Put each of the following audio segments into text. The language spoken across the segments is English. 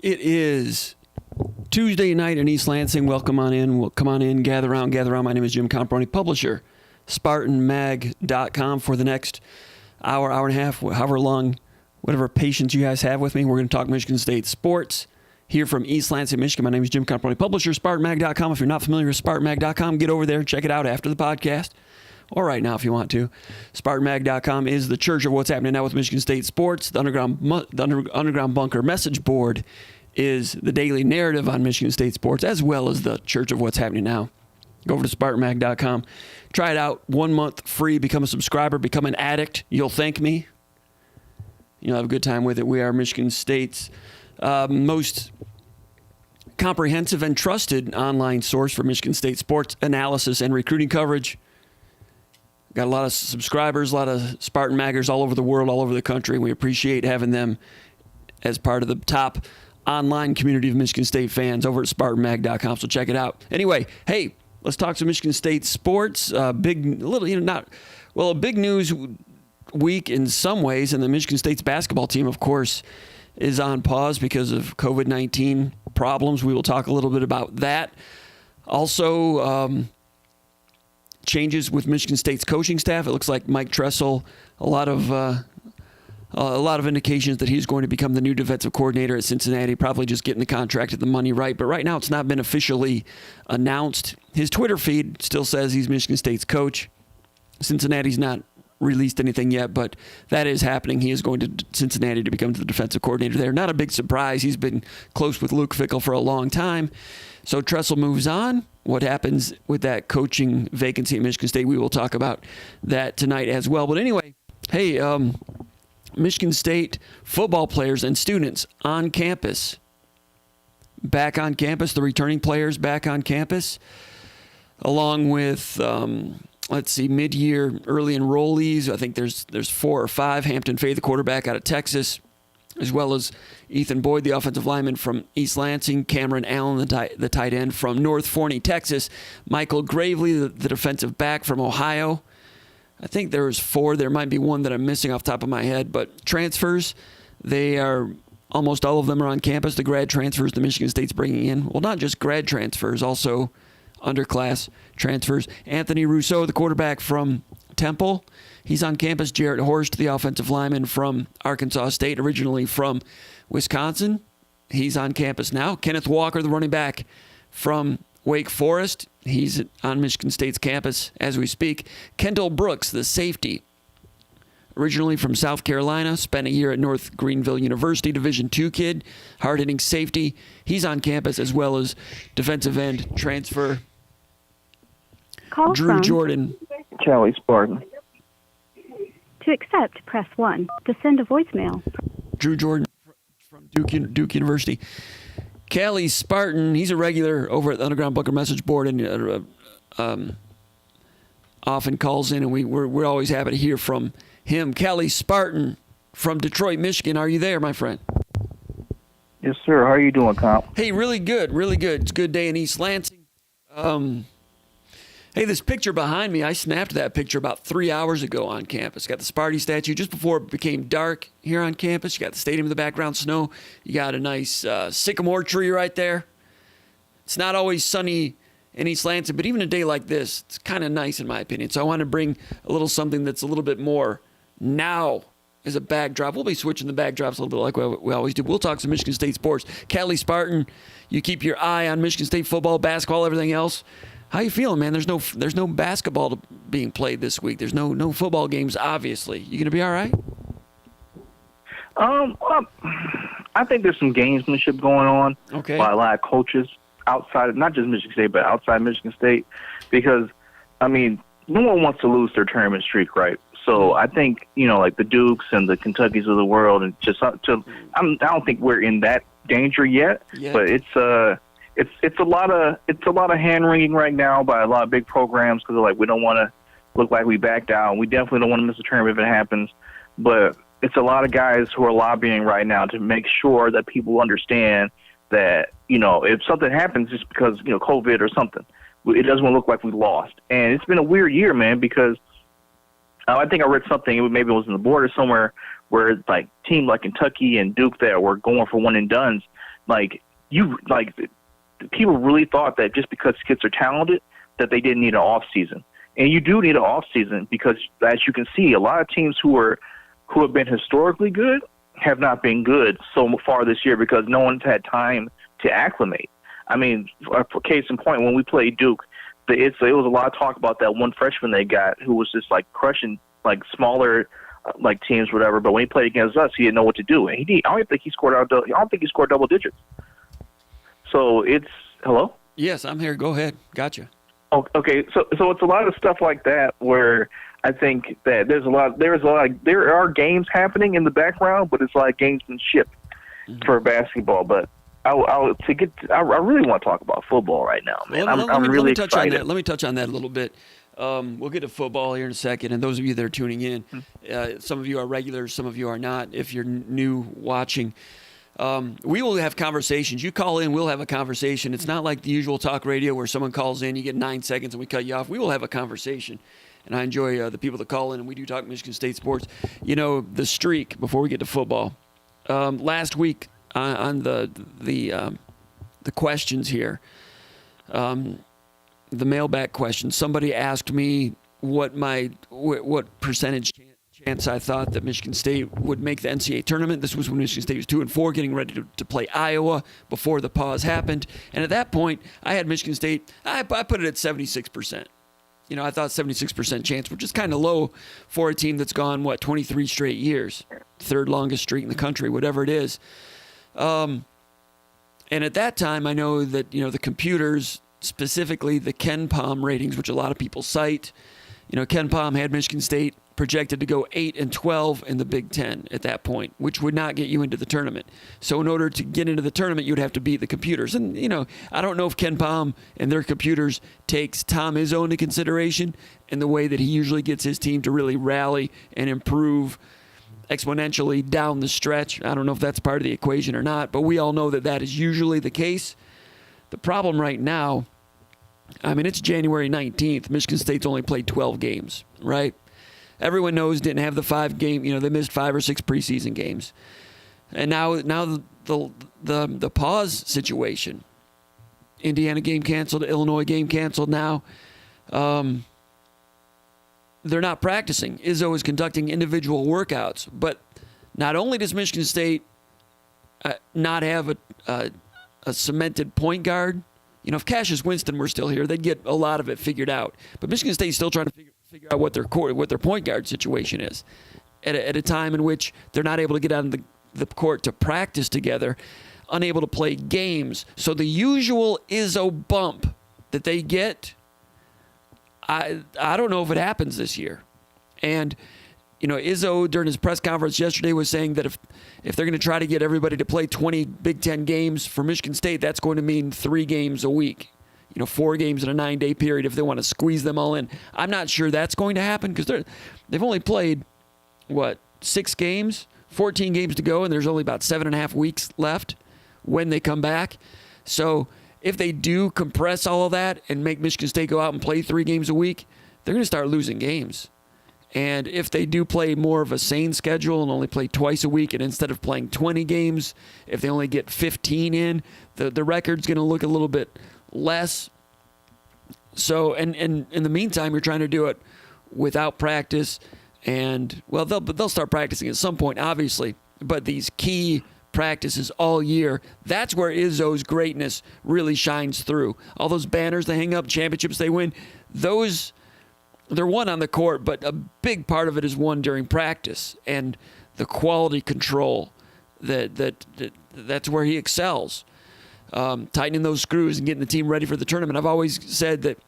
It is Tuesday night in East Lansing. Welcome on in. Come on in. Gather around. Gather around. My name is Jim Comparoni, publisher, SpartanMag.com. For the next hour, hour and a half, however long, whatever patience you guys have with me, we're going to talk Michigan State sports here from East Lansing, Michigan. My name is Jim Comparoni, publisher, SpartanMag.com. If you're not familiar with SpartanMag.com, get over there. Check it out after the podcast, or right now if you want to. SpartanMag.com is the church of what's happening now with Michigan State sports. The Underground Bunker message board is the daily narrative on Michigan State sports, as well as the church of what's happening now. Go over to SpartanMag.com. Try it out. 1 month free. Become a subscriber. Become an addict. You'll thank me. You'll have a good time with it. We are Michigan State's most comprehensive and trusted online source for Michigan State sports analysis and recruiting coverage. Got a lot of subscribers, a lot of Spartan Maggers all over the world, all over the country. We appreciate having them as part of the top online community of Michigan State fans over at SpartanMag.com. So check it out. Anyway, hey, let's talk some Michigan State sports. A big news week in some ways, and the Michigan State's basketball team, of course, is on pause because of COVID-19 problems. We will talk a little bit about that. Also, changes with Michigan State's coaching staff. It looks like Mike Tressel, a lot of indications that he's going to become the new defensive coordinator at Cincinnati, probably just getting the contract and the money right. But right now it's not been officially announced. His Twitter feed still says he's Michigan State's coach. Cincinnati's not released anything yet, but that is happening. He is going to Cincinnati to become the defensive coordinator there. Not a big surprise. He's been close with Luke Fickell for a long time. So Tressel moves on. What happens with that coaching vacancy at Michigan State, we will talk about that tonight as well. But anyway, hey, Michigan State football players and students on campus. Back on campus, the returning players back on campus, along with, mid-year early enrollees. I think there's 4 or 5. Hampton Faye, the quarterback out of Texas, as well as Ethan Boyd, the offensive lineman from East Lansing, Cameron Allen, the tight end from North Forney, Texas, Michael Gravely, the defensive back from Ohio. I think there was 4. There might be one that I'm missing off the top of my head, but transfers, almost all of them are on campus. The grad transfers the Michigan State's bringing in. Well, not just grad transfers, also underclass transfers. Anthony Rousseau, the quarterback from Temple, he's on campus. Jarrett Horst, the offensive lineman from Arkansas State, originally from Wisconsin, he's on campus now. Kenneth Walker, the running back from Wake Forest, he's on Michigan State's campus as we speak. Kendall Brooks, the safety, originally from South Carolina, spent a year at North Greenville University, Division II kid, hard-hitting safety. He's on campus, as well as defensive end transfer Call Drew from Jordan. Kelly Spartan. To accept, press 1. To send a voicemail. Drew Jordan from Duke University. Callie Spartan, he's a regular over at the Underground Bunker message board and often calls in, and we're always happy to hear from him. Callie Spartan from Detroit, Michigan. Are you there, my friend? Yes, sir. How are you doing, Comp? Hey, really good, really good. It's a good day in East Lansing. Hey, this picture behind me, I snapped that picture about 3 hours ago on campus. Got the Sparty statue just before it became dark here on campus. You got the stadium in the background, snow. You got a nice sycamore tree right there. It's not always sunny in East Lansing, but even a day like this, it's kind of nice in my opinion. So I want to bring a little something that's a little bit more now as a backdrop. We'll be switching the backdrops a little bit like we always do. We'll talk some Michigan State sports. Callie Spartan, you keep your eye on Michigan State football, basketball, everything else. How you feeling, man? There's no basketball being played this week. There's no football games, obviously. You gonna be all right? Well, I think there's some gamesmanship going on by a lot of coaches outside, not just Michigan State, but outside Michigan State, because I mean, no one wants to lose their tournament streak, right? So I think like the Dukes and the Kentuckys of the world, and I don't think we're in that danger yet. But it's a lot of hand wringing right now by a lot of big programs because we don't want to look like we backed out. We definitely don't want to miss a tournament if it happens. But it's a lot of guys who are lobbying right now to make sure that people understand that if something happens just because COVID or something, it doesn't look like we lost. And it's been a weird year, man, because I think I read something, maybe it was in the board or somewhere, where teams like Kentucky and Duke that were going for one and dones, people really thought that just because kids are talented that they didn't need an off season. And you do need an off season because, as you can see, a lot of teams who have been historically good have not been good so far this year because no one's had time to acclimate. I mean, for case in point, when we played Duke, it was a lot of talk about that one freshman they got who was just crushing smaller teams, whatever. But when he played against us, he didn't know what to do, and I don't think he scored double digits. So hello. Yes, I'm here. Go ahead. Gotcha. Oh, okay, so it's a lot of stuff like that where I think that there are games happening in the background, but it's like gamesmanship for basketball. But I really want to talk about football right now, man. I'm really excited. Let me touch on that a little bit. We'll get to football here in a second, and those of you that are tuning in, some of you are regulars, some of you are not. If you're new watching. We will have conversations. You call in, we'll have a conversation. It's not like the usual talk radio where someone calls in, you get 9 seconds, and we cut you off. We will have a conversation, and I enjoy the people that call in, and we do talk Michigan State sports. You know, the streak, before we get to football, last week on the questions here, the mailbag questions, somebody asked me what percentage chance I thought that Michigan State would make the NCAA tournament. This was when Michigan State was 2-4, getting ready to play Iowa before the pause happened. And at that point, I had Michigan State, I put it at 76%. You know, I thought 76% chance, which is kind of low for a team that's gone, 23 straight years, third longest streak in the country, whatever it is. And at that time, I know that, the computers, specifically the Ken Palm ratings, which a lot of people cite, Ken Palm had Michigan State projected to go 8-12 in the Big Ten at that point, which would not get you into the tournament. So in order to get into the tournament, you'd have to beat the computers. And, I don't know if Ken Palm and their computers takes Tom Izzo into consideration in the way that he usually gets his team to really rally and improve exponentially down the stretch. I don't know if that's part of the equation or not, but we all know that that is usually the case. The problem right now, it's January 19th. Michigan State's only played 12 games, right? Everyone knows didn't have the 5 game. They missed 5 or 6 preseason games, and now the pause situation. Indiana game canceled. Illinois game canceled. Now, they're not practicing. Izzo is conducting individual workouts, but not only does Michigan State not have a cemented point guard. If Cassius Winston were still here, they'd get a lot of it figured out. But Michigan State's still trying to figure out what their point guard situation is at a time in which they're not able to get out on the court to practice together, unable to play games. So the usual Izzo bump that they get, I don't know if it happens this year. And Izzo during his press conference yesterday was saying that if they're going to try to get everybody to play 20 Big Ten games for Michigan State, that's going to mean 3 games a week. 4 games in a 9-day period if they want to squeeze them all in. I'm not sure that's going to happen because they've only played, 6 games, 14 games to go, and there's only about 7.5 weeks left when they come back. So if they do compress all of that and make Michigan State go out and play 3 games a week, they're going to start losing games. And if they do play more of a sane schedule and only play twice a week, and instead of playing 20 games, if they only get 15 in, the record's going to look a little bit less. So, and in the meantime, you're trying to do it without practice. And, they'll start practicing at some point, obviously. But these key practices all year, that's where Izzo's greatness really shines through. All those banners they hang up, championships they win, those... They're won on the court, but a big part of it is won during practice and the quality control. That's where he excels. Tightening those screws and getting the team ready for the tournament. I've always said that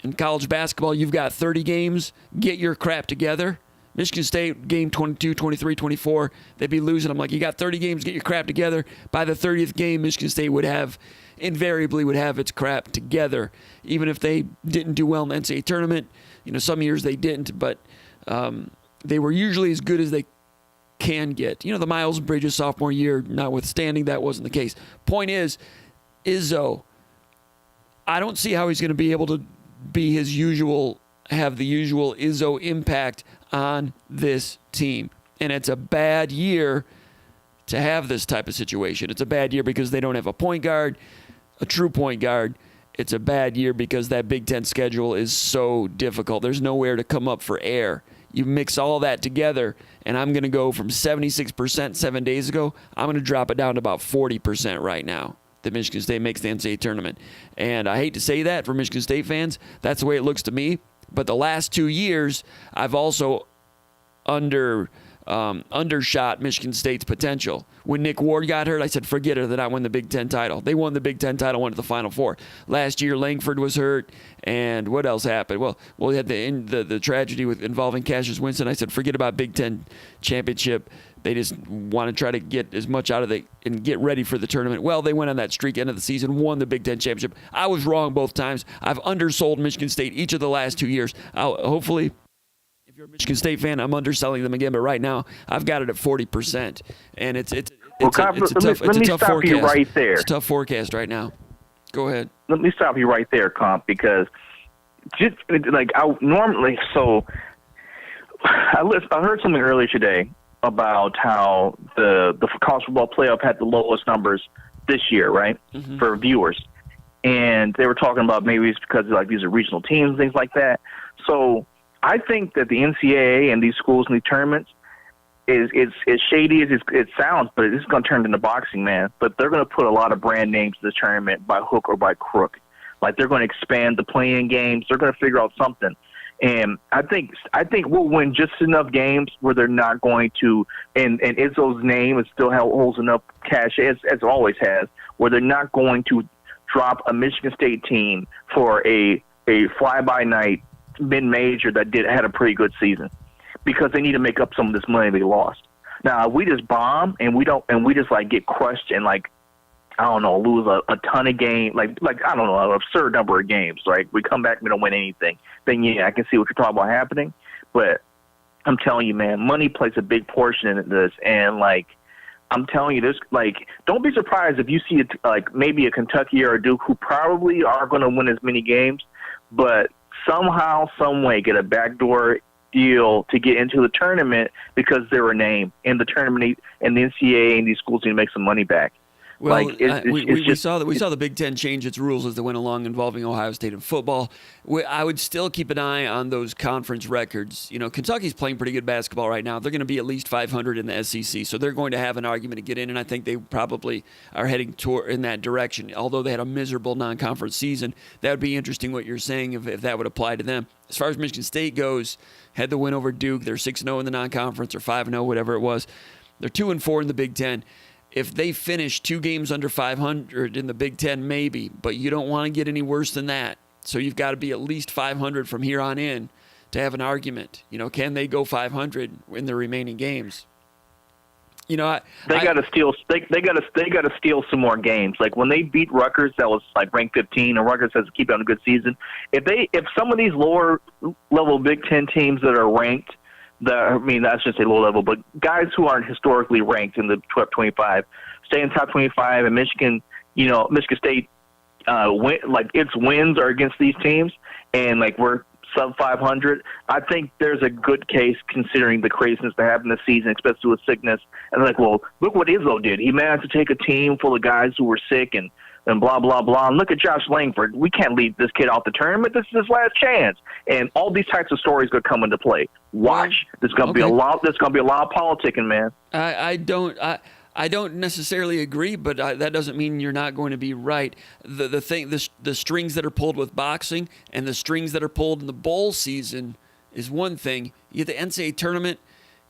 in college basketball, you've got 30 games. Get your crap together. Michigan State, game 22, 23, 24, they'd be losing. I'm like, you got 30 games, get your crap together. By the 30th game, Michigan State invariably would have its crap together. Even if they didn't do well in the NCAA tournament, some years they didn't, but they were usually as good as they can get. The Miles Bridges sophomore year, notwithstanding, that wasn't the case. Point is, Izzo, I don't see how he's going to be able to be have the usual Izzo impact on this team. And it's a bad year to have this type of situation. It's a bad year because they don't have a point guard, a true point guard. It's a bad year because that Big Ten schedule is so difficult. There's nowhere to come up for air. You mix all that together, and I'm going to go from 76% 7 days ago, I'm going to drop it down to about 40% right now that Michigan State makes the NCAA tournament. And I hate to say that for Michigan State fans. That's the way it looks to me. But the last 2 years, I've also undershot Michigan State's potential. When Nick Ward got hurt, I said, forget it, that I won the Big Ten title. They won the Big Ten title, went to the Final Four. Last year, Langford was hurt, and what else happened? Well, we had the tragedy involving Cassius Winston. I said, forget about Big Ten championship. They just want to try to get as much out of it and get ready for the tournament. Well, they went on that streak end of the season, won the Big Ten championship. I was wrong both times. I've undersold Michigan State each of the last 2 years. Hopefully, if you're a Michigan State fan, I'm underselling them again. But right now, I've got it at 40%, and it's a tough forecast. You right there. It's a tough forecast right now. Go ahead. Let me stop you right there, Comp, because I heard something earlier today about how the college football playoff had the lowest numbers this year, right, for viewers. And they were talking about maybe it's because these are regional teams and things like that. So I think that the NCAA and these schools and these tournaments is as shady as it sounds, but it's going to turn into boxing, man. But they're going to put a lot of brand names to this tournament by hook or by crook. Like, they're going to expand the playing games. They're going to figure out something. And I think we'll win just enough games where they're not going to, and Izzo's name is still holds enough cash as it always has, where they're not going to drop a Michigan State team for a fly-by-night mid-major that had a pretty good season, because they need to make up some of this money they lost. Now, if we just bomb and we just get crushed and lose a ton of games, an absurd number of games, right? We come back, we don't win anything. Then, yeah, I can see what you're talking about happening. But I'm telling you, man, money plays a big portion in this. And, I'm telling you, don't be surprised if you see maybe a Kentucky or a Duke who probably are going to win as many games, but somehow, some way get a backdoor deal to get into the tournament because they're a name in the tournament, and the NCAA and these schools need to make some money back. Well, we saw the Big Ten change its rules as they went along involving Ohio State in football. I would still keep an eye on those conference records. Kentucky's playing pretty good basketball right now. They're going to be at least 500 in the SEC, so they're going to have an argument to get in, and I think they probably are heading in that direction. Although they had a miserable non-conference season, that would be interesting what you're saying if that would apply to them. As far as Michigan State goes, had the win over Duke. They're 6-0 in the non-conference, or 5-0, whatever it was. They're 2-4 in the Big Ten. If they finish 2 games under 500 in the Big Ten, maybe, but you don't want to get any worse than that. So you've got to be at least 500 from here on in to have an argument. Can they go 500 in the remaining games? They got to steal. They got to steal some more games. Like when they beat Rutgers, that was ranked 15, and Rutgers has to keep on a good season. If some of these lower level Big Ten teams that are ranked, I shouldn't say low level, but guys who aren't historically ranked in the top 25, stay in top 25, and Michigan State, its wins are against these teams, and we're sub 500. I think there's a good case considering the craziness that happened this season, especially with sickness. And well, look what Izzo did. He managed to take a team full of guys who were sick and blah, blah, blah. And look at Josh Langford. We can't leave this kid out the tournament. This is his last chance. And all these types of stories going to come into play. Watch. There's going to be a lot. There's going to be a lot of politicking, man. I don't necessarily agree, but that doesn't mean you're not going to be right. The strings that are pulled with boxing and the strings that are pulled in the bowl season is one thing. You get the NCAA tournament.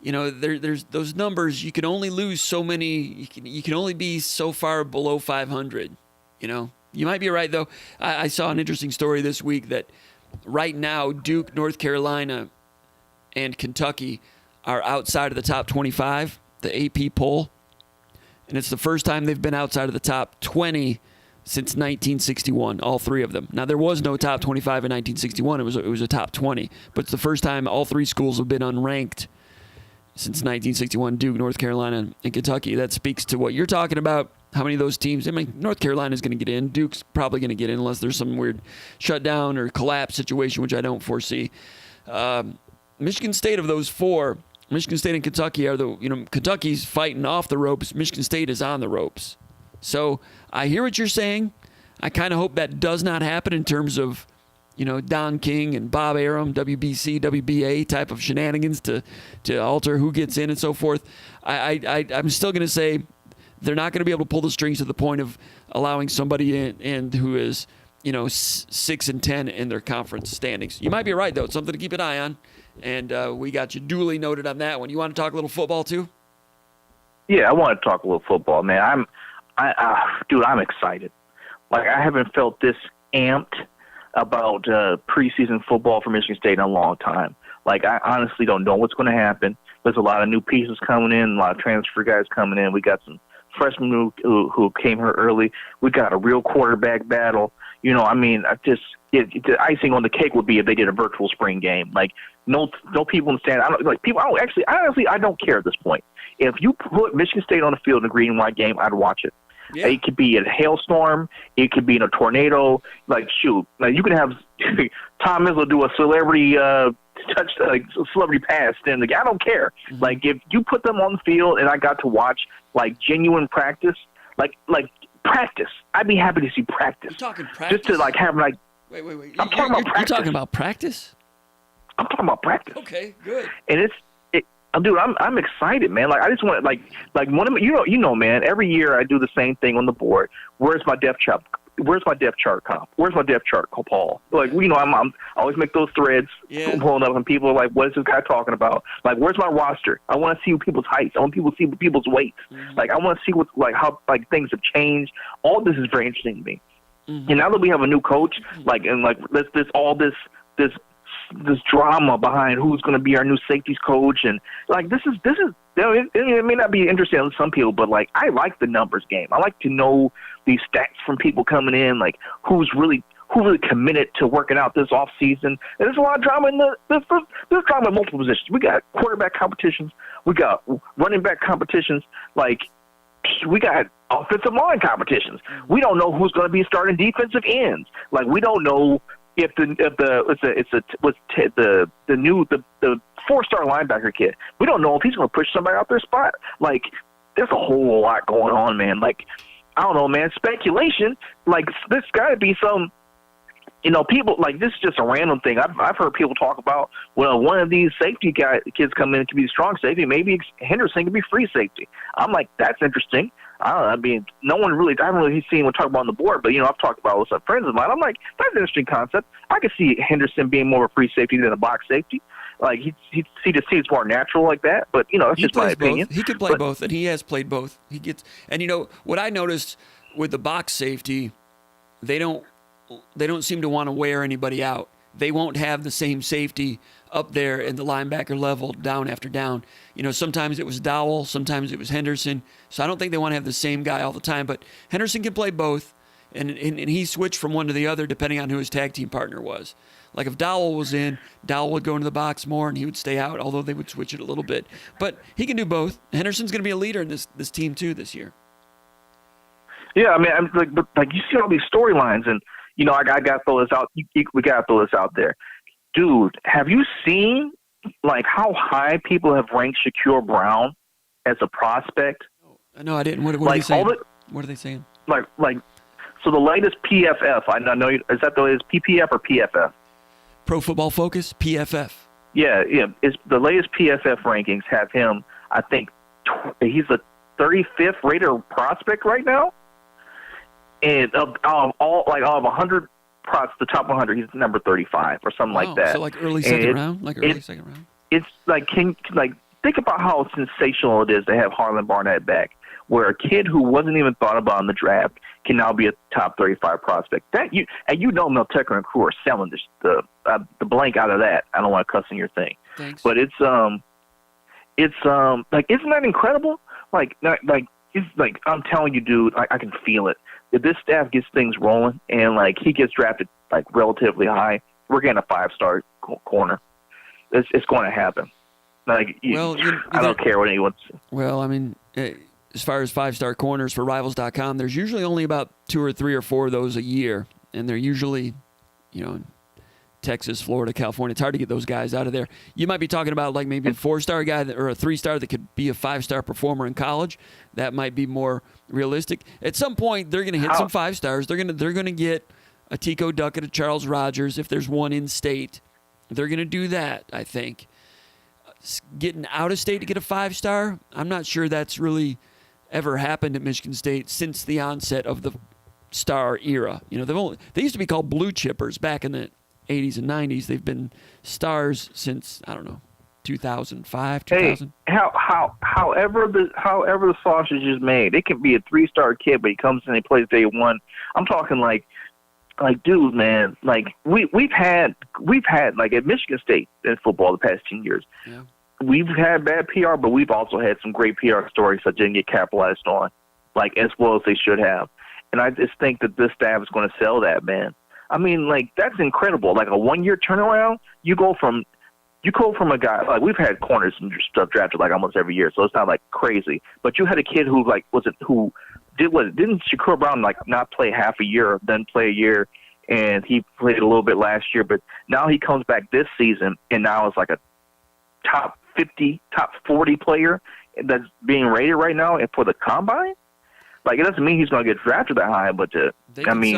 There's those numbers. You can only lose so many. You can only be so far below 500. You might be right, though. I saw an interesting story this week that right now Duke, North Carolina, and Kentucky are outside of the top 25, the AP poll. And it's the first time they've been outside of the top 20 since 1961, all three of them. Now, there was no top 25 in 1961. It was a top 20. But it's the first time all three schools have been unranked since 1961, Duke, North Carolina, and Kentucky. That speaks to what you're talking about. How many of those teams? North Carolina's going to get in. Duke's probably going to get in unless there's some weird shutdown or collapse situation, which I don't foresee. Michigan State, of those four, Michigan State and Kentucky are Kentucky's fighting off the ropes. Michigan State is on the ropes. So I hear what you're saying. I kind of hope that does not happen in terms of, Don King and Bob Arum, WBC, WBA type of shenanigans to alter who gets in and so forth. I'm still going to say they're not going to be able to pull the strings to the point of allowing somebody in who is, 6-10 in their conference standings. You might be right, though. It's something to keep an eye on. And we got you duly noted on that one. You want to talk a little football, too? Yeah, I want to talk a little football, man. I'm excited. Like, I haven't felt this amped about preseason football for Michigan State in a long time. Like, I honestly don't know what's going to happen. There's a lot of new pieces coming in, a lot of transfer guys coming in. We got some freshmen who came here early. We got a real quarterback battle. The icing on the cake would be if they did a virtual spring game. Like, no people in the stand. I don't care at this point. If you put Michigan State on the field in a green and white game, I'd watch it. Yeah. It could be a hailstorm. It could be in a tornado. Like, shoot, like you can have Tom Izzo do a celebrity celebrity pass. Then I don't care. Mm-hmm. Like, if you put them on the field and I got to watch like genuine practice, like practice, I'd be happy to see practice. You're talking practice? Just to like have like. Wait. I'm talking about practice. You're talking about practice? I'm talking about practice. Okay, good. And dude, I'm excited, man. Like, I just want one of my, man. Every year I do the same thing on the board. Where's my depth chart? Where's my depth chart comp? Where's my depth chart, Paul? Like, I always make those threads, pulling up, and people are like, "What is this guy talking about?" Like, where's my roster? I want to see people's heights. I want people to see people's weights. Mm-hmm. Like, I want to see how things have changed. All this is very interesting to me. Mm-hmm. And now that we have a new coach, this drama behind who's going to be our new safeties coach, and like this is it may not be interesting to some people, but like I like the numbers game. I like to know these stats from people coming in, like who really committed to working out this off season. And there's a lot of drama in there's drama in multiple positions. We got quarterback competitions, we got running back competitions, like we got offensive line competitions. We don't know who's going to be starting defensive ends. Like, we don't know if the 4-star linebacker kid, we don't know if he's going to push somebody out their spot. Like, there's a whole lot going on, man. Like, I don't know, man. Speculation. Like, there's got to be some, people, like, this is just a random thing. I've heard people talk about, well, one of these safety kids come in to be strong safety. Maybe Henderson can be free safety. I'm like, that's interesting. I don't know. I mean, I haven't really seen what talk about on the board, but, I've talked about it with some friends of mine. I'm like, that's an interesting concept. I could see Henderson being more of a free safety than a box safety. Like, he just seems more natural like that, but, that's just my opinion. He could play both, and he has played both. What I noticed with the box safety, they don't seem to want to wear anybody out. They won't have the same safety up there in the linebacker level, down after down. Sometimes it was Dowell, sometimes it was Henderson. So I don't think they want to have the same guy all the time. But Henderson can play both, and he switched from one to the other depending on who his tag team partner was. Like, if Dowell was in, Dowell would go into the box more, and he would stay out, although they would switch it a little bit. But he can do both. Henderson's going to be a leader in this team, too, this year. Yeah, I mean, you see all these storylines, and, I got to throw this out. We got to throw this out there. Dude, have you seen, like, how high people have ranked Shakur Brown as a prospect? No, I didn't. What are they saying? What are they saying? So the latest PFF, I know, is that the latest PPF or PFF? Pro Football Focus, PFF. Yeah. It's the latest PFF rankings have him, I think, he's the 35th rated prospect right now. And of 100 prospects, the top 100, he's number 35 or something like that. So like early second round? It's like, think about how sensational it is to have Harlan Barnett back, where a kid who wasn't even thought about in the draft can now be a top 35 prospect. Mel Tucker and crew are selling the blank out of that. I don't want to cuss in your thing. Thanks. But it's isn't that incredible? I'm telling you, dude, I can feel it. If this staff gets things rolling and like he gets drafted like relatively high, we're getting a 5-star corner. It's going to happen. I don't care what anyone says. Well, I mean, as far as 5-star corners for Rivals.com, there's usually only about 2 or 3 or 4 of those a year, and they're usually, 10 Texas, Florida, California. It's hard to get those guys out of there. You might be talking about like maybe a 4-star guy or a 3-star that could be a 5-star performer in college. That might be more realistic. At some point, they're going to hit some 5-stars. They're going to get a Tico Duckett, a Charles Rogers, if there's one in state. They're going to do that, I think. Getting out of state to get a 5-star, I'm not sure that's really ever happened at Michigan State since the onset of the star era. You know, they used to be called blue chippers back in the 80s and 90s. They've been stars since, I don't know, 2005, 2000. Hey, however the sausage is made, it can be a 3-star kid, but he comes in and he plays day one. I'm talking like, dude, man, like we've had like at Michigan State in football the past 10 years. Yeah. We've had bad PR, but we've also had some great PR stories that didn't get capitalized on, like as well as they should have. And I just think that this staff is going to sell that, man. I mean, like, that's incredible. Like a 1-year turnaround, you go from a guy, like we've had corners and stuff drafted like almost every year, so it's not like crazy. But you had a kid who didn't Shakur Brown like not play half a year, then play a year, and he played a little bit last year, but now he comes back this season and now is like a top 50, top 40 player that's being rated right now for the combine. Like, it doesn't mean he's going to get drafted that high, but sell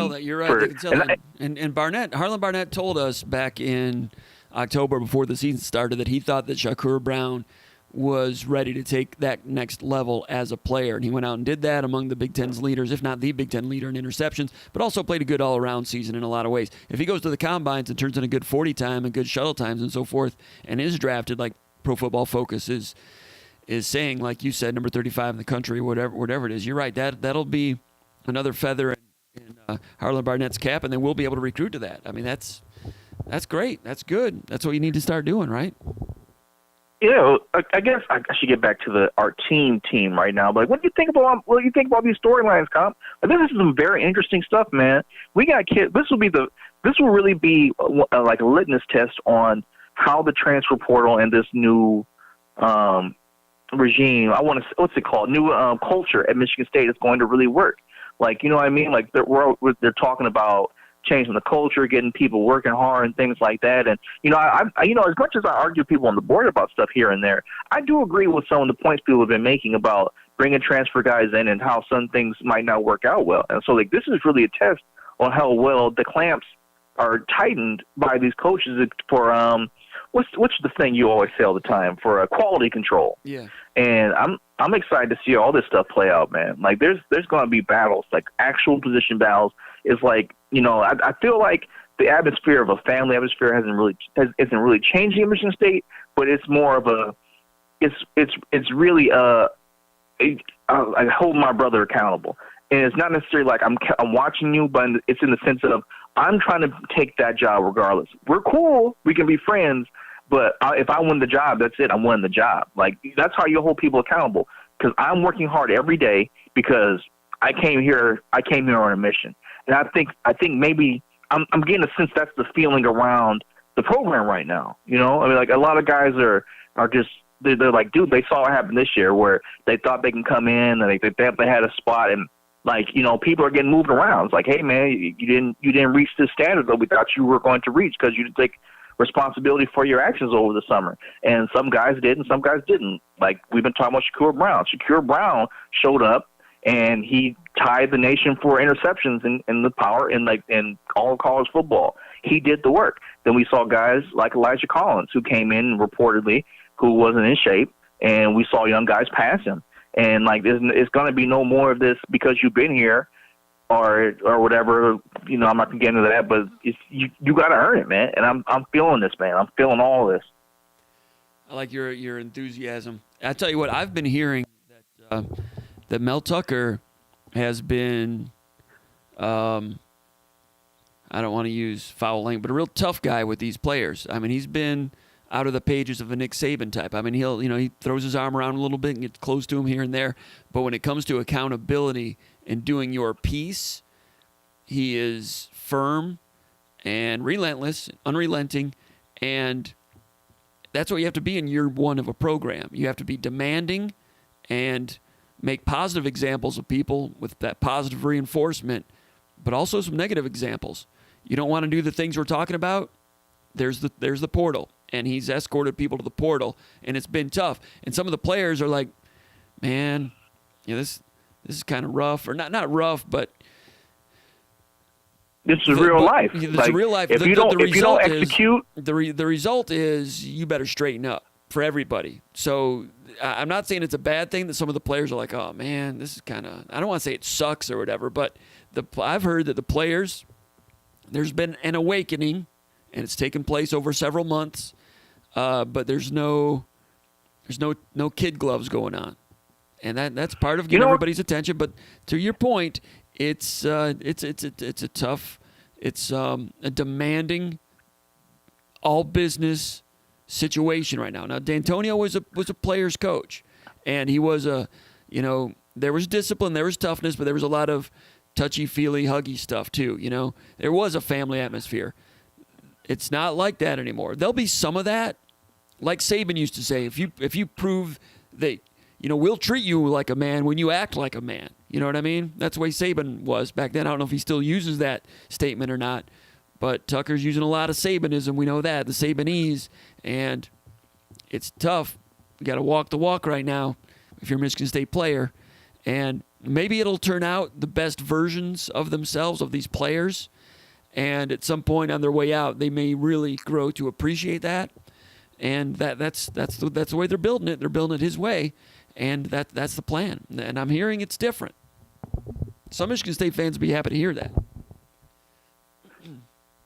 that. You're right. They can sell that. And Harlan Barnett told us back in October before the season started that he thought that Shakur Brown was ready to take that next level as a player. And he went out and did that among the Big Ten's leaders, if not the Big Ten leader in interceptions, but also played a good all-around season in a lot of ways. If he goes to the combines and turns in a good 40 time and good shuttle times and so forth and is drafted like Pro Football Focus is saying, like you said, number 35 in the country, whatever it is. You're right. That'll be another feather in Harlan Barnett's cap, and then we'll be able to recruit to that. I mean, that's great. That's good. That's what you need to start doing, right? Yeah, I guess I should get back to our team right now. But what do you think about these storylines, Comp? This is some very interesting stuff, man. We got kids. This will really be like a litmus test on how the transfer portal and this new regime, what's it called? New culture at Michigan State is going to really work. Like, you know what I mean? Like they're talking about changing the culture, getting people working hard and things like that. And, you know, I as much as I argue people on the board about stuff here and there, I do agree with some of the points people have been making about bringing transfer guys in and how some things might not work out well. And so, like, this is really a test on how well the clamps are tightened by these coaches for what's the thing you always say all the time, for quality control. Yeah. And I'm excited to see all this stuff play out, man. Like there's going to be battles, like actual position battles. Is like, you know, I feel like the atmosphere of a family atmosphere isn't really changing in Michigan State, but it's more of it's really I hold my brother accountable, and it's not necessarily like I'm watching you, but it's in the sense of I'm trying to take that job regardless. We're cool, we can be friends, but if I win the job, that's it. I'm winning the job. Like that's how you hold people accountable, because I'm working hard every day because I came here on a mission. And I think maybe I'm getting a sense that's the feeling around the program right now. You know, I mean, like a lot of guys are just they're like, dude, they saw what happened this year where they thought they can come in and they had a spot, and like, you know, people are getting moved around. It's like, hey man, you didn't reach the standard that we thought you were going to reach because you didn't take responsibility for your actions over the summer. And some guys did and some guys didn't. Like we've been talking about Shakur Brown. Shakur Brown showed up and he tied the nation for interceptions in the power in all of college football. He did the work. Then we saw guys like Elijah Collins who came in reportedly who wasn't in shape, and we saw young guys pass him. And like it's going to be no more of this because you've been here or whatever. You know, I'm not going to get into that, but you got to earn it, man. And I'm feeling this, man. I'm feeling all of this. I like your enthusiasm. I tell you what, I've been hearing that Mel Tucker has been, I don't want to use foul language, but a real tough guy with these players. I mean, he's been out of the pages of a Nick Saban type. I mean, he throws his arm around a little bit and gets close to him here and there. But when it comes to accountability and doing your piece, he is firm and relentless, unrelenting, and that's what you have to be in year one of a program. You have to be demanding and make positive examples of people with that positive reinforcement, but also some negative examples. You don't want to do the things we're talking about, there's the portal, and he's escorted people to the portal, and it's been tough. And some of the players are like, man, this is kind of rough, or not rough, but this is real life. This is real life. If you don't execute, the result is you better straighten up for everybody. So I'm not saying it's a bad thing that some of the players are like, oh man, this is kind of, I don't want to say it sucks or whatever, but I've heard that the players, there's been an awakening, and it's taken place over several months, but there's no kid gloves going on, and that's part of getting everybody's attention. But to your point, it's a tough, it's a demanding, all business situation right now. Now, D'Antonio was a player's coach, and he was there was discipline, there was toughness, but there was a lot of touchy-feely, huggy stuff too. There was a family atmosphere. It's not like that anymore. There'll be some of that, like Saban used to say. If you prove that, we'll treat you like a man when you act like a man. You know what I mean? That's the way Saban was back then. I don't know if he still uses that statement or not, but Tucker's using a lot of Sabanism. We know that, the Sabanese, and it's tough. You got to walk the walk right now if you're a Michigan State player, and maybe it'll turn out the best versions of themselves, of these players, and at some point on their way out, they may really grow to appreciate that, and that's the way they're building it. They're building it his way, and that's the plan. And I'm hearing it's different. Some Michigan State fans will be happy to hear that.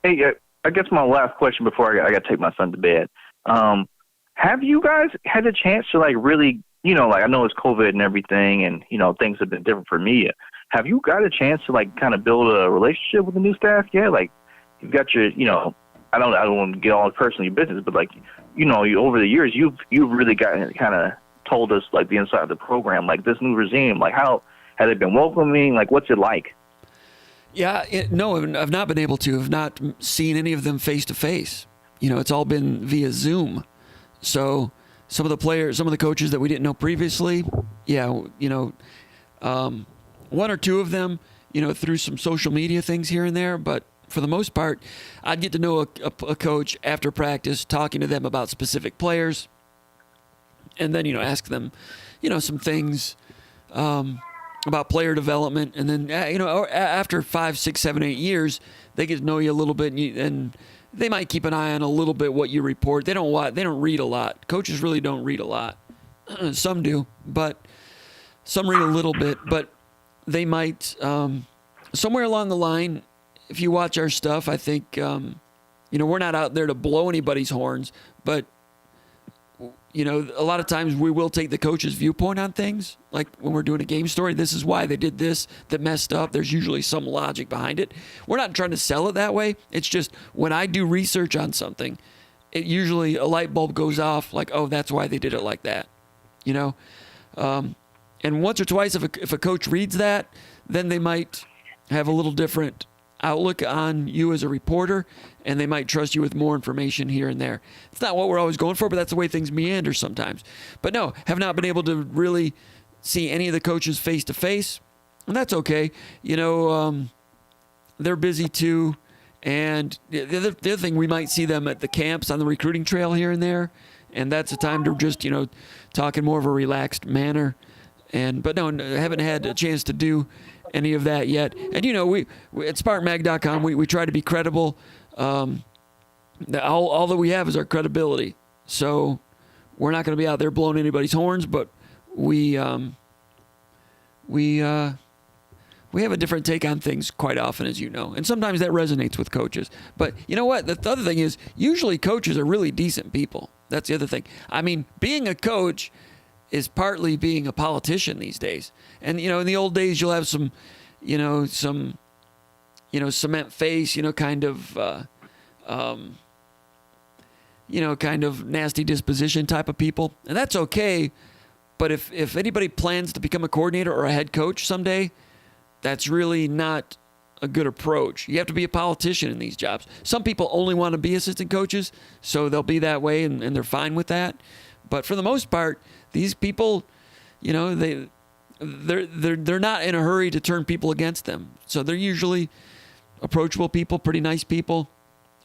Hey, I guess my last question before I got to take my son to bed. Have you guys had a chance to really, I know it's COVID and everything, and things have been different for me. Have you got a chance to kind of build a relationship with the new staff yet? You've got your, I don't want to get all personal your business, but over the years you've really gotten kind of told us the inside of the program, this new regime, how has it been welcoming? What's it like? Yeah, no, I've not been able to. I've not seen any of them face to face. It's all been via Zoom. So some of the players, some of the coaches that we didn't know previously, one or two of them, through some social media things here and there. But for the most part, I'd get to know a coach after practice, talking to them about specific players, and then ask them, some things about player development, and then after 5, 6, 7, 8 years, they get to know you a little bit, and they might keep an eye on a little bit what you report. They don't read a lot. Coaches really don't read a lot. Some do, but some read a little bit. But they might somewhere along the line, if you watch our stuff, I think we're not out there to blow anybody's horns, but a lot of times we will take the coach's viewpoint on things. Like when we're doing a game story, this is why they did this that messed up. There's usually some logic behind it. We're not trying to sell it that way. It's just when I do research on something, it usually a light bulb goes off oh, that's why they did it like that. And once or twice if a coach reads that, then they might have a little different outlook on you as a reporter, and they might trust you with more information here and there. It's not what we're always going for, but that's the way things meander sometimes. But no, have not been able to really see any of the coaches face to face, and that's okay. They're busy too, and the other thing, we might see them at the camps on the recruiting trail here and there, and that's a time to just talk in more of a relaxed manner. But no, I haven't had a chance to do any of that yet. And we at SpartanMag.com, we try to be credible. All that we have is our credibility. So we're not going to be out there blowing anybody's horns, but we have a different take on things quite often, as you know. And sometimes that resonates with coaches. But you know what? The other thing is, usually coaches are really decent people. That's the other thing. I mean, being a coach is partly being a politician these days. And, in the old days, you'll have some cement face, kind of nasty disposition type of people. And that's okay. But if anybody plans to become a coordinator or a head coach someday, that's really not a good approach. You have to be a politician in these jobs. Some people only want to be assistant coaches, so they'll be that way, and they're fine with that. But for the most part, these people, they're not in a hurry to turn people against them. So they're usually approachable people, pretty nice people.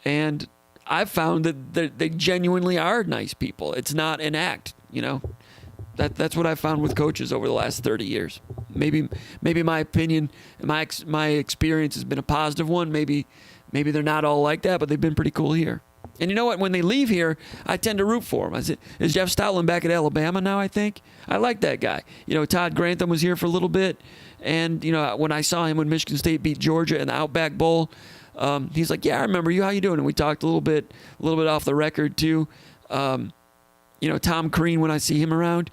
And I've found that they genuinely are nice people. It's not an act, you know. That's what I've found with coaches over the last 30 years. Maybe my opinion, my experience has been a positive one. Maybe they're not all like that, but they've been pretty cool here. And you know what? When they leave here, I tend to root for them. Is Jeff Stoutland back at Alabama now, I think? I like that guy. You know, Todd Grantham was here for a little bit. And, you know, when I saw him when Michigan State beat Georgia in the Outback Bowl, he's like, yeah, I remember you. How you doing? And we talked a little bit off the record, too. You know, Tom Crean, when I see him around.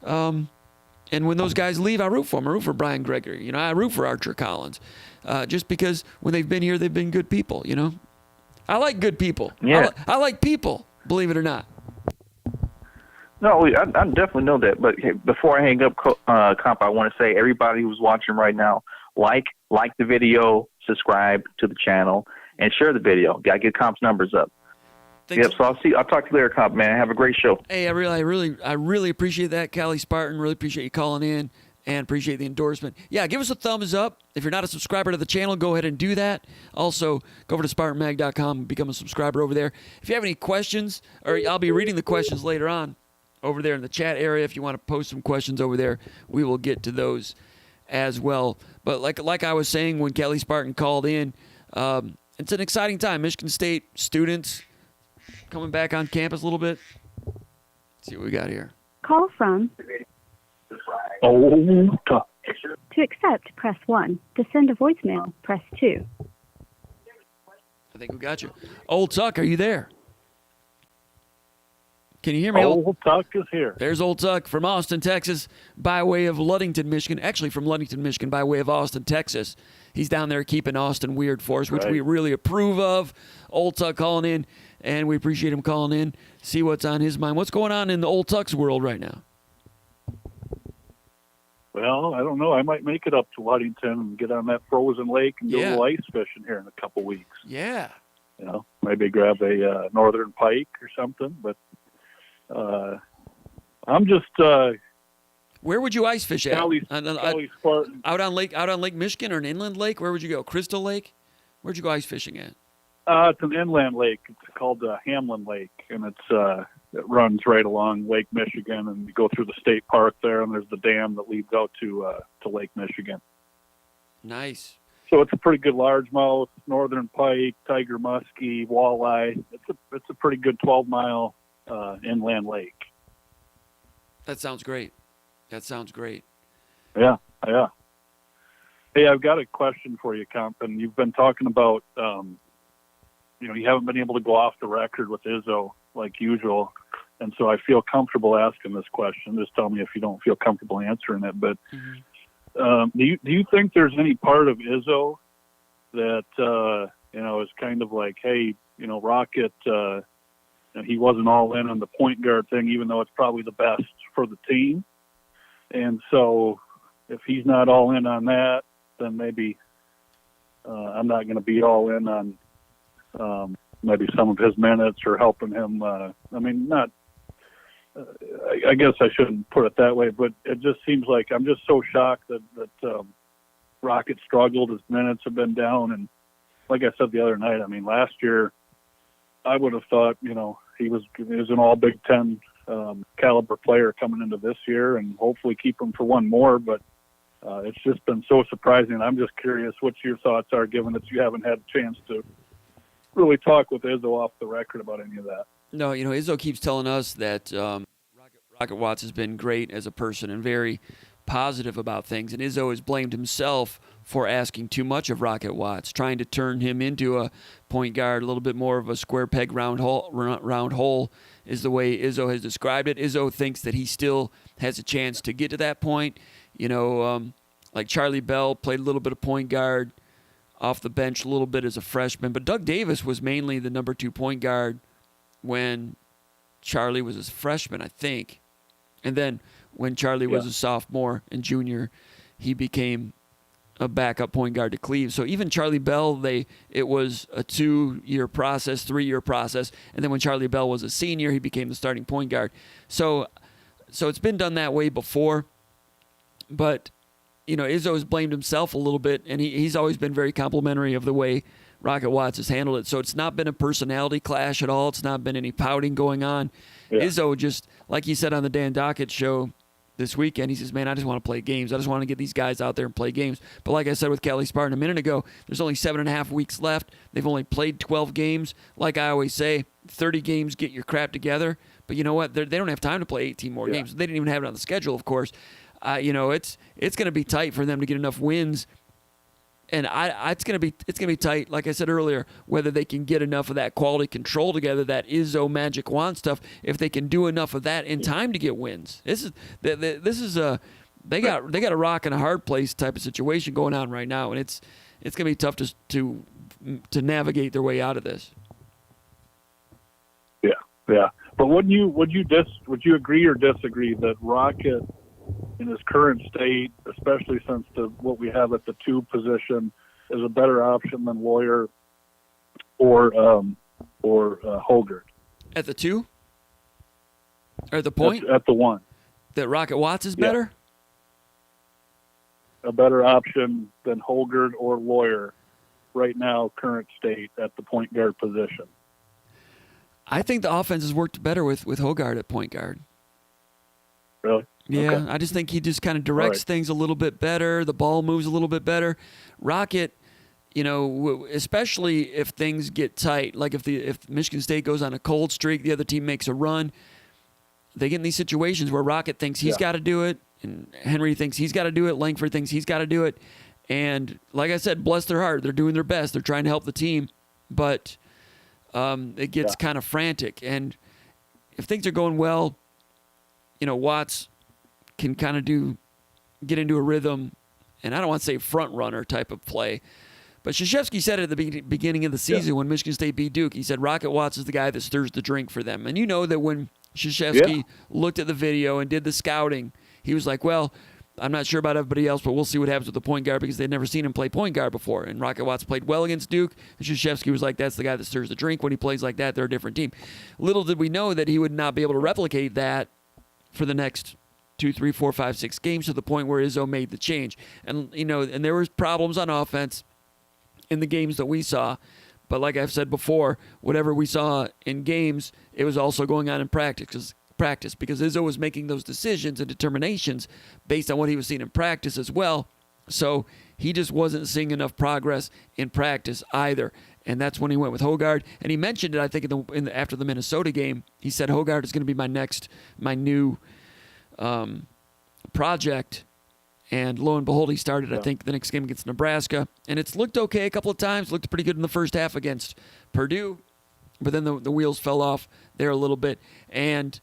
And when those guys leave, I root for them. I root for Brian Gregory. You know, I root for Archer Collins. Just because when they've been here, they've been good people, you know. I like good people. Yeah. I like people, believe it or not. No, I definitely know that. But hey, before I hang up, Comp, I want to say everybody who's watching right now, like the video, subscribe to the channel, and share the video. Got to get Comp's numbers up. Thanks. Yep. So I'll talk to you later, Comp. Man, have a great show. Hey, I really appreciate that, Callie Spartan. Really appreciate you calling in. And appreciate the endorsement. Yeah, give us a thumbs up. If you're not a subscriber to the channel, go ahead and do that. Also, go over to SpartanMag.com and become a subscriber over there. If you have any questions, or I'll be reading the questions later on over there in the chat area. If you want to post some questions over there, we will get to those as well. But like I was saying when Kelly Spartan called in, it's an exciting time. Michigan State students coming back on campus a little bit. Let's see what we got here. Call from. Oh, talk. To accept, press 1. To send a voicemail, press 2. I think we got you. Old Tuck, are you there? Can you hear me? Old Tuck is here. There's Old Tuck from Austin, Texas, by way of Ludington, Michigan. Actually, from Ludington, Michigan, by way of Austin, Texas. He's down there keeping Austin weird for us, which we really approve of. Old Tuck calling in, and we appreciate him calling in. See what's on his mind. What's going on in the Old Tuck's world right now? Well, I don't know. I might make it up to Ludington and get on that frozen lake and go ice fishing here in a couple weeks. Yeah. You know, maybe grab a northern pike or something. But I'm just. Where would you ice fish at? Kelly Spartan. Out on Lake Michigan or an inland lake? Where would you go? Crystal Lake? Where'd you go ice fishing at? It's an inland lake. It's called Hamlin Lake, and it runs right along Lake Michigan, and you go through the state park there, and there's the dam that leads out to Lake Michigan. Nice. So it's a pretty good largemouth, northern pike, tiger muskie, walleye. It's a pretty good 12-mile inland lake. That sounds great. Yeah. Hey, I've got a question for you, Comp, and you've been talking about, you haven't been able to go off the record with Izzo like usual. And so I feel comfortable asking this question. Just tell me if you don't feel comfortable answering it. But do you think there's any part of Izzo that, is kind of like, hey, Rocket, he wasn't all in on the point guard thing, even though it's probably the best for the team. And so if he's not all in on that, then maybe I'm not going to be all in on maybe some of his minutes or helping him. I guess I shouldn't put it that way, but it just seems like I'm just so shocked that Rocket struggled. His minutes have been down. And like I said the other night, last year I would have thought, he was an all Big Ten caliber player coming into this year, and hopefully keep him for one more. But it's just been so surprising. I'm just curious what your thoughts are, given that you haven't had a chance to really talk with Izzo off the record about any of that. No, Izzo keeps telling us that Rocket Watts has been great as a person and very positive about things. And Izzo has blamed himself for asking too much of Rocket Watts, trying to turn him into a point guard, a little bit more of a square peg round hole is the way Izzo has described it. Izzo thinks that he still has a chance to get to that point. Like Charlie Bell played a little bit of point guard off the bench a little bit as a freshman, but Doug Davis was mainly the number 2 point guard when Charlie was a freshman, I think. And then when Charlie was a sophomore and junior, he became a backup point guard to Cleve. So even Charlie Bell, it was a 2-year process, 3-year process. And then when Charlie Bell was a senior, he became the starting point guard. So it's been done that way before. But, Izzo has blamed himself a little bit, and he's always been very complimentary of the way Rocket Watts has handled it. So it's not been a personality clash at all. It's not been any pouting going on. Yeah. Izzo just, like he said on the Dan Dockett show this weekend, he says, man, I just want to play games. I just want to get these guys out there and play games. But like I said with Kelly Spartan a minute ago, there's only 7.5 weeks left. They've only played 12 games. Like I always say, 30 games, get your crap together. But you know what? They don't have time to play 18 more games. They didn't even have it on the schedule, of course. It's going to be tight for them to get enough wins. And it's gonna be tight, like I said earlier, whether they can get enough of that quality control together, that Izzo magic wand stuff. If they can do enough of that in time to get wins, they got a rock and a hard place type of situation going on right now, and it's gonna be tough to navigate their way out of this. Yeah. But would you agree or disagree that Rocket, in his current state, especially since what we have at the 2 position, is a better option than Lawyer or Hogard? At the 2? Or at the point? At the 1. That Rocket Watts is better? A better option than Hogard or Lawyer right now, current state, at the point guard position. I think the offense has worked better with Hogard at point guard. Really? Yeah, okay. I just think he just kind of directs things a little bit better. The ball moves a little bit better. Rocket, especially if things get tight, like if Michigan State goes on a cold streak, the other team makes a run, they get in these situations where Rocket thinks he's got to do it, and Henry thinks he's got to do it, Langford thinks he's got to do it. And like I said, bless their heart, they're doing their best. They're trying to help the team, but it gets kind of frantic. And if things are going well, Watts can kind of get into a rhythm, and I don't want to say front runner type of play, but Krzyzewski said it at the beginning of the season when Michigan State beat Duke. He said Rocket Watts is the guy that stirs the drink for them. And you know that when Krzyzewski looked at the video and did the scouting, he was like, well, I'm not sure about everybody else, but we'll see what happens with the point guard because they'd never seen him play point guard before. And Rocket Watts played well against Duke, and Krzyzewski was like, that's the guy that stirs the drink. When he plays like that, they're a different team. Little did we know that he would not be able to replicate that for the next 2, 3, 4, 5, 6 games, to the point where Izzo made the change. And and there was problems on offense in the games that we saw. But like I've said before, whatever we saw in games, it was also going on in practice because Izzo was making those decisions and determinations based on what he was seeing in practice as well. So he just wasn't seeing enough progress in practice either. And that's when he went with Hogard. And he mentioned it, I think, after the Minnesota game. He said Hogard is going to be my new project. And lo and behold, he started, I think, the next game against Nebraska. And it's looked okay a couple of times. Looked pretty good in the first half against Purdue. But then the wheels fell off there a little bit. And,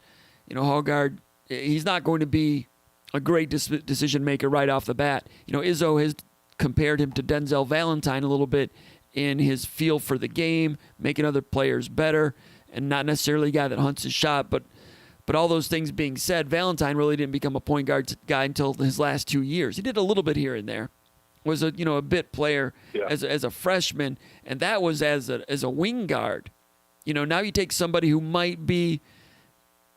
Hogard, he's not going to be a great decision maker right off the bat. Izzo has compared him to Denzel Valentine a little bit in his feel for the game, making other players better, and not necessarily a guy that hunts his shot. But all those things being said, Valentine really didn't become a point guard guy until his last 2 years. He did a little bit here and there. Was a bit player as a freshman, and that was as a wing guard. Now you take somebody who might be,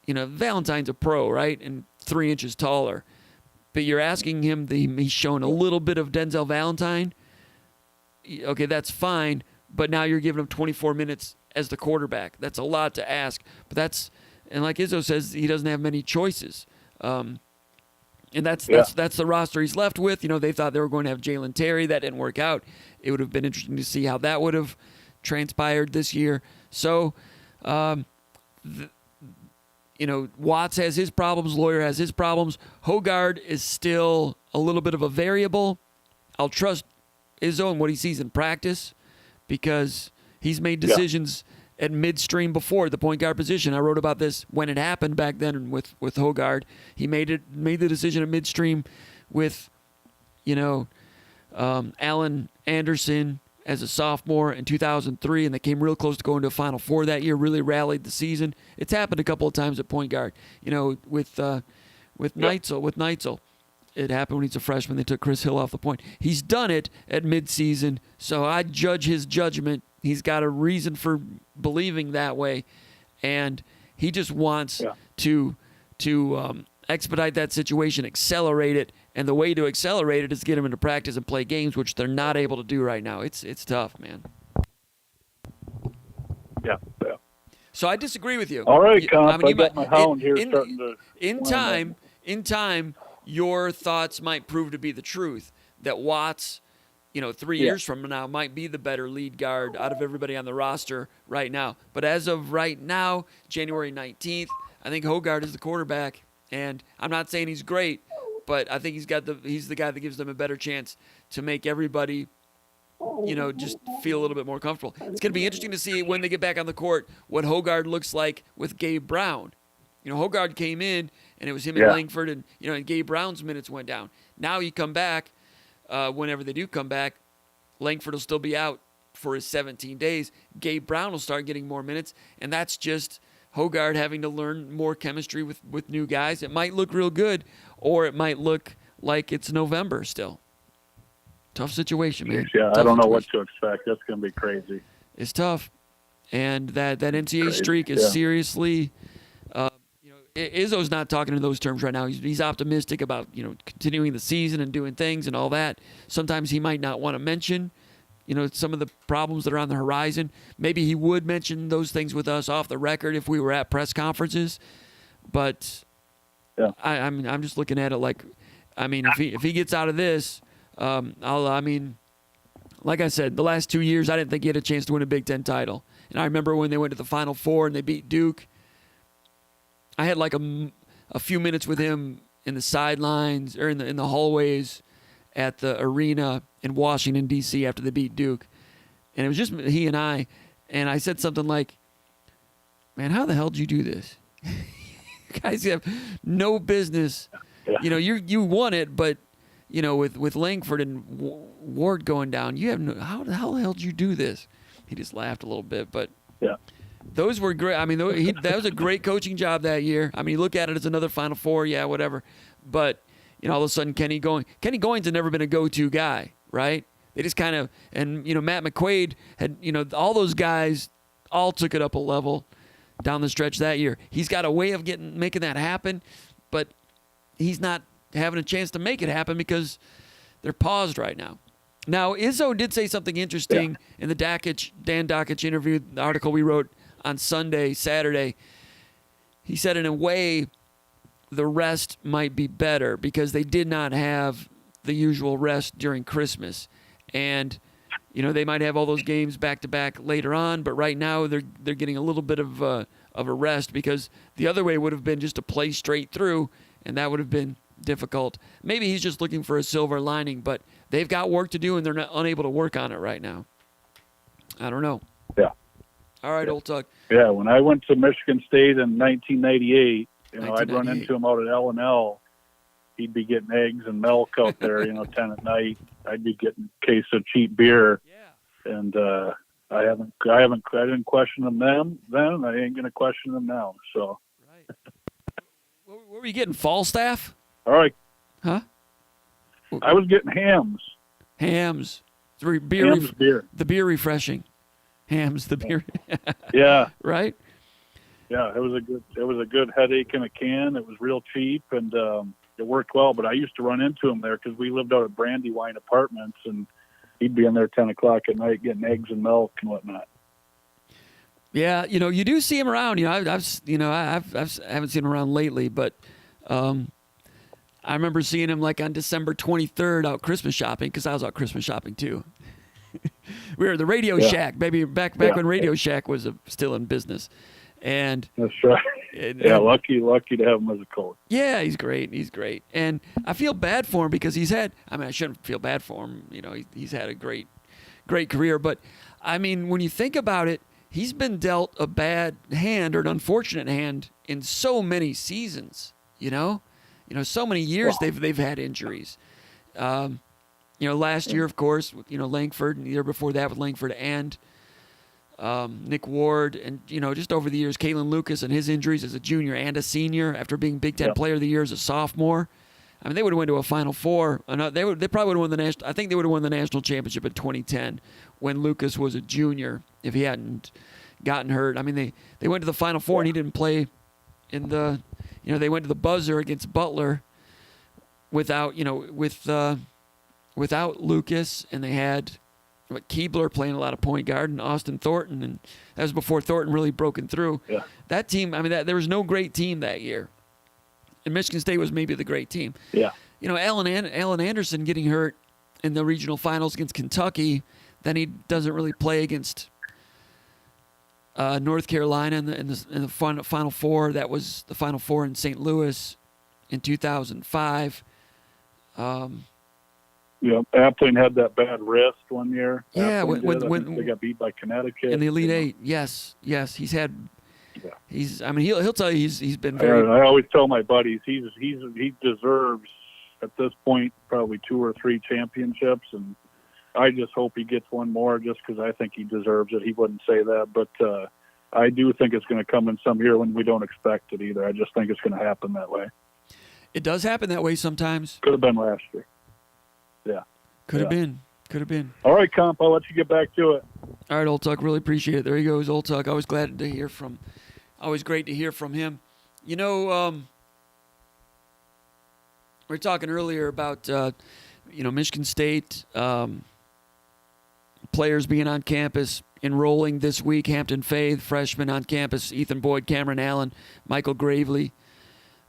Valentine's a pro, right, and 3 inches taller, but you're asking him he's shown a little bit of Denzel Valentine. Okay, that's fine, but now you're giving him 24 minutes as the quarterback. That's a lot to ask, and like Izzo says, he doesn't have many choices. And that's the roster he's left with. They thought they were going to have Jalen Terry. That didn't work out. It would have been interesting to see how that would have transpired this year. So, Watts has his problems. Lawyer has his problems. Hogard is still a little bit of a variable. I'll trust Izzo and what he sees in practice because he's made decisions at midstream before the point guard position. I wrote about this when it happened back then with Hogard. He made the decision at midstream with, Allen Anderson as a sophomore in 2003, and they came real close to going to a Final Four that year, really rallied the season. It's happened a couple of times at point guard. With Neitzel. With Neitzel, it happened when he's a freshman. They took Chris Hill off the point. He's done it at midseason, so I judge his judgment. He's got a reason for believing that way, and he just wants to expedite that situation, accelerate it, and the way to accelerate it is get him into practice and play games, which they're not able to do right now. It's tough, man. Yeah. So I disagree with you. All right, Comp. I got my hound here starting to. In time, your thoughts might prove to be the truth. That Watts, 3 years from now, might be the better lead guard out of everybody on the roster right now. But as of right now, January 19th, I think Hogard is the quarterback. And I'm not saying he's great, but I think he's the guy that gives them a better chance to make everybody, just feel a little bit more comfortable. It's going to be interesting to see when they get back on the court what Hogard looks like with Gabe Brown. Hogard came in, and it was him and Langford, and and Gabe Brown's minutes went down. Now you come back, whenever they do come back, Langford will still be out for his 17 days. Gabe Brown will start getting more minutes, and that's just Hogard having to learn more chemistry with new guys. It might look real good, or it might look like it's November still. Tough situation, man. Yeah, I don't know what to expect. That's going to be crazy. It's tough. And that NCAA streak is seriously Izzo's not talking in those terms right now. He's optimistic about, continuing the season and doing things and all that. Sometimes he might not want to mention, some of the problems that are on the horizon. Maybe he would mention those things with us off the record if we were at press conferences. But I'm just looking at it like, if he gets out of this, like I said, the last 2 years, I didn't think he had a chance to win a Big Ten title. And I remember when they went to the Final Four and they beat Duke, I had like a few minutes with him in the sidelines or in the hallways at the arena in Washington, D.C. after they beat Duke. And it was just he and I said something like, man, how the hell did you do this? You guys have no business. Yeah. You won it, but with Langford and Ward going down, you have how the hell did you do this? He just laughed a little bit, but those were great. That was a great coaching job that year. You look at it as another Final Four, whatever. But all of a sudden, Kenny Goins had never been a go-to guy, right? They just kind of, and Matt McQuaid had, all those guys all took it up a level down the stretch that year. He's got a way of making that happen, but he's not having a chance to make it happen because they're paused right now. Now, Izzo did say something interesting in the Dan Dakich interview, the article we wrote on Saturday. He said, in a way, the rest might be better because they did not have the usual rest during Christmas. And, they might have all those games back-to-back later on, but right now they're getting a little bit of a rest because the other way would have been just to play straight through, and that would have been difficult. Maybe he's just looking for a silver lining, but they've got work to do, and they're unable to work on it right now. I don't know. Yeah. All right, Old Tuck. Yeah, when I went to Michigan State in 1998, I'd run into him out at L&L. He'd be getting eggs and milk out there, 10 at night. I'd be getting a case of cheap beer. Yeah. And I didn't question him then. I ain't going to question him now. So. Right. What were you getting? Falstaff? All right. Huh? I was getting hams. Hams. Beer. The beer refreshing. Hams, the beer. Yeah. Right? Yeah, it was a good headache in a can. It was real cheap, and it worked well. But I used to run into him there because we lived out at Brandywine Apartments, and he'd be in there 10 o'clock at night getting eggs and milk and whatnot. Yeah, you do see him around. I haven't seen him around lately, but I remember seeing him like on December 23rd out Christmas shopping because I was out Christmas shopping too. We were at the Radio Shack, baby, back when Radio Shack was still in business, and that's right. Lucky to have him as a coach. Yeah, he's great, and I feel bad for him because he's had. I shouldn't feel bad for him. He's had a great career, but when you think about it, he's been dealt a bad hand or an unfortunate hand in so many seasons. So many years they've had injuries. Last year, of course, Langford, and the year before that with Langford and Nick Ward, and just over the years, Kalen Lucas and his injuries as a junior and a senior after being Big Ten Player of the Year as a sophomore. They would have went to a Final Four. They probably would have won the national. I think they would have won the national championship in 2010 when Lucas was a junior. If he hadn't gotten hurt, they went to the Final Four and he didn't play in the. They went to the buzzer against Butler without Lucas, and they had But Keebler playing a lot of point guard, and Austin Thornton, and that was before Thornton really broken through. Yeah. That team, I mean, there was no great team that year. And Michigan State was maybe the great team. Yeah. You know, Alan Anderson getting hurt in the regional finals against Kentucky, then he doesn't really play against North Carolina in the Final Four. That was the Final Four in St. Louis in 2005. Yeah, Appling had that bad wrist one year. Yeah, when they got beat by Connecticut in the Elite Eight. Yes, he's had. Yeah. He'll tell you he's been very. I always tell my buddies he deserves at this point probably 2 or 3 championships, and I just hope he gets one more just because I think he deserves it. He wouldn't say that, but I do think it's going to come in some year when we don't expect it either. I just think it's going to happen that way. It does happen that way sometimes. Could have been last year. Yeah. Could have been. All right, Comp, I'll let you get back to it. All right, Old Tuck, really appreciate it. There he goes, Old Tuck. Always glad to hear from. Always great to hear from him. You know, we were talking earlier about Michigan State players being on campus, enrolling this week. Hampton Faith, freshman on campus. Ethan Boyd, Cameron Allen, Michael Gravely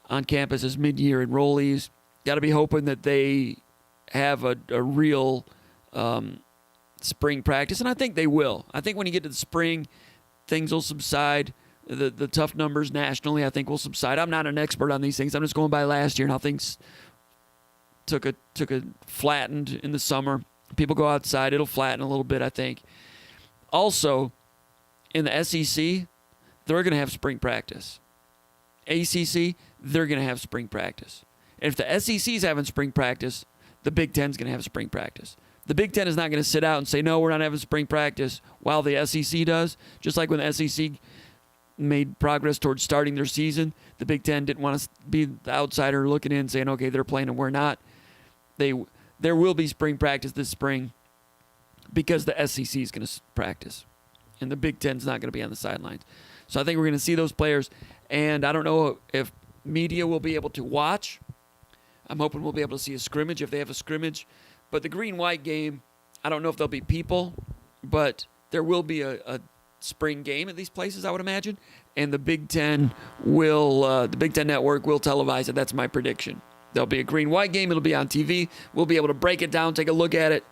on campus as mid-year enrollees. Got to be hoping that they have a real spring practice, and I think they will. I think when you get to the spring, things will subside. The tough numbers nationally, I think, will subside. I'm not an expert on these things. I'm just going by last year and how things took a flattened in the summer. People go outside, it'll flatten a little bit, I think. Also, in the SEC, they're going to have spring practice. ACC, they're going to have spring practice. And if the SEC's having spring practice, the Big Ten's going to have spring practice. The Big Ten is not going to sit out and say, no, we're not having spring practice, while the SEC does. Just like when the SEC made progress towards starting their season, the Big Ten didn't want to be the outsider looking in saying, okay, they're playing and we're not. There will be spring practice this spring because the SEC is going to practice. And the Big Ten's not going to be on the sidelines. So I think we're going to see those players. And I don't know if media will be able to watch. I'm hoping we'll be able to see a scrimmage if they have a scrimmage. But the green-white game, I don't know if there'll be people, but there will be a spring game at these places, I would imagine. And the Big Ten the Big Ten Network will televise it. That's my prediction. There'll be a green-white game. It'll be on TV. We'll be able to break it down, take a look at it,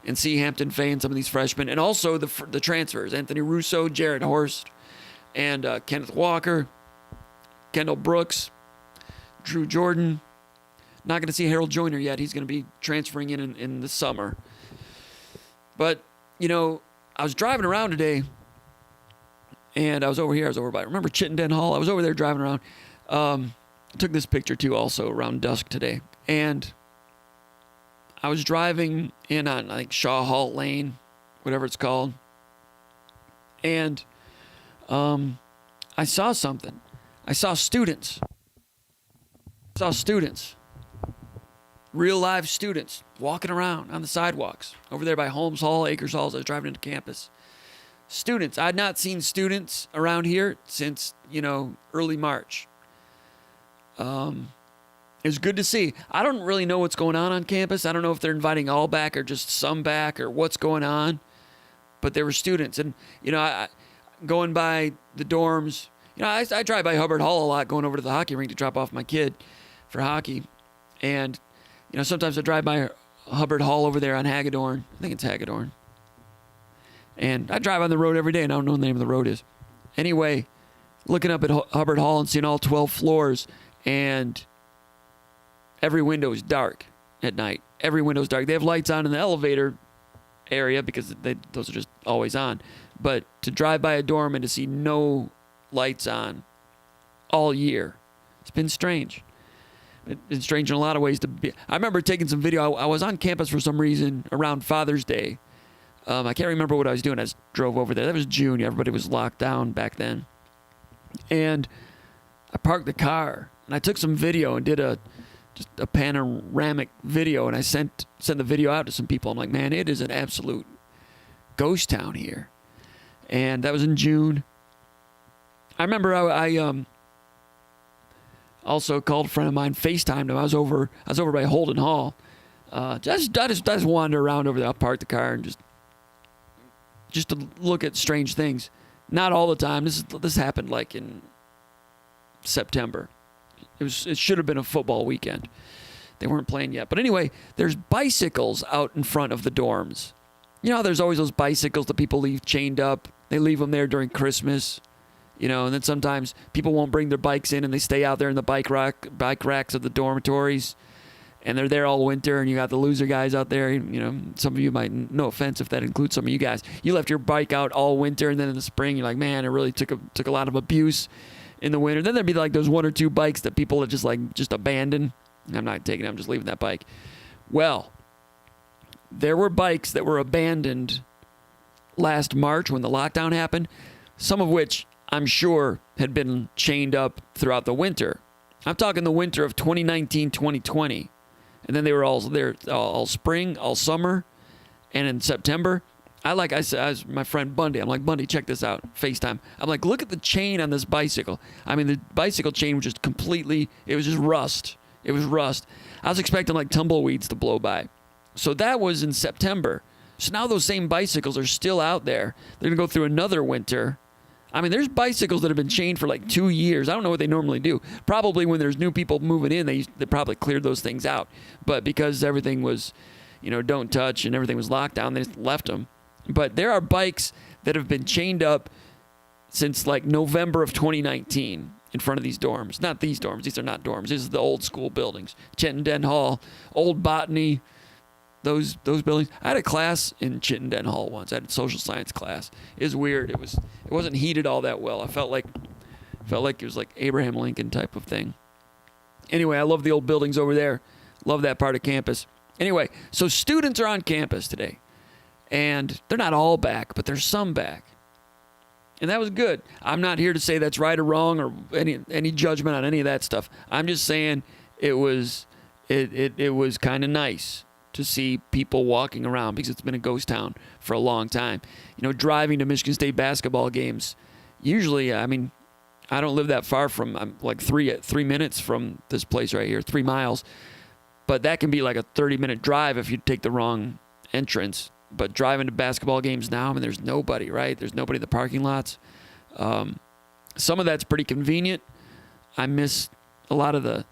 and see Hampton Fay and some of these freshmen. And also the transfers, Anthony Russo, Jared Horst, and Kenneth Walker, Kendall Brooks, Drew Jordan. Not going to see Harold Joyner yet. He's going to be transferring in the summer. But, I was driving around today, and I was over by, remember Chittenden Hall? I was over there driving around. I took this picture, too, also around dusk today. And I was driving in on, Shaw Hall Lane, whatever it's called. And I saw something. I saw students. Real live students walking around on the sidewalks over there by Holmes Hall, Acres Hall, as I was driving into campus. Students. I had not seen students around here since, early March. It was good to see. I don't really know what's going on campus. I don't know if they're inviting all back or just some back or what's going on. But there were students. And, I going by the dorms, I drive by Hubbard Hall a lot going over to the hockey rink to drop off my kid for hockey. And, sometimes I drive by Hubbard Hall over there on Hagedorn. I think it's Hagedorn. And I drive on the road every day, and I don't know what the name of the road is. Anyway, looking up at Hubbard Hall and seeing all 12 floors, and every window is dark at night. Every window is dark. They have lights on in the elevator area because those are just always on. But to drive by a dorm and to see no lights on all year, it's been strange. It's strange in a lot of ways. I remember taking some video. I was on campus for some reason around Father's Day. I can't remember what I was doing. I just drove over there. That was June. Everybody was locked down back then. And I parked the car, and I took some video and did just a panoramic video, and I sent the video out to some people. I'm like, man, it is an absolute ghost town here. And that was in June. I remember I also called a friend of mine, FaceTimed him. I was over by Holden Hall. I just wander around over there. I'll park the car and just just to look at strange things. Not all the time. This happened like in September. It should have been a football weekend. They weren't playing yet. But anyway, there's bicycles out in front of the dorms. You know, there's always those bicycles that people leave chained up. They leave them there during Christmas. You know, and then sometimes people won't bring their bikes in and they stay out there in the bike racks of the dormitories. And they're there all winter, and you got the loser guys out there. You know, some of you might, no offense if that includes some of you guys. You left your bike out all winter, and then in the spring, you're like, man, it really took a lot of abuse in the winter. Then there'd be like those one or two bikes that people had just abandoned. I'm not taking it, I'm just leaving that bike. Well, there were bikes that were abandoned last March when the lockdown happened, some of which I'm sure had been chained up throughout the winter. I'm talking the winter of 2019, 2020. And then they were all there all spring, all summer, and in September. I said, my friend Bundy, I'm like, Bundy, check this out, FaceTime. I'm like, look at the chain on this bicycle. I mean, the bicycle chain was just completely, it was just rust. It was rust. I was expecting like tumbleweeds to blow by. So that was in September. So now those same bicycles are still out there. They're going to go through another winter. I mean, there's bicycles that have been chained for like 2 years. I don't know what they normally do. Probably when there's new people moving in, they probably cleared those things out. But because everything was, you know, don't touch and everything was locked down, they just left them. But there are bikes that have been chained up since like November of 2019 in front of these dorms. Not these dorms. These are not dorms. These are the old school buildings. Chittenden Hall, Old Botany, those buildings. I had a class in Chittenden Hall once. I had a social science class. It was weird. It wasn't heated all that well. I felt like it was like Abraham Lincoln type of thing. Anyway, I love the old buildings over there. Love that part of campus. Anyway, so students are on campus today. And they're not all back, but there's some back. And that was good. I'm not here to say that's right or wrong or any judgment on any of that stuff. I'm just saying it was kind of nice to see people walking around because it's been a ghost town for a long time. You know, driving to Michigan State basketball games, usually, I mean, I don't live that far from, I'm like 3 minutes from this place right here, 3 miles. But that can be like a 30-minute drive if you take the wrong entrance. But driving to basketball games now, I mean, there's nobody, right? There's nobody in the parking lots. Some of that's pretty convenient. I miss a lot of the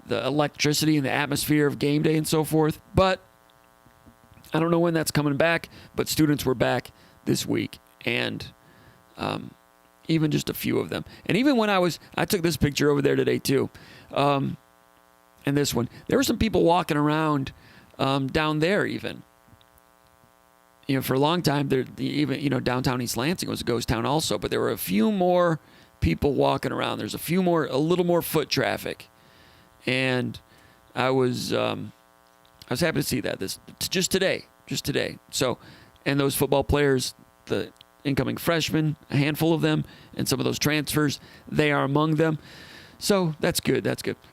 electricity and the atmosphere of game day and so forth. But I don't know when that's coming back. But students were back this week, and even just a few of them. And even when I took this picture over there today too, and this one, there were some people walking around down there even. You know, for a long time, even, you know, downtown East Lansing was a ghost town also, but there were a few more people walking around. There's a little more foot traffic, and I was happy to see that just today. So, and those football players, the incoming freshmen, a handful of them, and some of those transfers, they are among them. So that's good.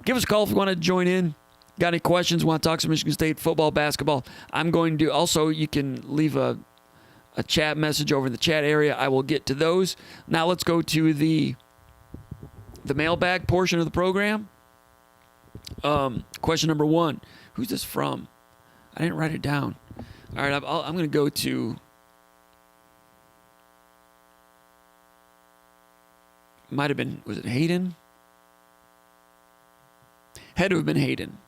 Give us a call if you want to join in. Got any questions? Want to talk some Michigan State football, basketball? I'm going to also, you can leave a chat message over in the chat area. I will get to those. Now let's go to the mailbag portion of the program. Question number 1. Who's this from? I didn't write it down. All right, I'm going to go to, might have been, was it Hayden? Had to have been Hayden.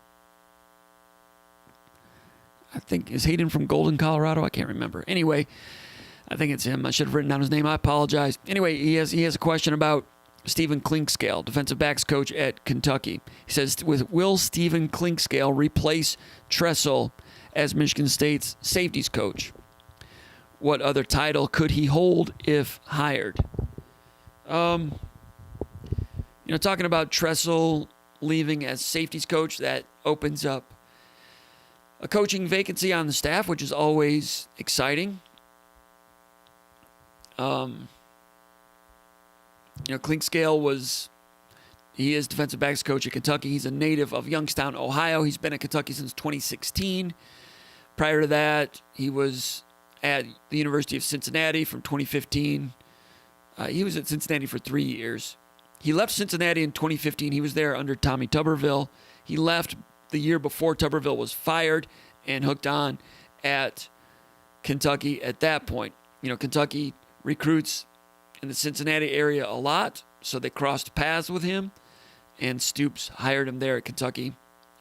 I think, is Hayden from Golden, Colorado? I can't remember. Anyway, I think it's him. I should have written down his name. I apologize. Anyway, he has a question about Stephen Clinkscale, defensive backs coach at Kentucky. He says, will Stephen Clinkscale replace Tressel as Michigan State's safeties coach? What other title could he hold if hired? You know, talking about Tressel leaving as safeties coach, that opens up a coaching vacancy on the staff, which is always exciting. You know, Clinkscale he is defensive backs coach at Kentucky. He's a native of Youngstown, Ohio. He's been at Kentucky since 2016. Prior to that, he was at the University of Cincinnati from 2015. He was at Cincinnati for 3 years. He left Cincinnati in 2015. He was there under Tommy Tuberville. He left the year before Tuberville was fired and hooked on at Kentucky at that point. Kentucky recruits in the Cincinnati area a lot, so they crossed paths with him, and Stoops hired him there at Kentucky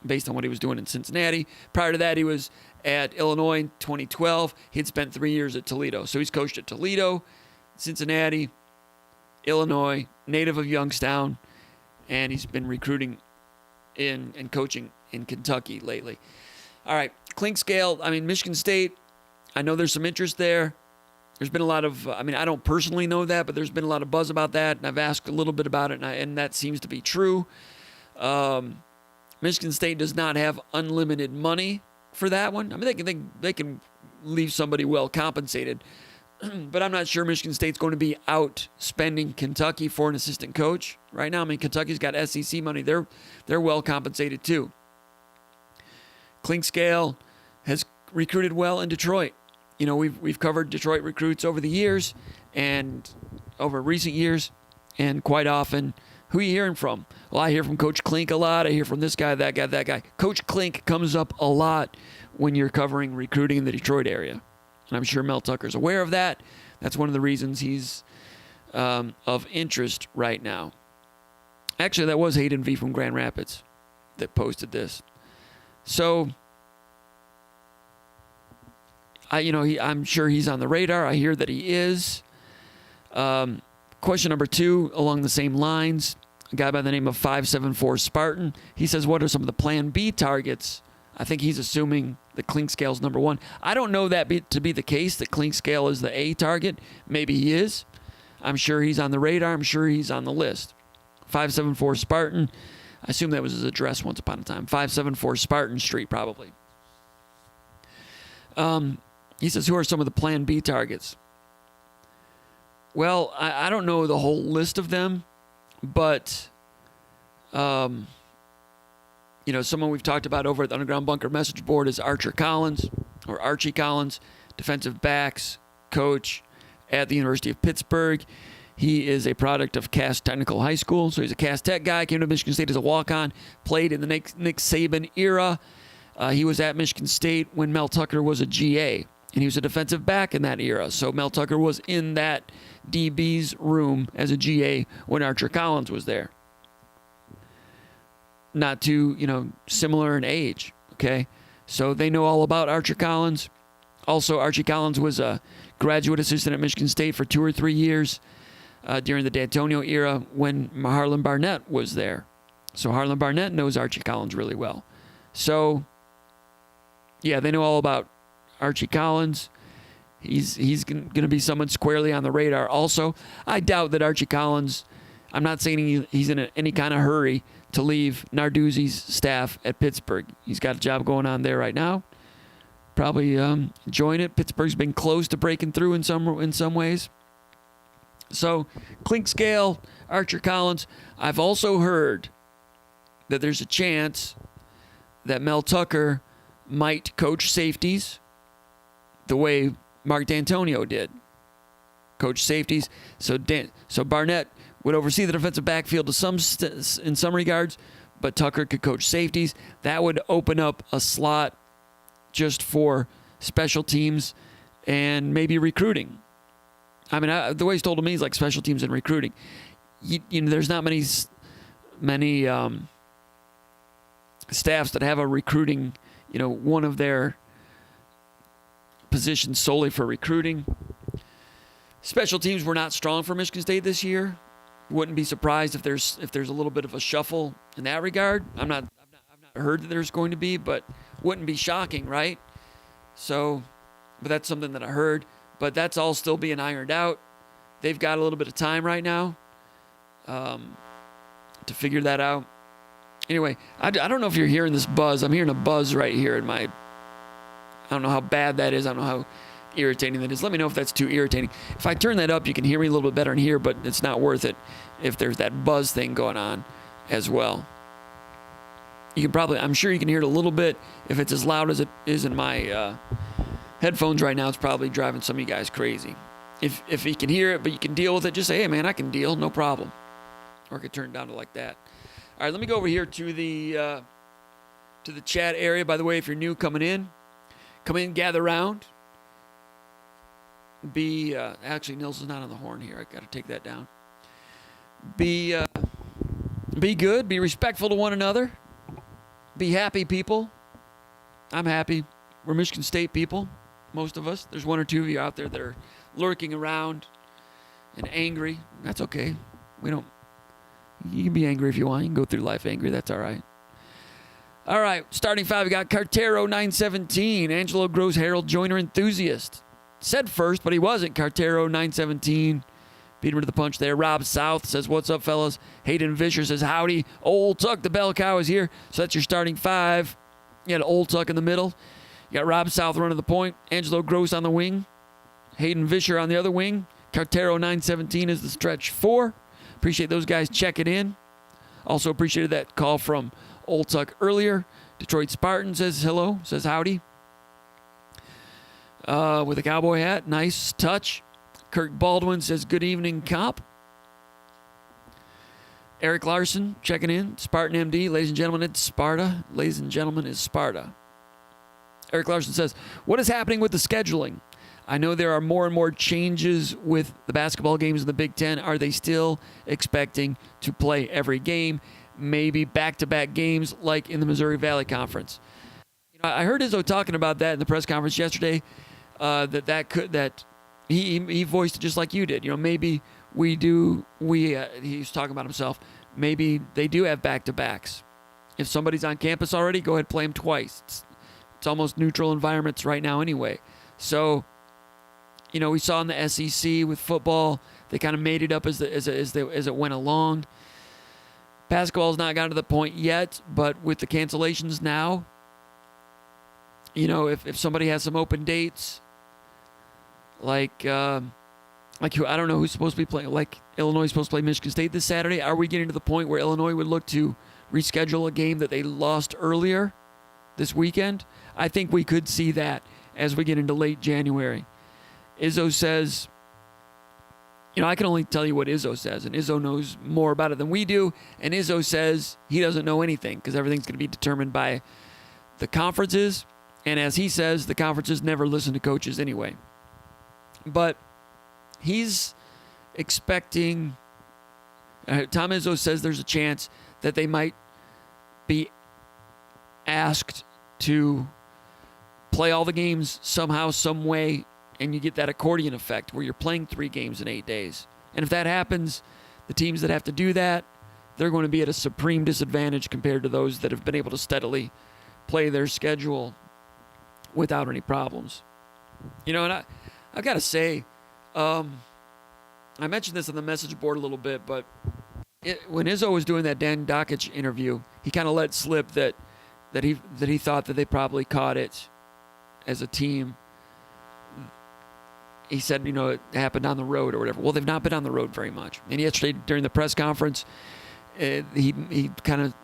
based on what he was doing in Cincinnati. Prior to that, he was at Illinois in 2012. He had spent 3 years at Toledo. So he's coached at Toledo, Cincinnati, Illinois, native of Youngstown, and he's been recruiting and coaching in Kentucky lately. All right, Clinkscale, Michigan State, I know there's some interest there. There's been a lot of, I don't personally know that, but there's been a lot of buzz about that, and I've asked a little bit about it, and that seems to be true. Michigan State does not have unlimited money for that one. They can leave somebody well compensated, but I'm not sure Michigan State's going to be out spending Kentucky for an assistant coach right now. Kentucky's got SEC money. They're well compensated too. Clinkscale has recruited well in Detroit. We've covered Detroit recruits over the years and over recent years, and quite often, who are you hearing from? Well, I hear from Coach Klink a lot. I hear from this guy, that guy, that guy. Coach Klink comes up a lot when you're covering recruiting in the Detroit area. And I'm sure Mel Tucker's aware of that. That's one of the reasons he's of interest right now. Actually, that was Hayden V. from Grand Rapids that posted this. So, I'm sure he's on the radar. I hear that he is. Question number 2, along the same lines, a guy by the name of 574 Spartan. He says, what are some of the Plan B targets? I think he's assuming that Clinkscale's number 1. I don't know that to be the case, that Clinkscale is the A target. Maybe he is. I'm sure he's on the radar. I'm sure he's on the list. 574 Spartan. I assume that was his address once upon a time. 574 Spartan Street, probably. He says, who are some of the Plan B targets? Well, I don't know the whole list of them, but, someone we've talked about over at the Underground Bunker message board is Archie Collins, defensive backs coach at the University of Pittsburgh. He is a product of Cass Technical High School, so he's a Cass Tech guy, came to Michigan State as a walk-on, played in the Nick Saban era. He was at Michigan State when Mel Tucker was a GA, and he was a defensive back in that era. So Mel Tucker was in that DB's room as a GA when Archer Collins was there. Not too, similar in age, okay? So they know all about Archer Collins. Also, Archie Collins was a graduate assistant at Michigan State for 2 or 3 years during the D'Antonio era when Harlan Barnett was there. So Harlan Barnett knows Archie Collins really well. So, yeah, they know all about Archie Collins. He's going to be someone squarely on the radar. Also, I doubt that Archie Collins, I'm not saying he's in any kind of hurry to leave Narduzzi's staff at Pittsburgh. He's got a job going on there right now. Probably enjoying it. Pittsburgh's been close to breaking through in some ways. So, Clinkscale, Archer Collins. I've also heard that there's a chance that Mel Tucker might coach safeties the way Mark D'Antonio did. Coach safeties. So Barnett would oversee the defensive backfield in some regards, but Tucker could coach safeties. That would open up a slot just for special teams and maybe recruiting. The way he's told to me is like special teams and recruiting. There's not many staffs that have a recruiting, one of their positions solely for recruiting. Special teams were not strong for Michigan State this year. Wouldn't be surprised if there's a little bit of a shuffle in that regard. I've not heard that there's going to be, but wouldn't be shocking, right? So, but that's something that I heard. But that's all still being ironed out. They've got a little bit of time right now to figure that out. Anyway, I don't know if you're hearing this buzz. I'm hearing a buzz right here in my... I don't know how bad that is. I don't know how irritating that is. Let me know if that's too irritating. If I turn that up, you can hear me a little bit better in here, but it's not worth it if there's that buzz thing going on as well. You can probably... I'm sure you can hear it a little bit. If it's as loud as it is in my... headphones right now, it's probably driving some of you guys crazy. If you can hear it, but you can deal with it, just say, hey, man, I can deal, no problem. Or I could turn it down to like that. All right, let me go over here to the chat area. By the way, if you're new coming in, gather around. Actually, Nils is not on the horn here. I got to take that down. Be good. Be respectful to one another. Be happy, people. I'm happy. We're Michigan State people, most of us. There's one or two of you out there that are lurking around and angry. That's okay. You can be angry if you want. You can go through life angry. That's all right. All right, starting five, we got Cartero, 917. Angelo Gross, Harold Joyner enthusiast. Said first, but he wasn't. Cartero, 917. Beat him to the punch there. Rob South says, what's up, fellas? Hayden Vischer says, howdy. Old Tuck, the bell cow, is here. So that's your starting five. You got Old Tuck in the middle. You got Rob South running the point. Angelo Gross on the wing. Hayden Vischer on the other wing. Cartero, 917 is the stretch four. Appreciate those guys checking in. Also appreciated that call from Old Tuck earlier. Detroit Spartan says hello, says howdy. With a cowboy hat. Nice touch. Kirk Baldwin says good evening, Cop. Eric Larson checking in. Spartan MD. Ladies and gentlemen, it's Sparta. Ladies and gentlemen, it's Sparta. Eric Larson says, what is happening with the scheduling? I know there are more and more changes with the basketball games in the Big Ten. Are they still expecting to play every game? Maybe back-to-back games like in the Missouri Valley Conference. I heard Izzo talking about that in the press conference yesterday. He voiced it just like you did. Maybe he's talking about himself. Maybe they do have back-to-backs. If somebody's on campus already, go ahead and play them twice. It's almost neutral environments right now anyway. So, we saw in the SEC with football, they kind of made it up as it went along. Basketball's not gotten to the point yet, but with the cancellations now, if somebody has some open dates, I don't know who's supposed to be playing. Like Illinois is supposed to play Michigan State this Saturday. Are we getting to the point where Illinois would look to reschedule a game that they lost earlier this weekend? I think we could see that as we get into late January. Izzo says, I can only tell you what Izzo says, and Izzo knows more about it than we do, and Izzo says he doesn't know anything because everything's going to be determined by the conferences, and as he says, the conferences never listen to coaches anyway. But he's expecting, Tom Izzo says there's a chance that they might be asked to play all the games somehow, some way, and you get that accordion effect where you're playing 3 games in 8 days. And if that happens, the teams that have to do that, they're going to be at a supreme disadvantage compared to those that have been able to steadily play their schedule without any problems. And I've got to say, I mentioned this on the message board a little bit, but when Izzo was doing that Dan Dakich interview, he kind of let slip that he thought that they probably caught it as a team. He said, it happened on the road or whatever. Well, they've not been on the road very much. And yesterday during the press conference, he kind of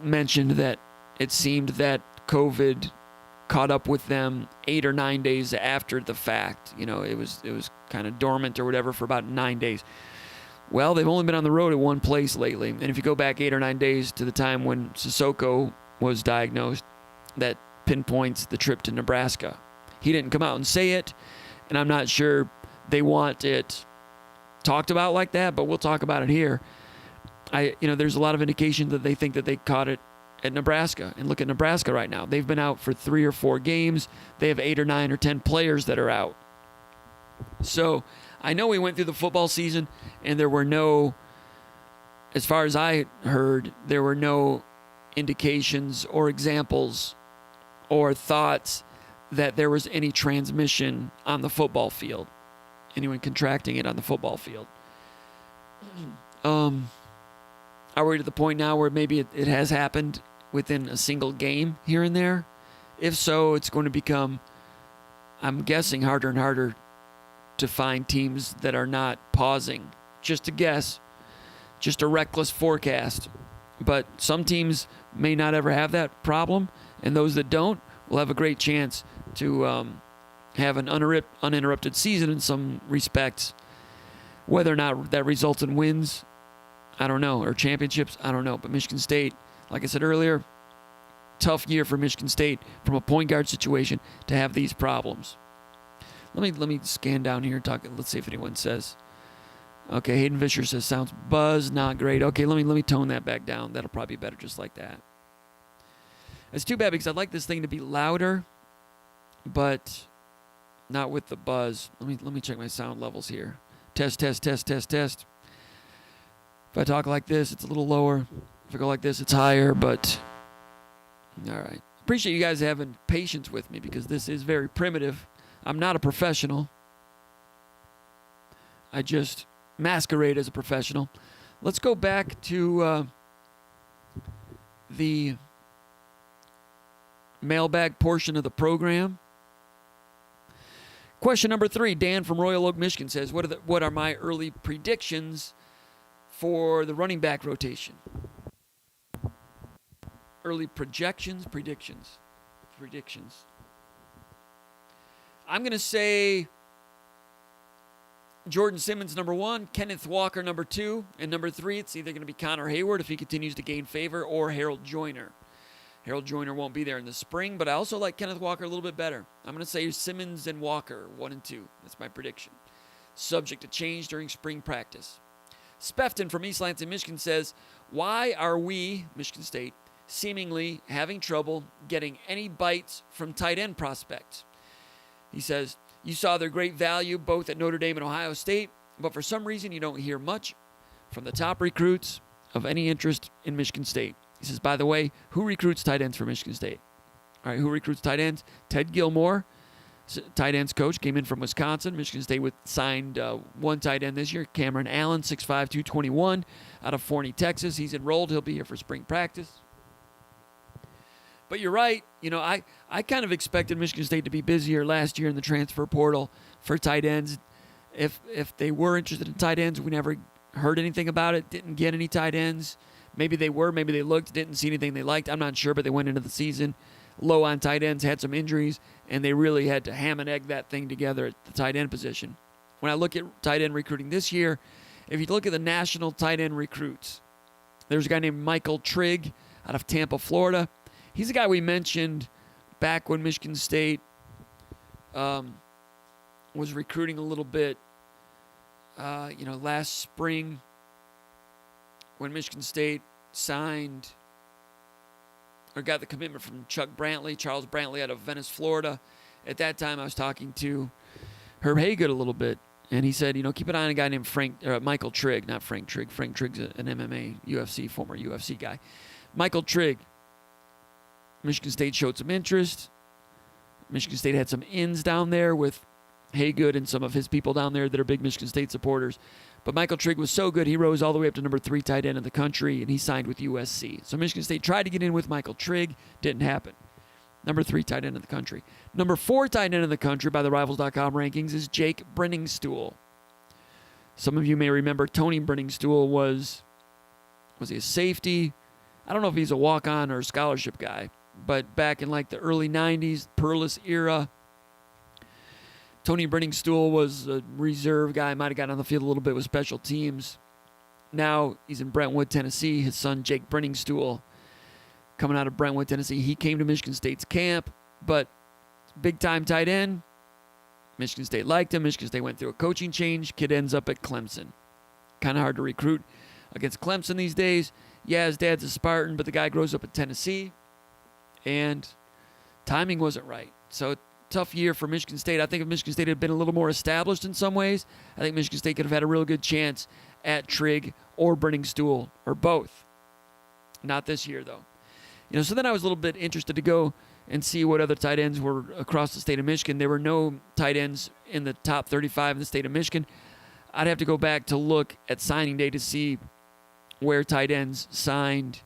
mentioned that it seemed that COVID caught up with them 8 or 9 days after the fact. It was kind of dormant or whatever for about 9 days. Well, they've only been on the road at one place lately. And if you go back 8 or 9 days to the time when Sissoko was diagnosed, that pinpoints the trip to Nebraska. He didn't come out and say it, and I'm not sure they want it talked about like that, but we'll talk about it here. There's a lot of indication that they think that they caught it at Nebraska. And look at Nebraska right now. They've been out for 3 or 4 games. They have 8 or 9 or 10 players that are out. So I know we went through the football season, and there were no, as far as I heard, there were no indications or examples or thoughts that there was any transmission on the football field, anyone contracting it on the football field. Are we to the point now where maybe it has happened within a single game here and there? If so, it's going to become, I'm guessing, harder and harder to find teams that are not pausing. Just a guess, just a reckless forecast. But some teams may not ever have that problem, and those that don't will have a great chance to have an uninterrupted season in some respects. Whether or not that results in wins, I don't know, or championships, I don't know. But Michigan State, like I said earlier, tough year for Michigan State from a point guard situation to have these problems. Let me scan down here and talk. Let's see if anyone says. Okay, Hayden Fisher says sounds buzz, not great. Okay, let me tone that back down. That'll probably be better just like that. It's too bad because I'd like this thing to be louder, but not with the buzz. Let me check my sound levels here. Test. If I talk like this, it's a little lower. If I go like this, it's higher, but all right. Appreciate you guys having patience with me because this is very primitive. I'm not a professional. I just masquerade as a professional. Let's go back to the mailbag portion of the program. Question number 3, Dan from Royal Oak, Michigan says, what are my early predictions for the running back rotation? Early predictions. I'm going to say Jordan Simmons, number 1, Kenneth Walker, number 2, and number 3, it's either going to be Connor Hayward if he continues to gain favor or Harold Joyner. Harold Joyner won't be there in the spring, but I also like Kenneth Walker a little bit better. I'm going to say Simmons and Walker, 1 and 2. That's my prediction. Subject to change during spring practice. Spefton from East Lansing, Michigan says, why are we, Michigan State, seemingly having trouble getting any bites from tight end prospects? He says, you saw their great value both at Notre Dame and Ohio State, but for some reason you don't hear much from the top recruits of any interest in Michigan State. He says, by the way, who recruits tight ends for Michigan State? All right, who recruits tight ends? Ted Gilmore, tight ends coach, came in from Wisconsin. Michigan State signed 1 tight end this year, Cameron Allen, 6'5", 221, out of Forney, Texas. He's enrolled. He'll be here for spring practice. But you're right. I kind of expected Michigan State to be busier last year in the transfer portal for tight ends. If they were interested in tight ends, we never heard anything about it, didn't get any tight ends. Maybe they were, maybe they looked, didn't see anything they liked. I'm not sure, but they went into the season low on tight ends, had some injuries, and they really had to ham and egg that thing together at the tight end position. When I look at tight end recruiting this year, if you look at the national tight end recruits, there's a guy named Michael Trigg out of Tampa, Florida. He's a guy we mentioned back when Michigan State was recruiting a little bit, last spring when Michigan State signed or got the commitment from Charles Brantley out of Venice, Florida. At that time, I was talking to Herb Haygood a little bit, and he said, keep an eye on a guy named Michael Trigg, not Frank Trigg. Frank Trigg's an MMA, former UFC guy. Michael Trigg. Michigan State showed some interest. Michigan State had some ins down there with Haygood and some of his people down there that are big Michigan State supporters. But Michael Trigg was so good, he rose all the way up to number 3 tight end in the country, and he signed with USC. So Michigan State tried to get in with Michael Trigg. Didn't happen. Number 3 tight end in the country. Number 4 tight end in the country by the Rivals.com rankings is Jake Brenningstool. Some of you may remember Tony Brenningstool was he a safety? I don't know if he's a walk-on or a scholarship guy, but back in like the early 90s, Perlis era, Tony Brenningstool was a reserve guy, might have gotten on the field a little bit with special teams. Now he's in Brentwood, Tennessee. His son, Jake Brenningstool, coming out of Brentwood, Tennessee. He came to Michigan State's camp, but big-time tight end. Michigan State liked him. Michigan State went through a coaching change. Kid ends up at Clemson. Kind of hard to recruit against Clemson these days. Yeah, his dad's a Spartan, but the guy grows up in Tennessee, and timing wasn't right. So tough year for Michigan State. I think if Michigan State had been a little more established in some ways, I think Michigan State could have had a real good chance at Trigg or Brenningstool or both. Not this year, though. So then I was a little bit interested to go and see what other tight ends were across the state of Michigan. There were no tight ends in the top 35 in the state of Michigan. I'd have to go back to look at signing day to see where tight ends signed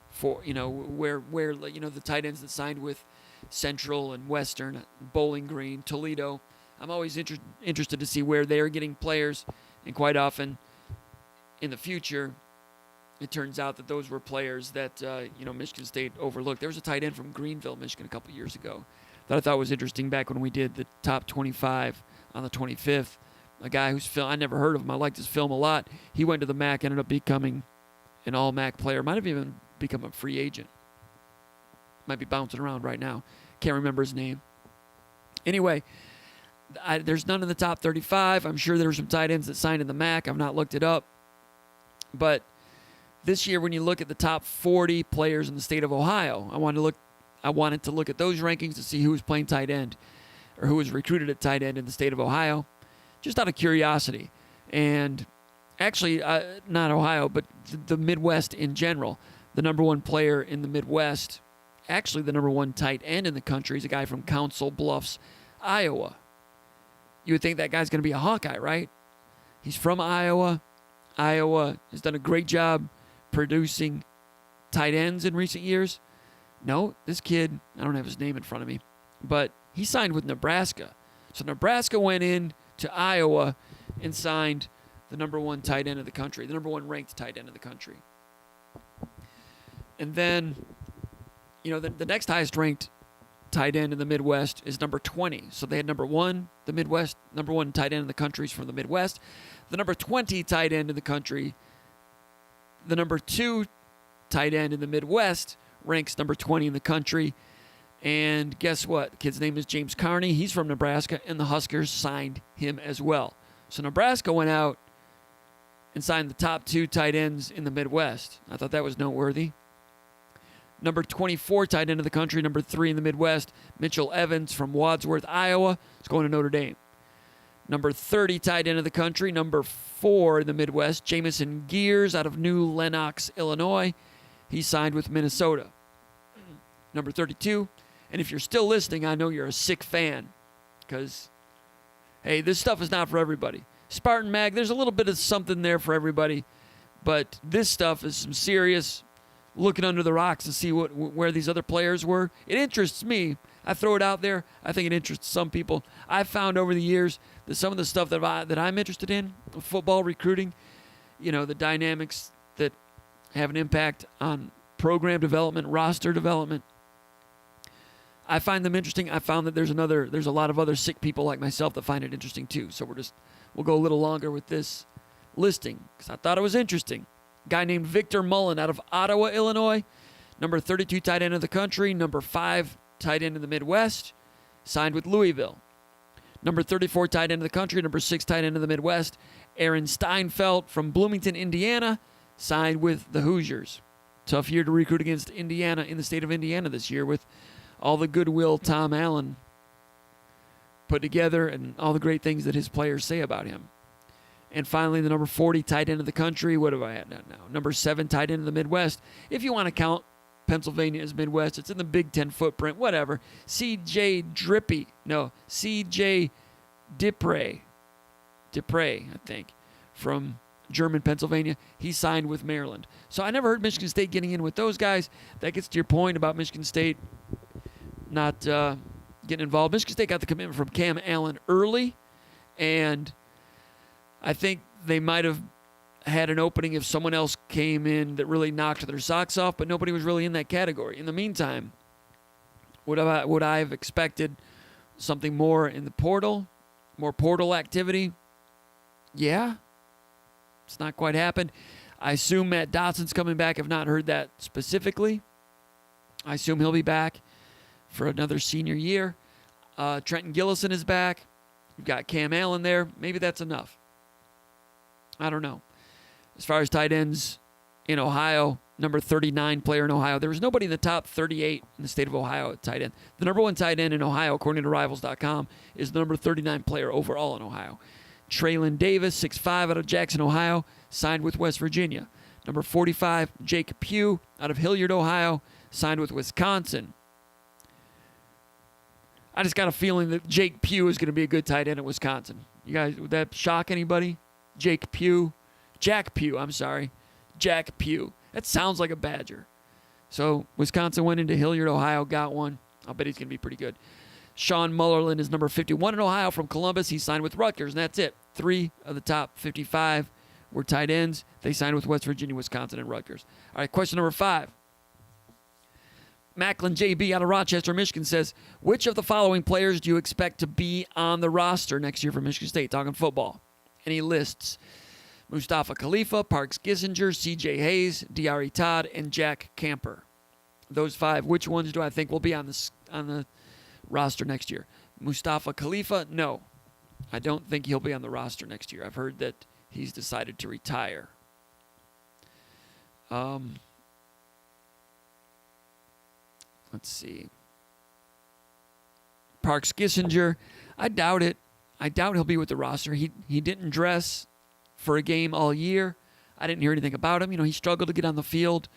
for, where the tight ends that signed with Central and Western, Bowling Green, Toledo. I'm always interested to see where they're getting players, and quite often in the future, it turns out that those were players that Michigan State overlooked. There was a tight end from Greenville, Michigan, a couple years ago that I thought was interesting back when we did the top 25 on the 25th. A guy whose film I never heard of him. I liked his film a lot. He went to the MAC, ended up becoming an all-MAC player. Might have even become a free agent. Might be bouncing around right now. Can't remember his name. Anyway, There's none in the top 35. I'm sure there were some tight ends that signed in the MAC. I've not looked it up. But this year, when you look at the top 40 players in the state of Ohio, I wanted to look at those rankings to see who was playing tight end or who was recruited at tight end in the state of Ohio, just out of curiosity. And actually, not Ohio, but the Midwest in general. The number one player in the Midwest, actually the number one tight end in the country, is a guy from Council Bluffs, Iowa. You would think that guy's going to be a Hawkeye, right? He's from Iowa. Iowa has done a great job producing tight ends in recent years. No, this kid, I don't have his name in front of me, but he signed with Nebraska. So Nebraska went in to Iowa and signed the number one tight end of the country, the number one ranked tight end of the country. And then, the next highest ranked tight end in the Midwest is number 20. So they had number one, the Midwest, number one tight end in the country is from the Midwest. The number 20 tight end in the country, the number 2 tight end in the Midwest ranks number 20 in the country. And guess what? The kid's name is James Carney. He's from Nebraska, and the Huskers signed him as well. So Nebraska went out and signed the top 2 tight ends in the Midwest. I thought that was noteworthy. Number 24 tight end of the country, number 3 in the Midwest, Mitchell Evans from Wadsworth, Iowa, is going to Notre Dame. Number 30 tight end of the country, number 4 in the Midwest, Jamison Gears out of New Lenox, Illinois. He signed with Minnesota. Number 32, and if you're still listening, I know you're a sick fan because, hey, this stuff is not for everybody. SpartanMag, there's a little bit of something there for everybody, but this stuff is some serious looking under the rocks to see where these other players were. It interests me. I throw it out there. I think it interests some people. I've found over the years that some of the stuff that I'm interested in, football recruiting, the dynamics that have an impact on program development, roster development, I find them interesting. I found that there's a lot of other sick people like myself that find it interesting too. So we'll go a little longer with this listing because I thought it was interesting. Guy named Victor Mullen out of Ottawa, Illinois, number 32 tight end of the country, number 5 tight end in the Midwest, signed with Louisville. Number 34 tight end of the country, number 6 tight end of the Midwest, Aaron Steinfeld from Bloomington, Indiana, signed with the Hoosiers. Tough year to recruit against Indiana in the state of Indiana this year with all the goodwill Tom Allen put together and all the great things that his players say about him. And finally, the number 40 tight end of the country. What have I had now? Number 7 tight end of the Midwest. If you want to count Pennsylvania as Midwest, it's in the Big Ten footprint, whatever. C.J. Dupre, I think, from German Pennsylvania. He signed with Maryland. So I never heard Michigan State getting in with those guys. That gets to your point about Michigan State not getting involved. Michigan State got the commitment from Cam Allen early, and I think they might have had an opening if someone else came in that really knocked their socks off, but nobody was really in that category. In the meantime, would I have expected something more in the portal, more portal activity? Yeah. It's not quite happened. I assume Matt Dotson's coming back. I've not heard that specifically. I assume he'll be back for another senior year. Trenton Gillison is back. You've got Cam Allen there. Maybe that's enough. I don't know. As far as tight ends in Ohio, number 39 player in Ohio, there was nobody in the top 38 in the state of Ohio at tight end. The number 1 tight end in Ohio, according to Rivals.com, is the number 39 player overall in Ohio. Traylon Davis, 6'5", out of Jackson, Ohio, signed with West Virginia. Number 45, Jake Pugh, out of Hilliard, Ohio, signed with Wisconsin. I just got a feeling that Jake Pugh is going to be a good tight end at Wisconsin. You guys, would that shock anybody? Jack Pugh. That sounds like a Badger. So Wisconsin went into Hilliard, Ohio, got one. I'll bet he's going to be pretty good. Sean Mullerlin is number 51 in Ohio from Columbus. He signed with Rutgers, and that's it. 3 of the top 55 were tight ends. They signed with West Virginia, Wisconsin, and Rutgers. All right, question number 5. Macklin JB out of Rochester, Michigan says, which of the following players do you expect to be on the roster next year for Michigan State, talking football? And he lists Mustafa Khalifa, Parks Kissinger, C.J. Hayes, Diari Todd, and Jack Camper. Those 5, which ones do I think will be on the roster next year? Mustafa Khalifa? No. I don't think he'll be on the roster next year. I've heard that he's decided to retire. Let's see. Parks Kissinger, I doubt it. I doubt he'll be with the roster. He didn't dress for a game all year. I didn't hear anything about him. He struggled to get on the field.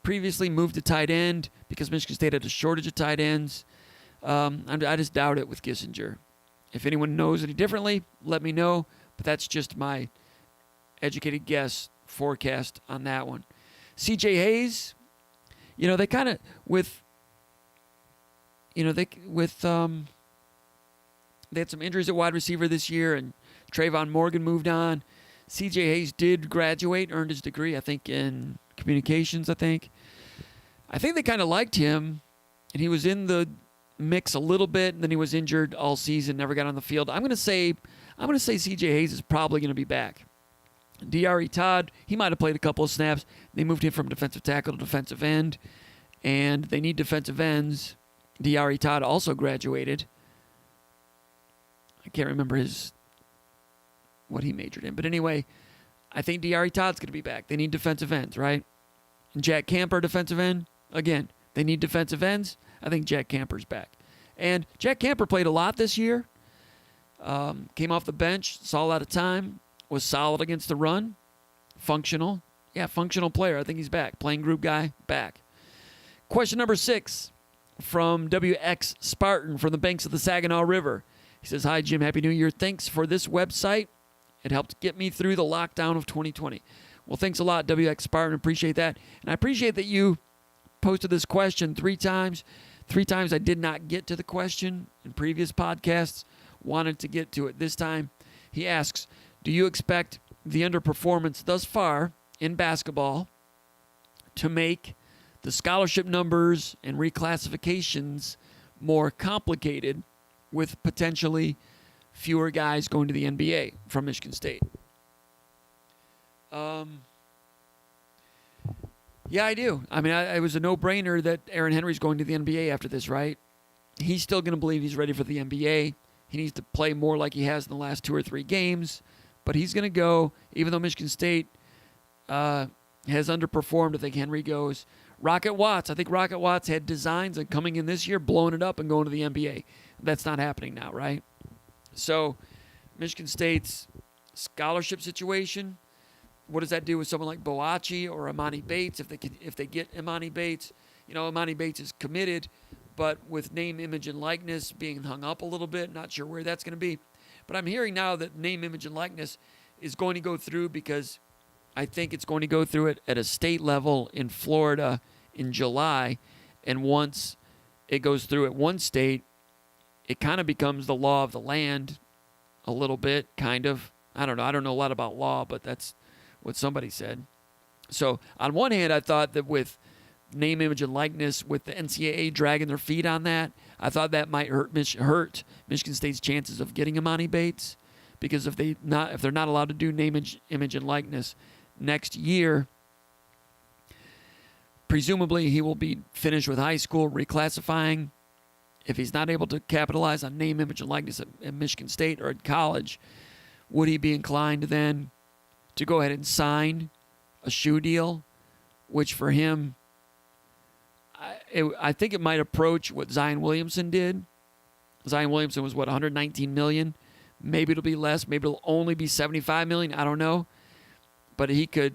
Previously moved to tight end because Michigan State had a shortage of tight ends. I just doubt it with Kissinger. If anyone knows any differently, let me know. But that's just my educated guess, forecast on that one. C.J. Hayes, they kind of they had some injuries at wide receiver this year, and Trayvon Morgan moved on. C.J. Hayes did graduate, earned his degree, I think, in communications, I think they kind of liked him, and he was in the mix a little bit, and then he was injured all season, never got on the field. I'm going to say C.J. Hayes is probably going to be back. D.R.E. Todd, he might have played a couple of snaps. They moved him from defensive tackle to defensive end, and they need defensive ends. D.R.E. Todd also graduated. I can't remember what he majored in. But anyway, I think D.R.E. Todd's going to be back. They need defensive ends, right? And Jack Camper, defensive end. Again, they need defensive ends. I think Jack Camper's back. And Jack Camper played a lot this year. Came off the bench, saw a lot of time, was solid against the run. Functional. Yeah, functional player. I think he's back. Playing group guy, back. Question number 6 from WX Spartan from the banks of the Saginaw River. He says, "Hi, Jim. Happy New Year. Thanks for this website. It helped get me through the lockdown of 2020. Well, thanks a lot, WX Spartan. Appreciate that. And I appreciate that you posted this question 3 times. 3 times I did not get to the question in previous podcasts. Wanted to get to it this time. He asks, do you expect the underperformance thus far in basketball to make the scholarship numbers and reclassifications more complicated with potentially fewer guys going to the NBA from Michigan State?" Yeah, I do. I mean, it was a no-brainer that Aaron Henry's going to the NBA after this, right? He's still going to believe he's ready for the NBA. He needs to play more like he has in the last 2 or 3 games. But he's going to go, even though Michigan State has underperformed. I think Henry goes. Rocket Watts. I think Rocket Watts had designs on coming in this year, blowing it up, and going to the NBA. That's not happening now, right? So Michigan State's scholarship situation, what does that do with someone like Boakye or Imani Bates if they get Imani Bates? Imani Bates is committed, but with name, image, and likeness being hung up a little bit, not sure where that's going to be. But I'm hearing now that name, image, and likeness is going to go through because I think it's going to go through it at a state level in Florida in July. And once it goes through at one state, it kind of becomes the law of the land a little bit, kind of. I don't know. I don't know a lot about law, but that's what somebody said. So on one hand, I thought that with name, image, and likeness, with the NCAA dragging their feet on that, I thought that might hurt Michigan State's chances of getting Imani Bates, because if they're not allowed to do name, image, and likeness next year, presumably he will be finished with high school, reclassifying. If he's not able to capitalize on name, image, and likeness at Michigan State or at college, would he be inclined then to go ahead and sign a shoe deal, which for him, I think it might approach what Zion Williamson did. Zion Williamson was, $119 million? Maybe it'll be less. Maybe it'll only be $75 million. I don't know. But he could,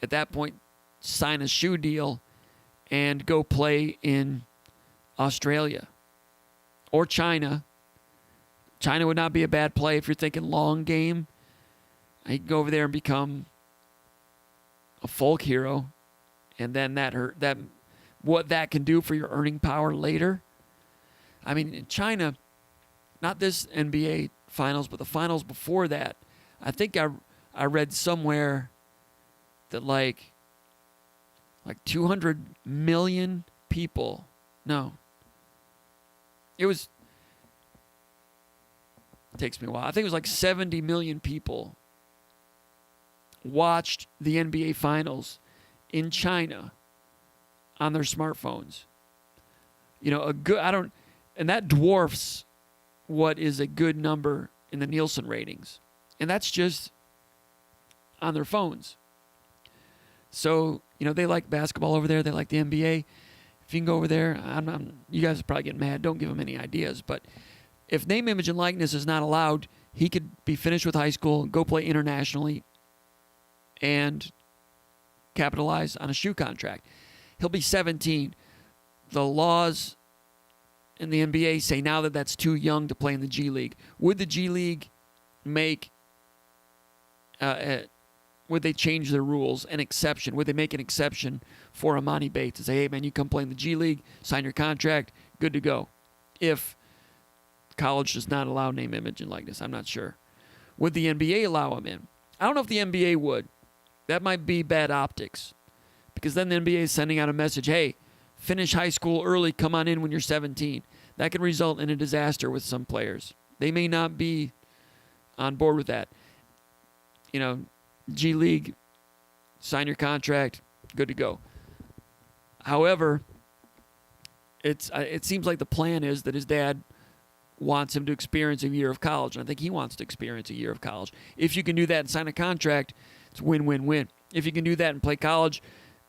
at that point, sign a shoe deal and go play in Australia or China. China would not be a bad play if you're thinking long game. He could go over there and become a folk hero, and then what that can do for your earning power later. I mean, in China, not this NBA finals, but the finals before that, I think I read somewhere that like 200 million people. No. It takes me a while. I think it was like 70 million people watched the NBA finals in China on their smartphones. And that dwarfs what is a good number in the Nielsen ratings. And that's just on their phones. So, they like basketball over there. They like the NBA. If you can go over there, you guys are probably getting mad. Don't give them any ideas. But if name, image, and likeness is not allowed, he could be finished with high school, go play internationally, and capitalize on a shoe contract. He'll be 17. The laws in the NBA say now that that's too young to play in the G League. Would the G League would they change their rules, an exception? Would they make an exception for Amani Bates and say, hey, man, you come play in the G League, sign your contract, good to go? If college does not allow name, image, and likeness, I'm not sure. Would the NBA allow him in? I don't know if the NBA would. That might be bad optics, because then the NBA is sending out a message, hey, finish high school early, come on in when you're 17. That can result in a disaster with some players. They may not be on board with that. G League, sign your contract, good to go. However, it seems like the plan is that his dad wants him to experience a year of college, and I think he wants to experience a year of college. If you can do that and sign a contract, it's win-win-win. If you can do that and play college,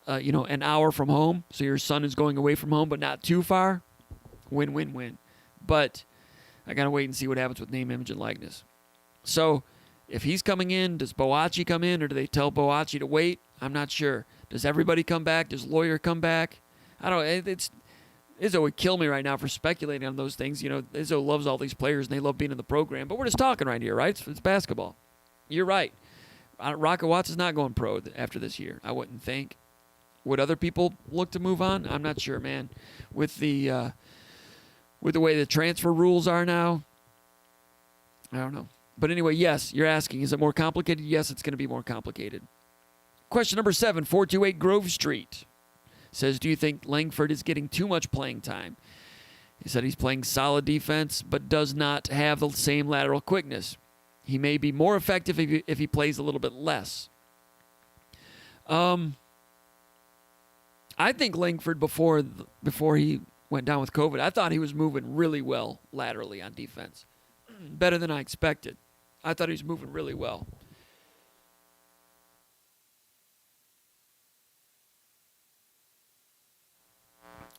an hour from home, so your son is going away from home but not too far, win-win-win. But I got to wait and see what happens with name, image, and likeness. So if he's coming in, does Boakye come in, or do they tell Boakye to wait? I'm not sure. Does everybody come back? Does Lawyer come back? I don't know. Izzo would kill me right now for speculating on those things. Izzo loves all these players, and they love being in the program. But we're just talking right here, right? It's basketball. You're right. Rocket Watts is not going pro after this year, I wouldn't think. Would other people look to move on? I'm not sure, man. With the way the transfer rules are now, I don't know. But anyway, yes, you're asking, is it more complicated? Yes, it's going to be more complicated. Question number 7, 428 Grove Street says, do you think Langford is getting too much playing time? He said he's playing solid defense, but does not have the same lateral quickness. He may be more effective if he plays a little bit less. I think Langford, before he went down with COVID, I thought he was moving really well laterally on defense. Better than I expected. I thought he was moving really well.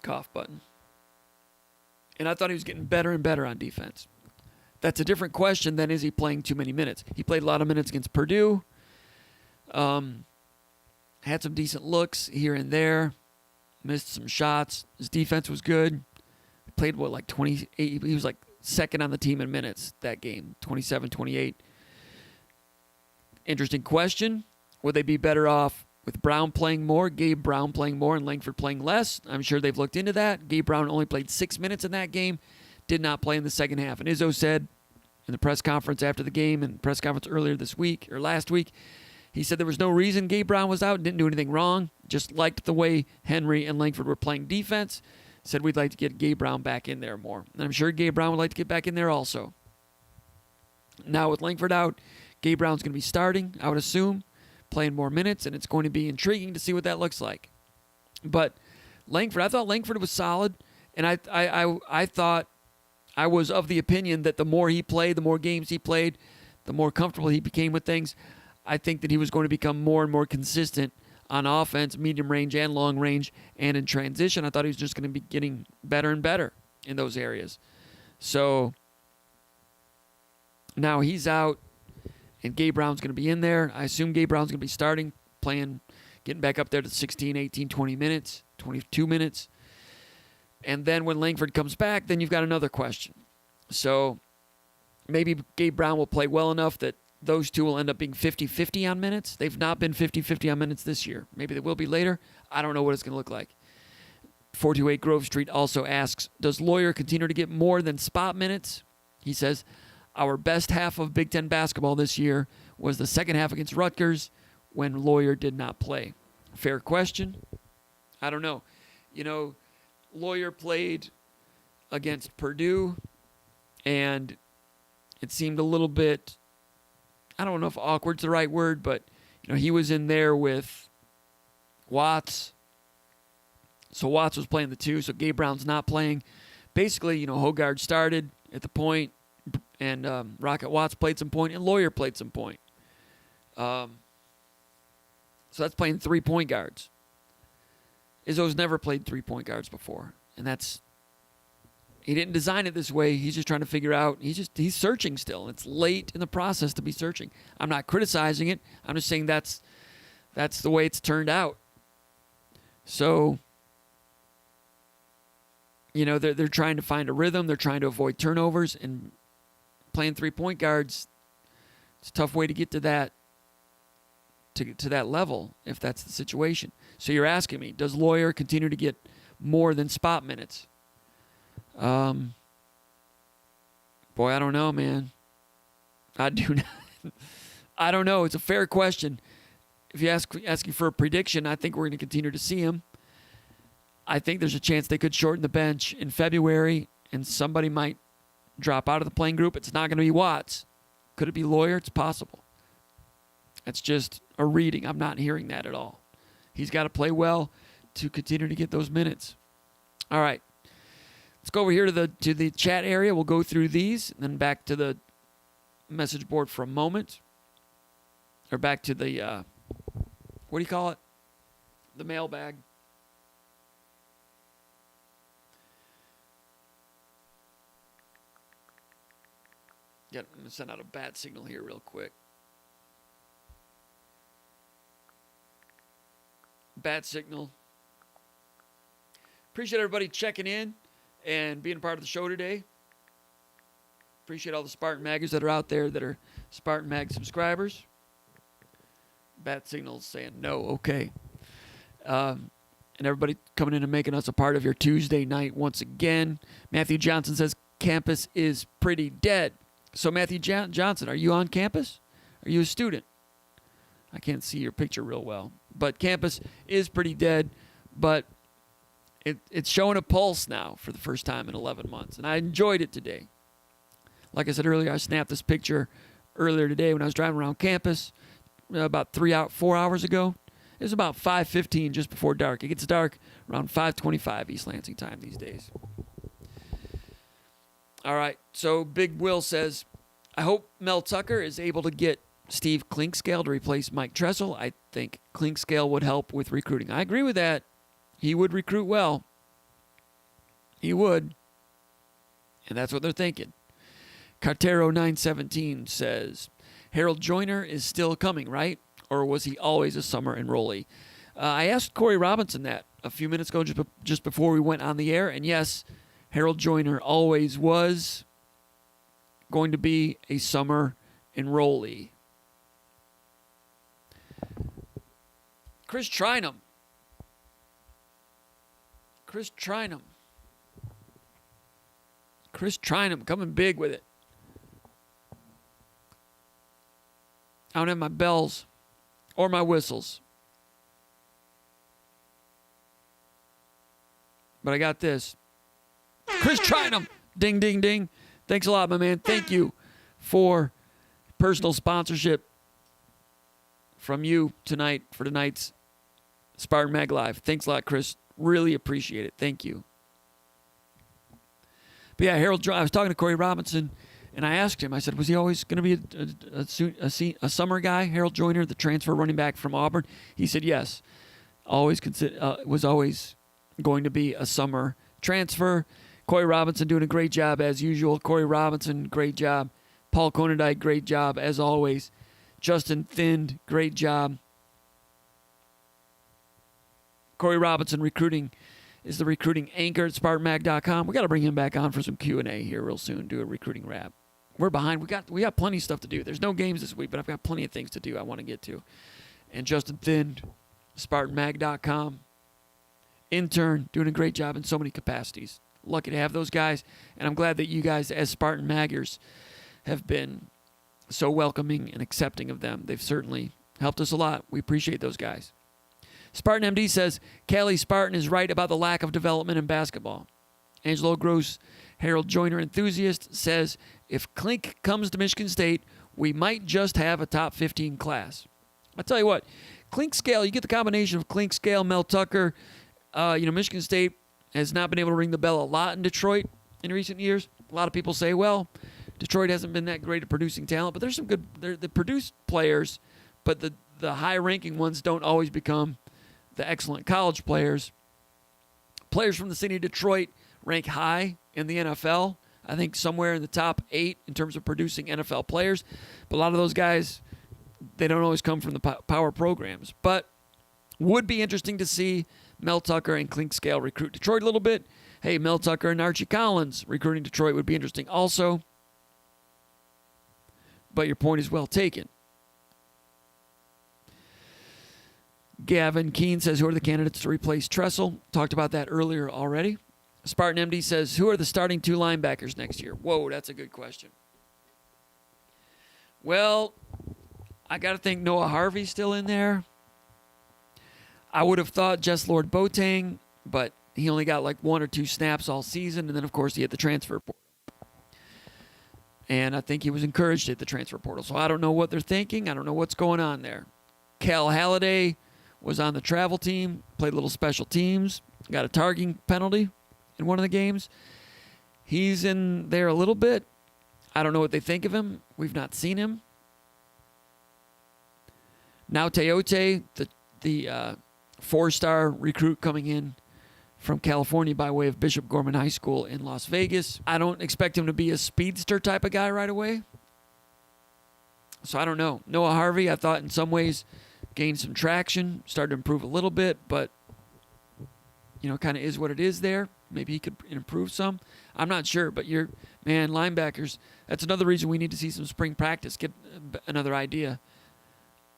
Cough button. And I thought he was getting better and better on defense. That's a different question than is he playing too many minutes. He played a lot of minutes against Purdue. Had some decent looks here and there. Missed some shots. His defense was good. He played, 28? He was second on the team in minutes that game. 27, 28. Interesting question. Would they be better off with Brown playing more, Gabe Brown playing more, and Langford playing less? I'm sure they've looked into that. Gabe Brown only played 6 minutes in that game. Did not play in the second half. And Izzo said in the press conference after the game and press conference earlier this week or last week, he said there was no reason Gabe Brown was out, didn't do anything wrong, just liked the way Henry and Langford were playing defense. Said we'd like to get Gabe Brown back in there more. And I'm sure Gabe Brown would like to get back in there also. Now with Langford out, Gabe Brown's going to be starting, I would assume, playing more minutes, and it's going to be intriguing to see what that looks like. But Langford, I thought Langford was solid, and I thought, I was of the opinion that the more he played, the more games he played, the more comfortable he became with things. I think that he was going to become more and more consistent on offense, medium range and long range, and in transition. I thought he was just going to be getting better and better in those areas. So now he's out, and Gabe Brown's going to be in there. I assume Gabe Brown's going to be starting, playing, getting back up there to 16, 18, 20 minutes, 22 minutes. And then when Langford comes back, then you've got another question. So maybe Gabe Brown will play well enough that those two will end up being 50-50 on minutes. They've not been 50-50 on minutes this year. Maybe they will be later. I don't know what it's going to look like. 428 Grove Street also asks, does Lawyer continue to get more than spot minutes? He says, our best half of Big Ten basketball this year was the second half against Rutgers when Lawyer did not play. Fair question. I don't know. Lawyer played against Purdue, and it seemed a little bit, I don't know if awkward's the right word, but he was in there with Watts. So Watts was playing the two, so Gabe Brown's not playing. Basically, Hogard started at the point, And Rocket Watts played some point, and Lawyer played some point. So that's playing 3-point guards. Izzo's never played 3-point guards before, and he didn't design it this way. He's just trying to figure out. He's searching still. It's late in the process to be searching. I'm not criticizing it. I'm just saying that's the way it's turned out. So, they're trying to find a rhythm. They're trying to avoid turnovers, and playing 3-point guards, it's a tough way to get to that level if that's the situation. So you're asking me, does Lawyer continue to get more than spot minutes? Boy, I don't know, man. I do not. I don't know. It's a fair question. If you asking for a prediction, I think we're going to continue to see him. I think there's a chance they could shorten the bench in February, and somebody might drop out of the playing group. It's not going to be Watts. Could it be Lawyer? It's possible. It's just a reading. I'm not hearing that at all. He's got to play well to continue to get those minutes. All right. Let's go over here to the chat area. We'll go through these, and then back to the message board for a moment. Or back to the, what do you call it? The mailbag. I'm going to send out a bat signal here real quick. Bat signal. Appreciate everybody checking in and being a part of the show today. Appreciate all the SpartanMaggers that are out there that are SpartanMag subscribers. Bat signals saying no, okay. And everybody coming in and making us a part of your Tuesday night once again. Matthew Johnson says campus is pretty dead. So Matthew Johnson, are you on campus? Are you a student? I can't see your picture real well. But campus is pretty dead, but it's showing a pulse now for the first time in 11 months. And I enjoyed it today. Like I said earlier, I snapped this picture earlier today when I was driving around campus about 4 hours ago. It was about 5:15 just before dark. It gets dark around 5:25 East Lansing time these days. All right, so Big Will says, I hope Mel Tucker is able to get Steve Clinkscale to replace Mike Tressel. I think Clinkscale would help with recruiting. I agree with that. He would recruit well. He would. And that's what they're thinking. Cartero 917 says, Harold Joyner is still coming, right? Or was he always a summer enrollee? I asked Corey Robinson that a few minutes ago just before we went on the air. And yes, Harold Joyner always was going to be a summer enrollee. Chris Trinum. Chris Trinum coming big with it. I don't have my bells or my whistles. But I got this. Chris Trinum. Ding, ding, ding. Thanks a lot, my man. Thank you for personal sponsorship from you tonight for tonight's Spartan Mag Live. Thanks a lot, Chris. Really appreciate it. Thank you. But yeah, I was talking to Corey Robinson, and I asked him, I said, was he always going to be a summer guy, Harold Joyner, the transfer running back from Auburn? He said yes. Was always going to be a summer transfer. Corey Robinson doing a great job as usual. Corey Robinson, great job. Paul Konendijk, great job as always. Justin Thind, great job. Corey Robinson is the recruiting anchor at SpartanMag.com. We got to bring him back on for some Q&A here real soon. Do a recruiting wrap. We're behind. We got plenty of stuff to do. There's no games this week, but I've got plenty of things to do I want to get to. And Justin Thind, SpartanMag.com, intern, doing a great job in so many capacities. Lucky to have those guys, and I'm glad that you guys as Spartan Maggers have been so welcoming and accepting of them. They've certainly helped us a lot. We appreciate those guys. Spartan MD says, Callie Spartan is right about the lack of development in basketball. Angelo Gross, Harold Joyner enthusiast, says, if Clink comes to Michigan State, we might just have a top 15 class. I'll tell you what, Clinkscale, you get the combination of Clinkscale, Mel Tucker. Michigan State has not been able to ring the bell a lot in Detroit in recent years. A lot of people say, well, Detroit hasn't been that great at producing talent, but there's some good. They produce players, but the high-ranking ones don't always become the excellent college players. Players from the city of Detroit rank high in the NFL. I think somewhere in the top 8 in terms of producing NFL players. But a lot of those guys, they don't always come from the power programs. But would be interesting to see Mel Tucker and Clint Scale recruit Detroit a little bit. Hey, Mel Tucker and Archie Collins recruiting Detroit would be interesting also. But your point is well taken. Gavin Keene says, who are the candidates to replace Tressel? Talked about that earlier already. Spartan MD says, who are the starting 2 linebackers next year? Whoa, that's a good question. Well, I got to think Noah Harvey's still in there. I would have thought Jess Lord Boateng, but he only got like 1 or 2 snaps all season, and then, of course, he hit the transfer portal. And I think he was encouraged to hit the transfer portal. So I don't know what they're thinking. I don't know what's going on there. Cal Halliday was on the travel team, played little special teams, got a targeting penalty in one of the games. He's in there a little bit. I don't know what they think of him. We've not seen him. Now Teote, the 4-star recruit coming in from California by way of Bishop Gorman High School in Las Vegas. I don't expect him to be a speedster type of guy right away. So I don't know. Noah Harvey, I thought in some ways gained some traction, started to improve a little bit, but kind of is what it is there. Maybe he could improve some. I'm not sure, but linebackers, that's another reason we need to see some spring practice, get another idea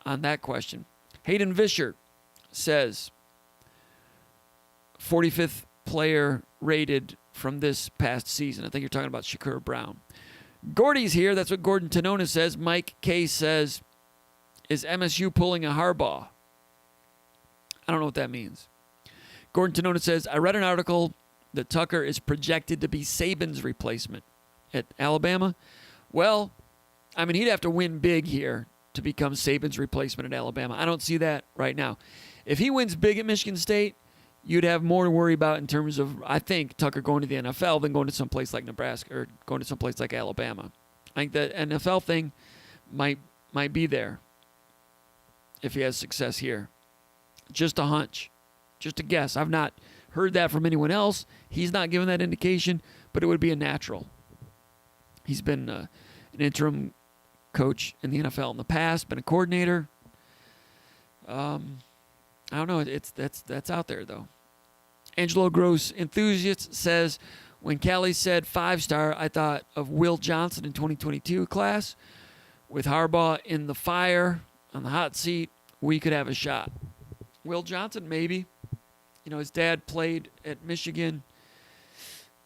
on that question. Hayden Vischer says, 45th player rated from this past season. I think you're talking about Shakur Brown. Gordy's here. That's what Gordon Tanona says. Mike K says, is MSU pulling a Harbaugh? I don't know what that means. Gordon Tanona says, I read an article that Tucker is projected to be Saban's replacement at Alabama. Well, he'd have to win big here to become Saban's replacement at Alabama. I don't see that right now. If he wins big at Michigan State, you'd have more to worry about in terms of, I think, Tucker going to the NFL than going to someplace like Nebraska or going to someplace like Alabama. I think the NFL thing might be there if he has success here. Just a hunch. Just a guess. I've not heard that from anyone else. He's not given that indication, but it would be a natural. He's been an interim coach in the NFL in the past, been a coordinator. I don't know. That's out there, though. Angelo Gross Enthusiast says, when Callie said 5-star, I thought of Will Johnson in 2022 class. With Harbaugh in the fire, on the hot seat, we could have a shot. Will Johnson, maybe. His dad played at Michigan.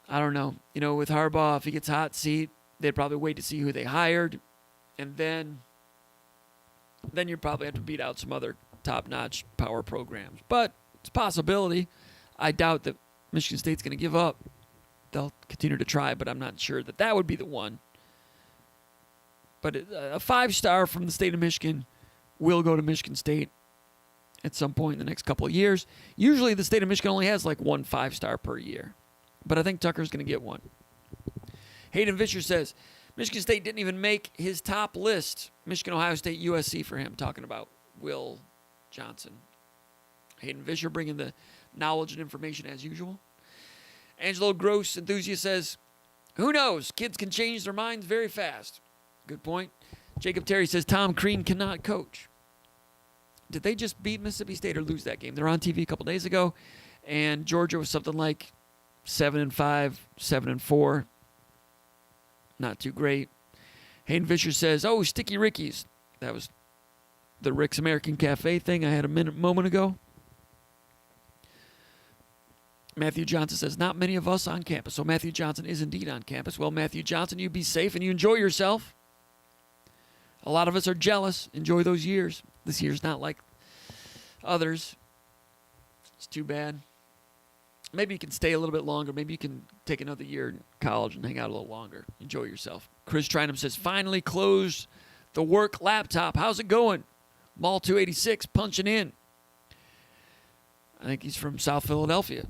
I don't know. With Harbaugh, if he gets hot seat, they'd probably wait to see who they hired. And then you'd probably have to beat out some other top-notch power programs. But it's a possibility. I doubt that Michigan State's going to give up. They'll continue to try, but I'm not sure that would be the one. But a 5-star from the state of Michigan will go to Michigan State at some point in the next couple of years. Usually the state of Michigan only has like 1 5-star per year. But I think Tucker's going to get one. Hayden Vischer says, Michigan State didn't even make his top list. Michigan, Ohio State, USC for him, talking about Will Johnson. Hayden Vischer bringing the knowledge and information as usual. Angelo Gross Enthusiast says, who knows? Kids can change their minds very fast. Good point. Jacob Terry says, Tom Crean cannot coach. Did they just beat Mississippi State or lose that game? They were on TV a couple days ago, and Georgia was something like 7-5, 7-4. Not too great. Hayden Vischer says, Sticky Rickies. That was the Rick's American Cafe thing I had a moment ago. Matthew Johnson says, not many of us on campus. So Matthew Johnson is indeed on campus. Well, Matthew Johnson, you be safe and you enjoy yourself. A lot of us are jealous. Enjoy those years. This year's not like others. It's too bad. Maybe you can stay a little bit longer. Maybe you can take another year in college and hang out a little longer. Enjoy yourself. Chris Trinum says, finally closed the work laptop. How's it going? Mall 286 punching in. I think he's from South Philadelphia,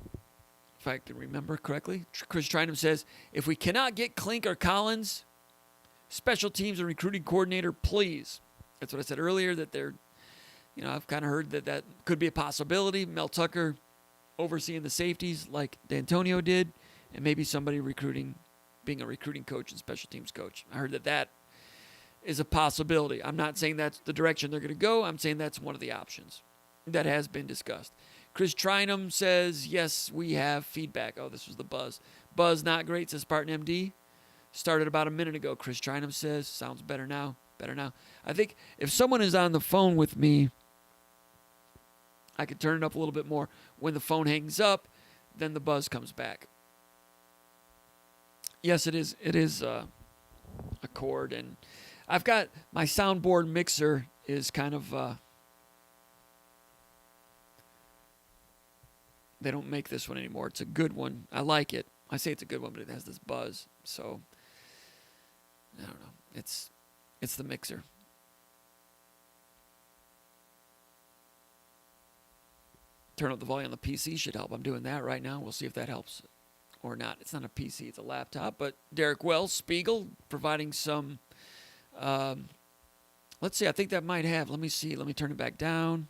if I can remember correctly. Chris Trinum says, if we cannot get Klink or Collins, special teams and recruiting coordinator, please. That's what I said earlier, that they're, I've kind of heard that could be a possibility. Mel Tucker overseeing the safeties like D'Antonio did, and maybe somebody being a recruiting coach and special teams coach. I heard that is a possibility. I'm not saying that's the direction they're going to go. I'm saying that's one of the options that has been discussed. Chris Trinum says, yes, we have feedback. Oh, this was the buzz. Buzz not great, says Spartan MD. Started about a minute ago, Chris Trinum says. Sounds better now. Better now. I think if someone is on the phone with me, I could turn it up a little bit more. When the phone hangs up, then the buzz comes back. Yes, it is. It is a cord, and I've got my soundboard mixer is kind of. They don't make this one anymore. It's a good one. I like it. I say it's a good one, but it has this buzz. So I don't know. It's the mixer. Turn up the volume on the PC should help. I'm doing that right now. We'll see if that helps or not. It's not a PC, it's a laptop. But Derek Wells, Spiegel, providing some, let's see, I think that might have. Let me see. Let me turn it back down.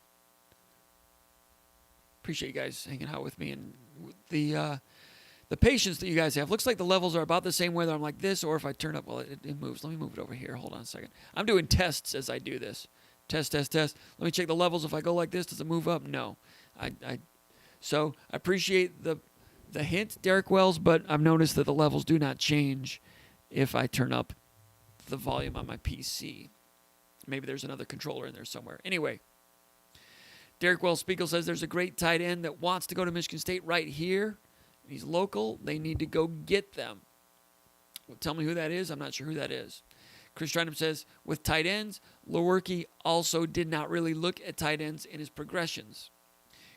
Appreciate you guys hanging out with me. And the patience that you guys have. Looks like the levels are about the same whether I'm like this or if I turn up. Well, it moves. Let me move it over here. Hold on a second. I'm doing tests as I do this. Test. Let me check the levels. If I go like this, does it move up? No. So I appreciate the hint, Derek Wells, but I've noticed that the levels do not change if I turn up the volume on my PC. Maybe there's another controller in there somewhere. Anyway, Derek Wells Spiegel says there's a great tight end that wants to go to Michigan State right here. He's local. They need to go get them. Well, tell me who that is. I'm not sure who that is. Chris Trinum says, with tight ends, Lewerke also did not really look at tight ends in his progressions.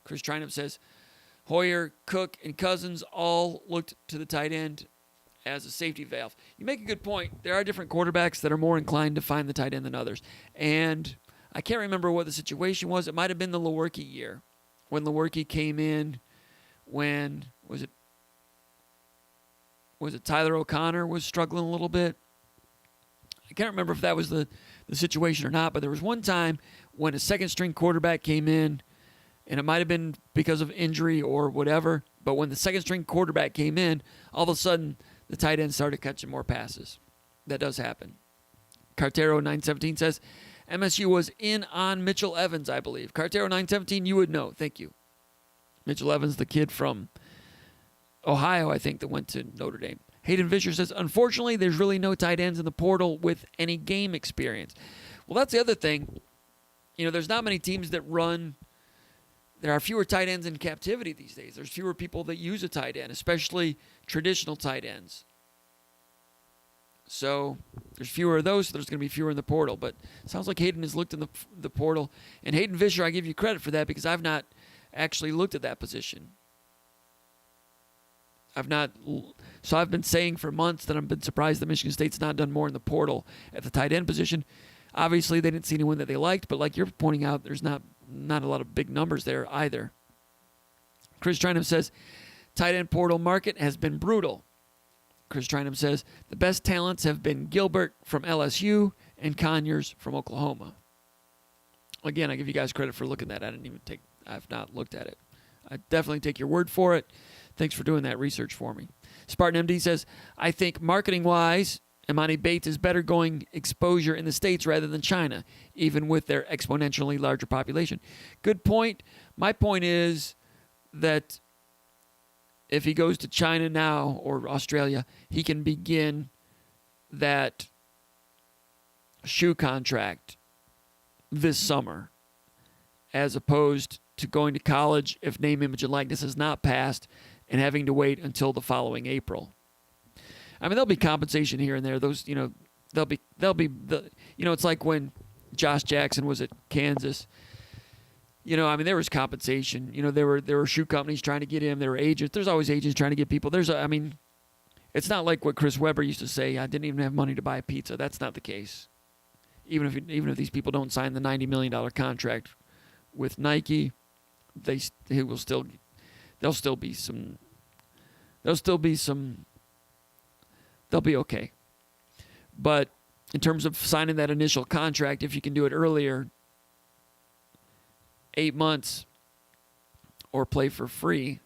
Chris Trinum says, Hoyer, Cook, and Cousins all looked to the tight end as a safety valve. You make a good point. There are different quarterbacks that are more inclined to find the tight end than others. And I can't remember what the situation was. It might have been the Lewerke year when Lewerke came in. When was it Tyler O'Connor was struggling a little bit? I can't remember if that was the situation or not, but there was one time when a second-string quarterback came in, and it might have been because of injury or whatever, but when the second-string quarterback came in, all of a sudden the tight end started catching more passes. That does happen. Cartero 917 says, MSU was in on Mitchell Evans, I believe. Cartero 917, you would know. Thank you. Mitchell Evans, the kid from Ohio, I think, that went to Notre Dame. Hayden Fisher says, unfortunately, there's really no tight ends in the portal with any game experience. Well, that's the other thing. There's not many teams that run. There are fewer tight ends in captivity these days. There's fewer people that use a tight end, especially traditional tight ends. So there's fewer of those, so there's going to be fewer in the portal. But it sounds like Hayden has looked in the portal. And Hayden Fisher, I give you credit for that because I've not actually looked at that position. So I've been saying for months that I've been surprised that Michigan State's not done more in the portal at the tight end position. Obviously, they didn't see anyone that they liked, but like you're pointing out, there's not a lot of big numbers there either. Chris Trinum says, tight end portal market has been brutal. Chris Trinum says, the best talents have been Gilbert from LSU and Conyers from Oklahoma. Again, I give you guys credit for looking at that. I've not looked at it. I definitely take your word for it. Thanks for doing that research for me. Spartan MD says, I think marketing-wise, Imani Bates is better going exposure in the States rather than China, even with their exponentially larger population. Good point. My point is that if he goes to China now or Australia, he can begin that shoe contract this summer as opposed to going to college if name, image, and likeness is not passed and having to wait until the following April. I mean, there'll be compensation here and there. Those, there'll be it's like when Josh Jackson was at Kansas. There was compensation. There were shoe companies trying to get him. There were agents. There's always agents trying to get people. It's not like what Chris Webber used to say. I didn't even have money to buy a pizza. That's not the case. Even if these people don't sign the $90 million contract with Nike, there'll still be some. They'll be okay. But in terms of signing that initial contract, if you can do it earlier, 8 months, or play for free.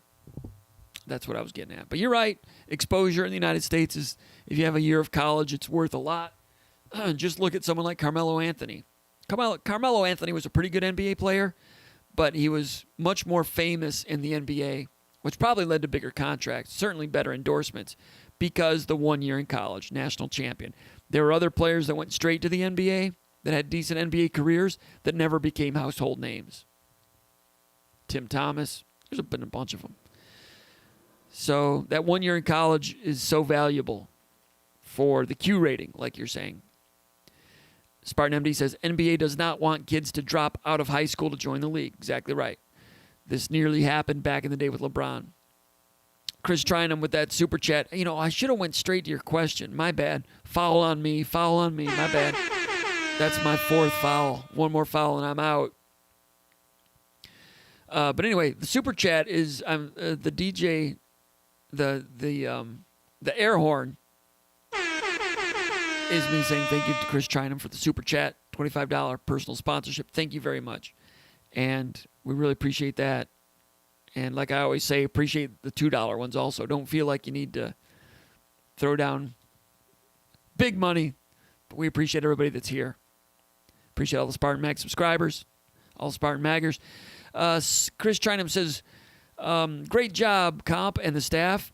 That's what I was getting at. But you're right. Exposure in the United States is, if you have a year of college, it's worth a lot. Just look at someone like Carmelo Anthony. Carmelo Anthony was a pretty good NBA player, but he was much more famous in the NBA, which probably led to bigger contracts, certainly better endorsements, because the 1 year in college, national champion. There were other players that went straight to the NBA that had decent NBA careers that never became household names. Tim Thomas, there's been a bunch of them. So that 1 year in college is so valuable for the Q rating, like you're saying. Spartan MD says, NBA does not want kids to drop out of high school to join the league. Exactly right. This nearly happened back in the day with LeBron. Chris Trinum with that super chat. I should have went straight to your question. My bad. Foul on me. My bad. That's my 4th foul. One more foul and I'm out. But anyway, the super chat is the DJ, the air horn is me saying thank you to Chris Trinum for the super chat, $25 personal sponsorship. Thank you very much. And we really appreciate that. And like I always say, appreciate the $2 ones also. Don't feel like you need to throw down big money, but we appreciate everybody that's here. Appreciate all the Spartan Mag subscribers, all Spartan Maggers. Chris Trinum says, great job, Comp and the staff.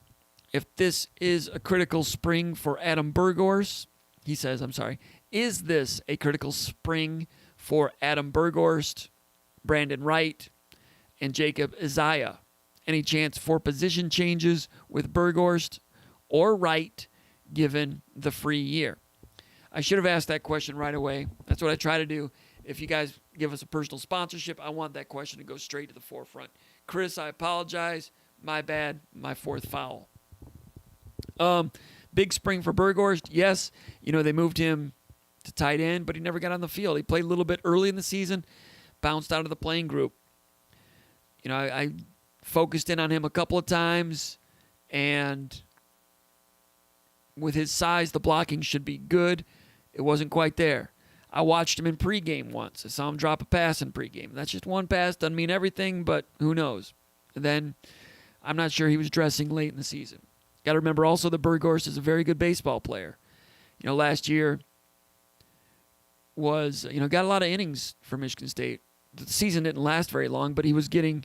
If this is a critical spring for Adam Burghorst, he says, is this a critical spring for Adam Burghorst, Brandon Wright, and Jacob Isaiah? Any chance for position changes with Burghorst or Wright given the free year? I should have asked that question right away. That's what I try to do. If you guys give us a personal sponsorship, I want that question to go straight to the forefront. Chris, I apologize. My bad. My 4th foul. Big spring for Burghorst. Yes, they moved him to tight end, but he never got on the field. He played a little bit early in the season, bounced out of the playing group. I focused in on him a couple of times, and with his size, the blocking should be good. It wasn't quite there. I watched him in pregame once. I saw him drop a pass in pregame. That's just one pass. Doesn't mean everything, but who knows? And then I'm not sure he was dressing late in the season. Got to remember also that Burghorst is a very good baseball player. Last year was, got a lot of innings for Michigan State. The season didn't last very long, but he was getting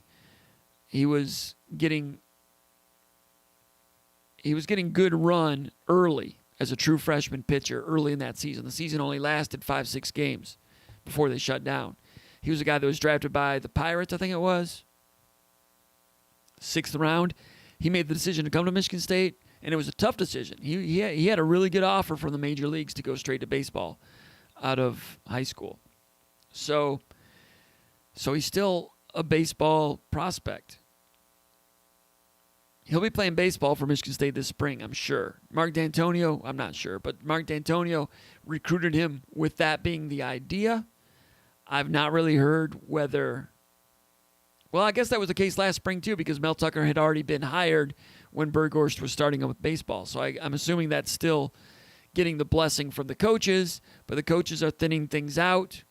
good run early as a true freshman pitcher early in that season. The season only lasted 5-6 games before they shut down. He was a guy that was drafted by the Pirates, I think it was. 6th round. He made the decision to come to Michigan State, and it was a tough decision. He had a really good offer from the major leagues to go straight to baseball out of high school. So he's still a baseball prospect. He'll be playing baseball for Michigan State this spring, I'm sure. Mark D'Antonio, I'm not sure, but Mark D'Antonio recruited him with that being the idea. I've not really heard whether... Well, I guess that was the case last spring, too, because Mel Tucker had already been hired when Burghorst was starting up with baseball. So I'm assuming that's still getting the blessing from the coaches, but the coaches are thinning things out.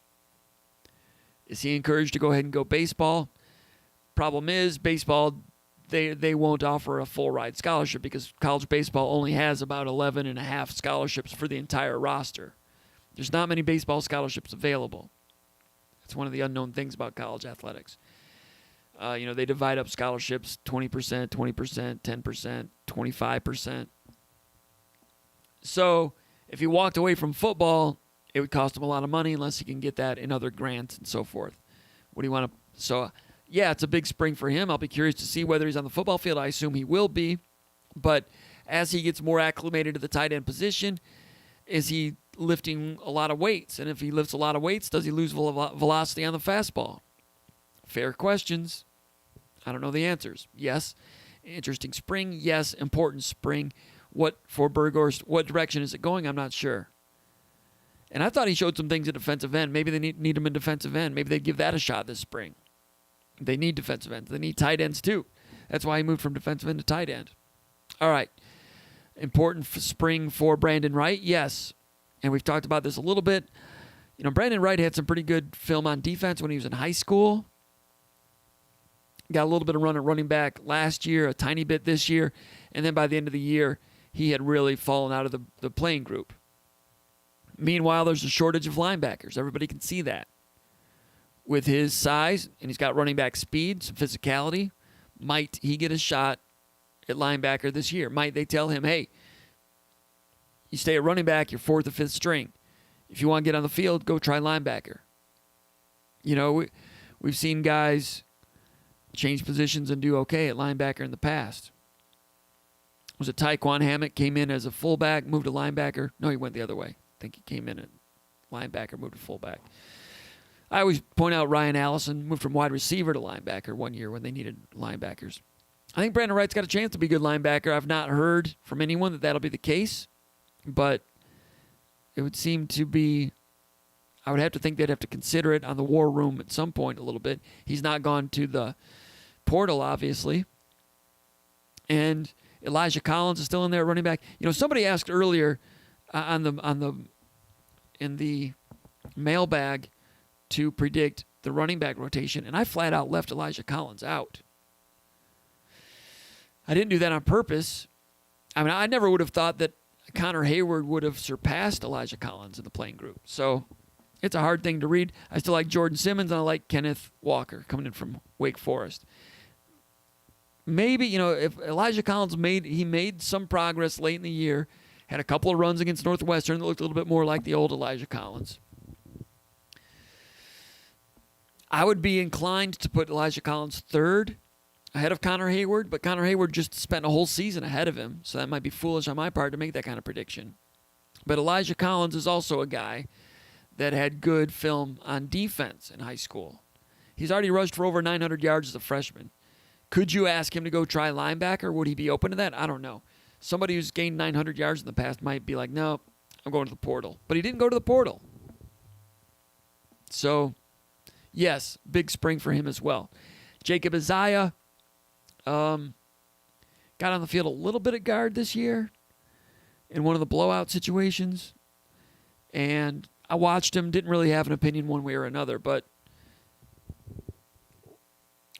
Is he encouraged to go ahead and go baseball? Problem is, baseball, they won't offer a full ride scholarship because college baseball only has about 11 and a half scholarships for the entire roster. There's not many baseball scholarships available. That's one of the unknown things about college athletics. They divide up scholarships 20%, 20%, 10%, 25%. So if he walked away from football, it would cost him a lot of money unless he can get that in other grants and so forth. What do you want to... So, yeah, it's a big spring for him. I'll be curious to see whether he's on the football field. I assume he will be. But as he gets more acclimated to the tight end position, is he lifting a lot of weights? And if he lifts a lot of weights, does he lose velocity on the fastball? Fair questions. I don't know the answers. Yes, interesting spring. Yes, important spring. What for Burghorst? What direction is it going? I'm not sure. And I thought he showed some things at defensive end. Maybe they need him in defensive end. Maybe they give that a shot this spring. They need defensive ends. They need tight ends too. That's why he moved from defensive end to tight end. All right. Important spring for Brandon Wright. Yes. and we've talked about this a little bit. Brandon Wright had some pretty good film on defense when he was in high school. Got a little bit of run at running back last year, a tiny bit this year, and then by the end of the year, he had really fallen out of the playing group. Meanwhile, there's a shortage of linebackers. Everybody can see that. With his size, and he's got running back speed, some physicality, might he get a shot at linebacker this year? Might they tell him, hey, you stay at running back, you're fourth or fifth string. If you want to get on the field, go try linebacker. We've seen guys change positions and do okay at linebacker in the past. Was it Tyquan Hammett came in as a fullback, moved to linebacker? No, he went the other way. I think he came in at linebacker, moved to fullback. I always point out Ryan Allison moved from wide receiver to linebacker one year when they needed linebackers. I think Brandon Wright's got a chance to be a good linebacker. I've not heard from anyone that that'll be the case, but it would seem to be, I would have to think they'd have to consider it on the war room at some point a little bit. He's not gone to the portal, obviously. And Elijah Collins is still in there running back. Somebody asked earlier in the mailbag to predict the running back rotation, and I flat out left Elijah Collins out. I didn't do that on purpose. I never would have thought that Connor Hayward would have surpassed Elijah Collins in the playing group. So it's a hard thing to read. I still like Jordan Simmons, and I like Kenneth Walker coming in from Wake Forest. Maybe, if Elijah Collins made some progress late in the year, had a couple of runs against Northwestern that looked a little bit more like the old Elijah Collins. I would be inclined to put Elijah Collins third ahead of Connor Hayward, but Connor Hayward just spent a whole season ahead of him, so that might be foolish on my part to make that kind of prediction. But Elijah Collins is also a guy that had good film on defense in high school. He's already rushed for over 900 yards as a freshman. Could you ask him to go try linebacker? Would he be open to that? I don't know. Somebody who's gained 900 yards in the past might be like, no, I'm going to the portal. But he didn't go to the portal. So, yes, big spring for him as well. Jacob Isaiah got on the field a little bit at guard this year in one of the blowout situations. And I watched him, didn't really have an opinion one way or another, but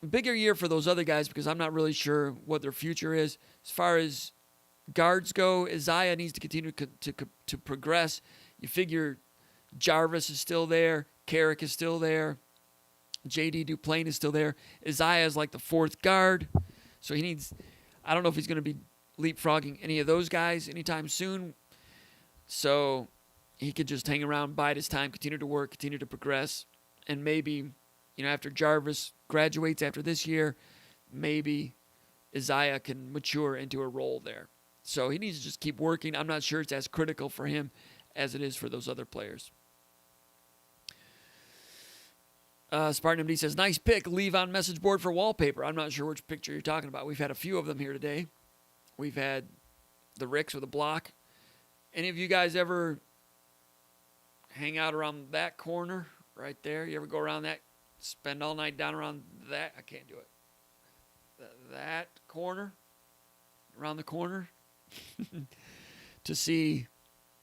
bigger year for those other guys because I'm not really sure what their future is. As far as guards go, Isaiah needs to continue to progress. You figure Jarvis is still there. Carrick is still there. J.D. Duplain is still there. Isaiah is like the fourth guard. So he needs, I don't know if he's going to be leapfrogging any of those guys anytime soon. So he could just hang around, bide his time, continue to work, continue to progress. And maybe, after Jarvis graduates after this year, maybe Isaiah can mature into a role there. So he needs to just keep working. I'm not sure it's as critical for him as it is for those other players. Spartan MD says, nice pick. Leave on message board for wallpaper. I'm not sure which picture you're talking about. We've had a few of them here today. We've had the Ricks with a block. Any of you guys ever hang out around that corner right there? You ever go around that, spend all night down around that? I can't do it. That corner, around the corner, to see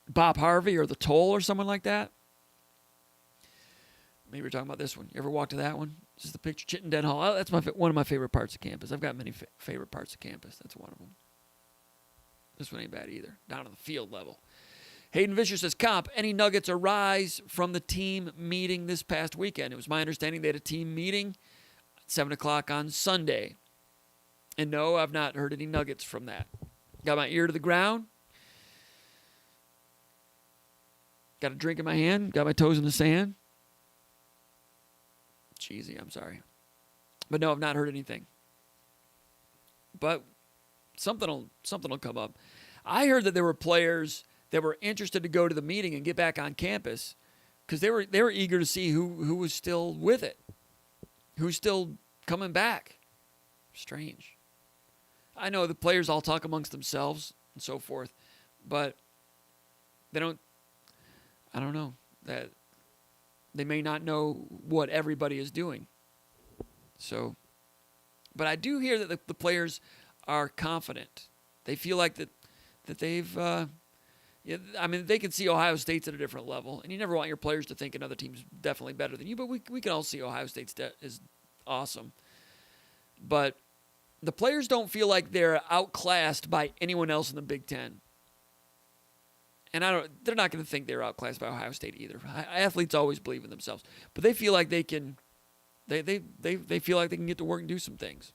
Bob Harvey or the Toll or someone like that? Maybe we're talking about this one. You ever walk to that one? This is the picture. Chittenden Hall. Oh, that's one of my favorite parts of campus. I've got many favorite parts of campus. That's one of them. This one ain't bad either. Down on the field level. Hayden Fisher says, Comp, any nuggets arise from the team meeting this past weekend? It was my understanding they had a team meeting at 7 o'clock on Sunday. And no, I've not heard any nuggets from that. Got my ear to the ground. Got a drink in my hand. Got my toes in the sand. Cheesy, I'm sorry. But no, I've not heard anything. But something will come up. I heard that there were players that were interested to go to the meeting and get back on campus because they were eager to see who was still with it, who's still coming back. Strange. I know the players all talk amongst themselves and so forth, but they don't. I don't know that. They may not know what everybody is doing. So, but I do hear that the players are confident. They feel like that they've Yeah, I mean, they can see Ohio State's at a different level, and you never want your players to think another team's definitely better than you, but we can all see Ohio State's is awesome. But the players don't feel like they're outclassed by anyone else in the Big Ten. And they're not going to think they're outclassed by Ohio State either. Athletes always believe in themselves, but they feel like they can. They feel like they can get to work and do some things.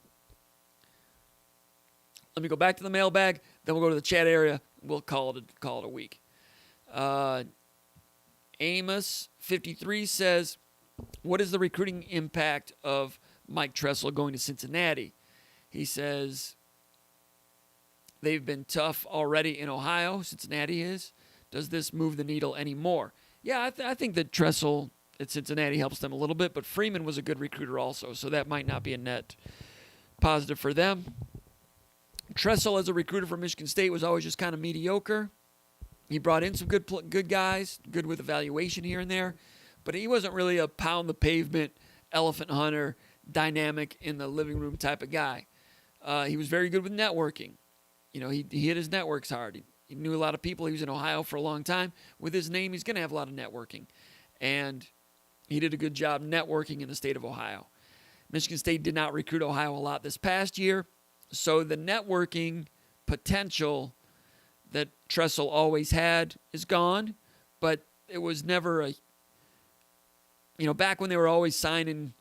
Let me go back to the mailbag. Then we'll go to the chat area. We'll call it a week. Amos 53 says, "What is the recruiting impact of Mike Tressel going to Cincinnati?" He says they've been tough already in Ohio. Cincinnati is. Does this move the needle anymore? Yeah, I think that Tressel at Cincinnati helps them a little bit, but Freeman was a good recruiter also, so that might not be a net positive for them. Tressel as a recruiter for Michigan State was always just kind of mediocre. He brought in some good guys, good with evaluation here and there, but he wasn't really a pound the pavement, elephant hunter, dynamic in the living room type of guy. He was very good with networking. You know, he hit his networks hard. He knew a lot of people. He was in Ohio for a long time. With his name, he's going to have a lot of networking. And he did a good job networking in the state of Ohio. Michigan State did not recruit Ohio a lot this past year. So the networking potential that Tressel always had is gone. But it was never back when they were always signing,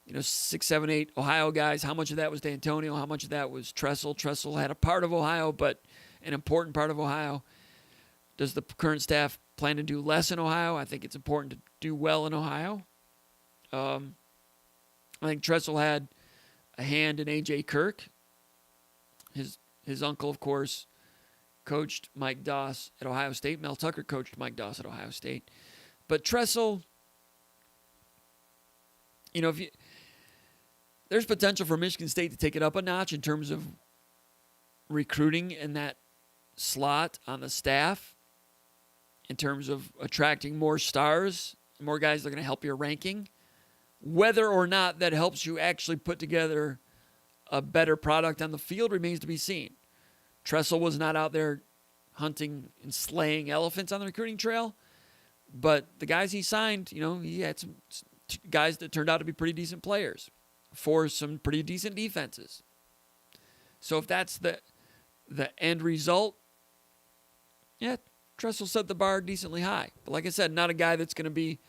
6, 7, 8 Ohio guys, how much of that was D'Antonio? How much of that was Tressel? Tressel had a part of Ohio, but an important part of Ohio. Does the current staff plan to do less in Ohio? I think it's important to do well in Ohio. I think Tressel had a hand in A.J. Kirk. His uncle, of course, coached Mike Doss at Ohio State. Mel Tucker coached Mike Doss at Ohio State. But Tressel, there's potential for Michigan State to take it up a notch in terms of recruiting in that slot on the staff, in terms of attracting more stars, more guys that are going to help your ranking. Whether or not that helps you actually put together a better product on the field remains to be seen. Tressel was not out there hunting and slaying elephants on the recruiting trail, but the guys he signed, he had some guys that turned out to be pretty decent players for some pretty decent defenses. So if that's the end result, yeah, Tressel set the bar decently high. But like I said, not a guy that's going to be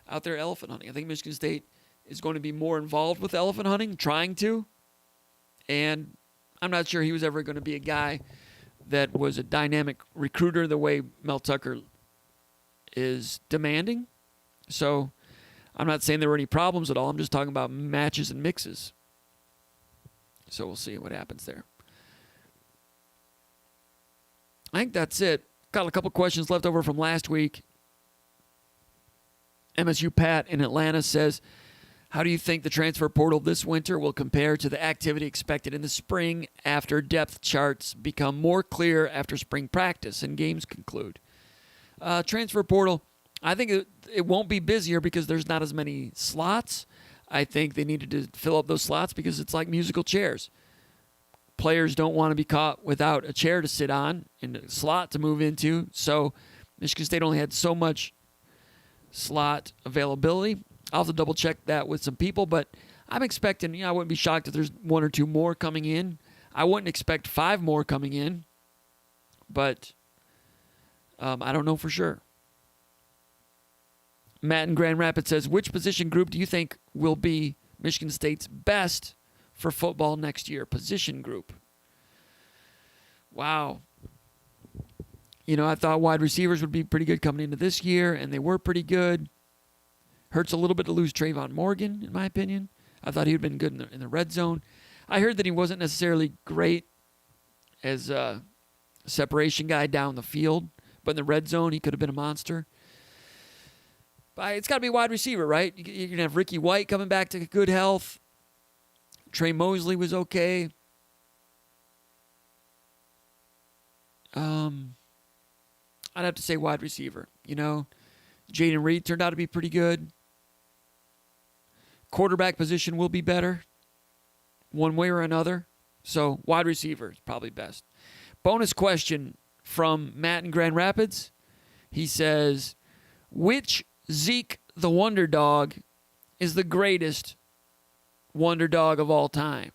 out there elephant hunting. I think Michigan State is going to be more involved with elephant hunting, trying to. And I'm not sure he was ever going to be a guy that was a dynamic recruiter the way Mel Tucker is demanding. So I'm not saying there were any problems at all. I'm just talking about matches and mixes. So we'll see what happens there. I think that's it. Got a couple questions left over from last week. MSU Pat in Atlanta says, how do you think the transfer portal this winter will compare to the activity expected in the spring after depth charts become more clear after spring practice and games conclude? Transfer portal, I think it won't be busier because there's not as many slots. I think they needed to fill up those slots because it's like musical chairs. Players don't want to be caught without a chair to sit on and a slot to move into. So Michigan State only had so much slot availability. I'll have to double check that with some people, but I'm expecting, I wouldn't be shocked if there's 1 or 2 more coming in. I wouldn't expect 5 more coming in, but I don't know for sure. Matt in Grand Rapids says, which position group do you think will be Michigan State's best for football next year? Position group. Wow. I thought wide receivers would be pretty good coming into this year, and they were pretty good. Hurts a little bit to lose Trayvon Morgan, in my opinion. I thought he would have been good in the red zone. I heard that he wasn't necessarily great as a separation guy down the field, but in the red zone, he could have been a monster. But it's got to be wide receiver, right? You're going to have Ricky White coming back to good health. Trey Mosley was okay. I'd have to say wide receiver. Jaden Reed turned out to be pretty good. Quarterback position will be better one way or another. So wide receiver is probably best. Bonus question from Matt in Grand Rapids. He says, which Zeke the Wonder Dog is the greatest Wonder Dog of all time?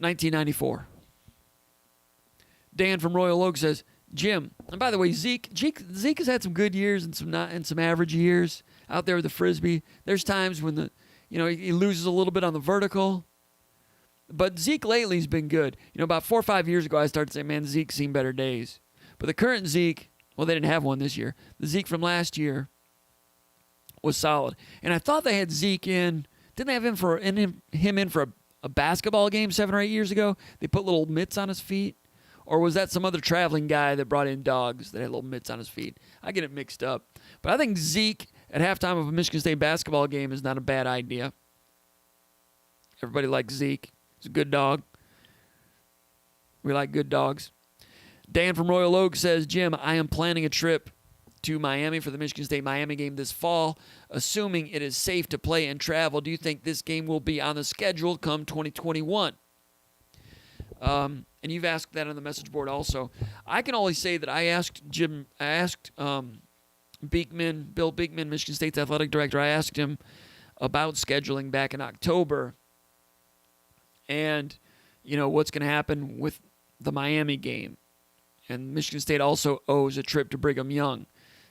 $1994. Dan from Royal Oak says, Jim, and by the way, Zeke has had some good years and some average years out there with the Frisbee. There's times when he loses a little bit on the vertical. But Zeke lately's been good. About 4 or 5 years ago, I started saying, man, Zeke's seen better days. But the current Zeke, well, they didn't have one this year. The Zeke from last year was solid. And I thought they had Zeke in. Didn't they have him in for a basketball game 7 or 8 years ago? They put little mitts on his feet. Or was that some other traveling guy that brought in dogs that had little mitts on his feet? I get it mixed up. But I think Zeke at halftime of a Michigan State basketball game is not a bad idea. Everybody likes Zeke. He's a good dog. We like good dogs. Dan from Royal Oak says, Jim, I am planning a trip to Miami for the Michigan State-Miami game this fall. Assuming it is safe to play and travel, do you think this game will be on the schedule come 2021? And you've asked that on the message board also. I can only say that I asked Beekman, Bill Beekman, Michigan State's athletic director, I asked him about scheduling back in October and, what's going to happen with the Miami game. And Michigan State also owes a trip to Brigham Young.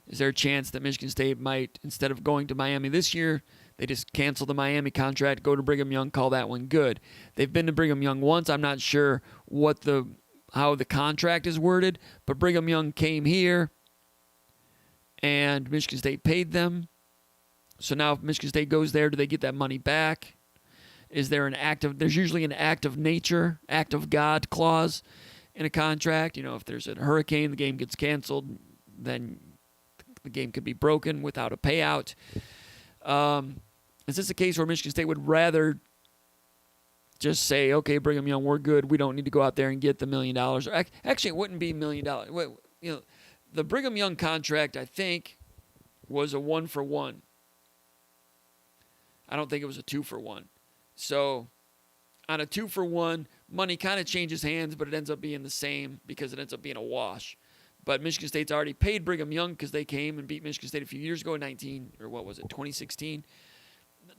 Is there a chance that Michigan State might, instead of going to Miami this year, they just cancel the Miami contract, go to Brigham Young, call that one good? They've been to Brigham Young once. I'm not sure how the contract is worded, but Brigham Young came here, and Michigan State paid them. So now if Michigan State goes there, do they get that money back? Is there there's usually an act of nature, act of God clause in a contract. If there's a hurricane, the game gets canceled, then the game could be broken without a payout. Is this a case where Michigan State would rather just say, okay, Brigham Young, we're good. We don't need to go out there and get the $1 million. Actually, it wouldn't be $1 million. The Brigham Young contract, I think, was a 1-for-1. I don't think it was a 2-for-1. So on a 2-for-1, money kind of changes hands, but it ends up being the same because it ends up being a wash. But Michigan State's already paid Brigham Young because they came and beat Michigan State a few years ago, 2016.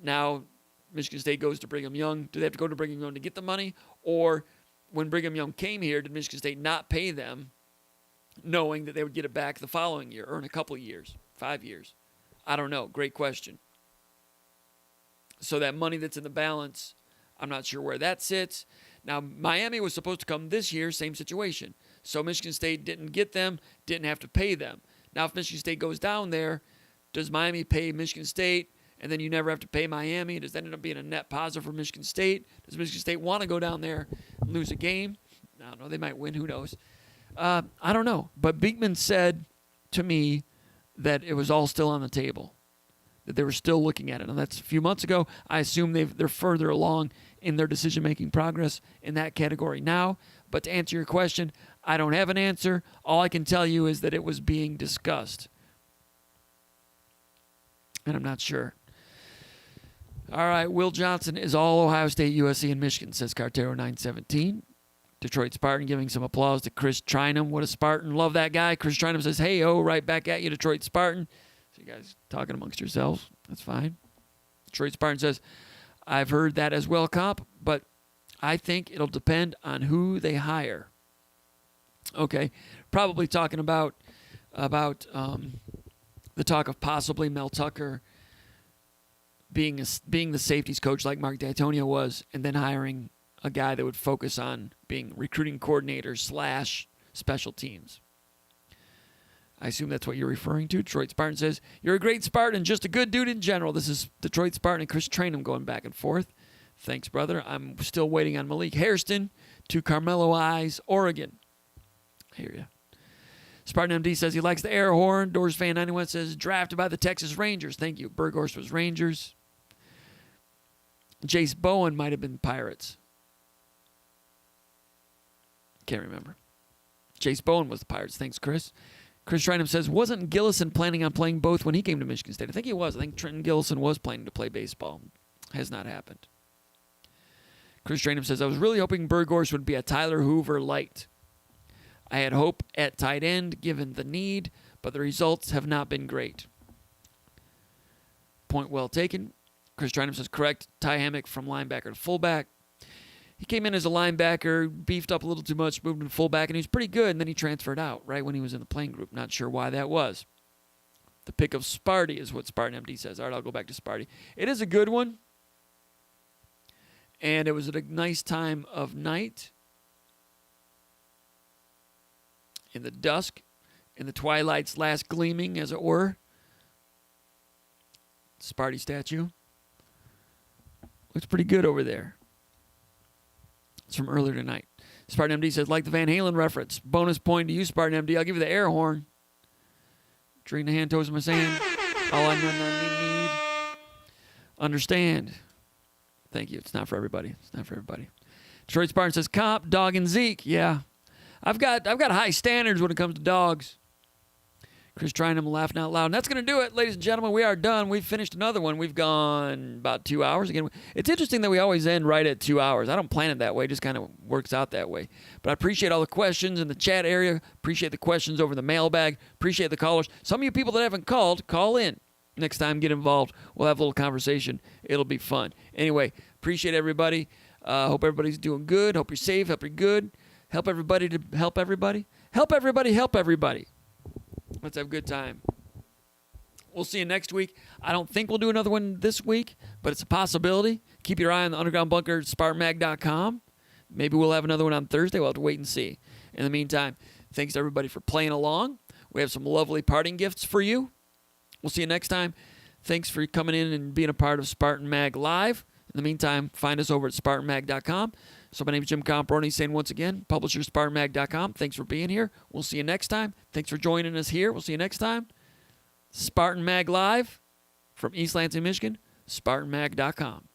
Now Michigan State goes to Brigham Young. Do they have to go to Brigham Young to get the money? Or when Brigham Young came here, did Michigan State not pay them knowing that they would get it back the following year or in a couple of years, 5 years? I don't know. Great question. So that money that's in the balance, I'm not sure where that sits. Now, Miami was supposed to come this year, same situation. So Michigan State didn't get them, didn't have to pay them. Now, if Michigan State goes down there, does Miami pay Michigan State, and then you never have to pay Miami? Does that end up being a net positive for Michigan State? Does Michigan State want to go down there and lose a game? I don't know. They might win. Who knows? I don't know. But Beekman said to me that it was all still on the table, that they were still looking at it. And that's a few months ago. I assume they're further along in their decision-making progress in that category now. But to answer your question, I don't have an answer. All I can tell you is that it was being discussed. And I'm not sure. All right, Will Johnson is all Ohio State, USC, and Michigan, says Cartero 917. Detroit Spartan giving some applause to Chris Trinum. What a Spartan. Love that guy. Chris Trinum says, hey-oh, right back at you, Detroit Spartan. So you guys talking amongst yourselves. That's fine. Detroit Spartan says, I've heard that as well, Comp, but I think it'll depend on who they hire. Okay, probably talking about the talk of possibly Mel Tucker being the safeties coach like Mark D'Antonio was, and then hiring a guy that would focus on being recruiting coordinator / special teams. I assume that's what you're referring to. Detroit Spartan says, you're a great Spartan, just a good dude in general. This is Detroit Spartan and Chris Trainum going back and forth. Thanks, brother. I'm still waiting on Malik Hairston to Carmelo Eyes, Oregon. I hear you. Spartan MD says he likes the air horn. Doors Fan 91 says drafted by the Texas Rangers. Thank you. Burghorst was Rangers. Jace Bowen might have been Pirates. Can't remember. Jace Bowen was the Pirates. Thanks, Chris. Chris Trinum says, wasn't Gillison planning on playing both when he came to Michigan State? I think he was. I think Trenton Gillison was planning to play baseball. Has not happened. Chris Trainham says, I was really hoping Burgorst would be a Tyler Hoover light. I had hope at tight end given the need, but the results have not been great. Point well taken. Chris Trainham says, correct. Ty Hammock from linebacker to fullback. He came in as a linebacker, beefed up a little too much, moved to fullback, and he was pretty good, and then he transferred out right when he was in the playing group. Not sure why that was. The pick of Sparty is what SpartanMD says. All right, I'll go back to Sparty. It is a good one. And it was at a nice time of night. In the dusk. In the twilight's last gleaming, as it were. Sparty statue. Looks pretty good over there. It's from earlier tonight. SpartanMD says, like the Van Halen reference. Bonus point to you, SpartanMD. I'll give you the air horn. Drink the hand, toes in my sand. All I need. Understand. Thank you. It's not for everybody. It's not for everybody. Detroit Spartan says, Comp, Dog, and Zeke. Yeah. I've got high standards when it comes to dogs. Chris Trainham laughing out loud. And that's going to do it, ladies and gentlemen. We are done. We've finished another one. We've gone about 2 hours. Again, it's interesting that we always end right at 2 hours. I don't plan it that way. It just kind of works out that way. But I appreciate all the questions in the chat area. Appreciate the questions over the mailbag. Appreciate the callers. Some of you people that haven't called, call in. Next time, get involved. We'll have a little conversation. It'll be fun. Anyway, appreciate everybody. Hope everybody's doing good. Hope you're safe. Hope you're good. Help everybody to help everybody. Help everybody help everybody. Let's have a good time. We'll see you next week. I don't think we'll do another one this week, but it's a possibility. Keep your eye on the Underground Bunker at SpartanMag.com. Maybe we'll have another one on Thursday. We'll have to wait and see. In the meantime, thanks to everybody for playing along. We have some lovely parting gifts for you. We'll see you next time. Thanks for coming in and being a part of Spartan Mag Live. In the meantime, find us over at SpartanMag.com. So my name is Jim Comparoni, saying once again, publisher SpartanMag.com. Thanks for being here. We'll see you next time. Thanks for joining us here. We'll see you next time. Spartan Mag Live from East Lansing, Michigan, SpartanMag.com.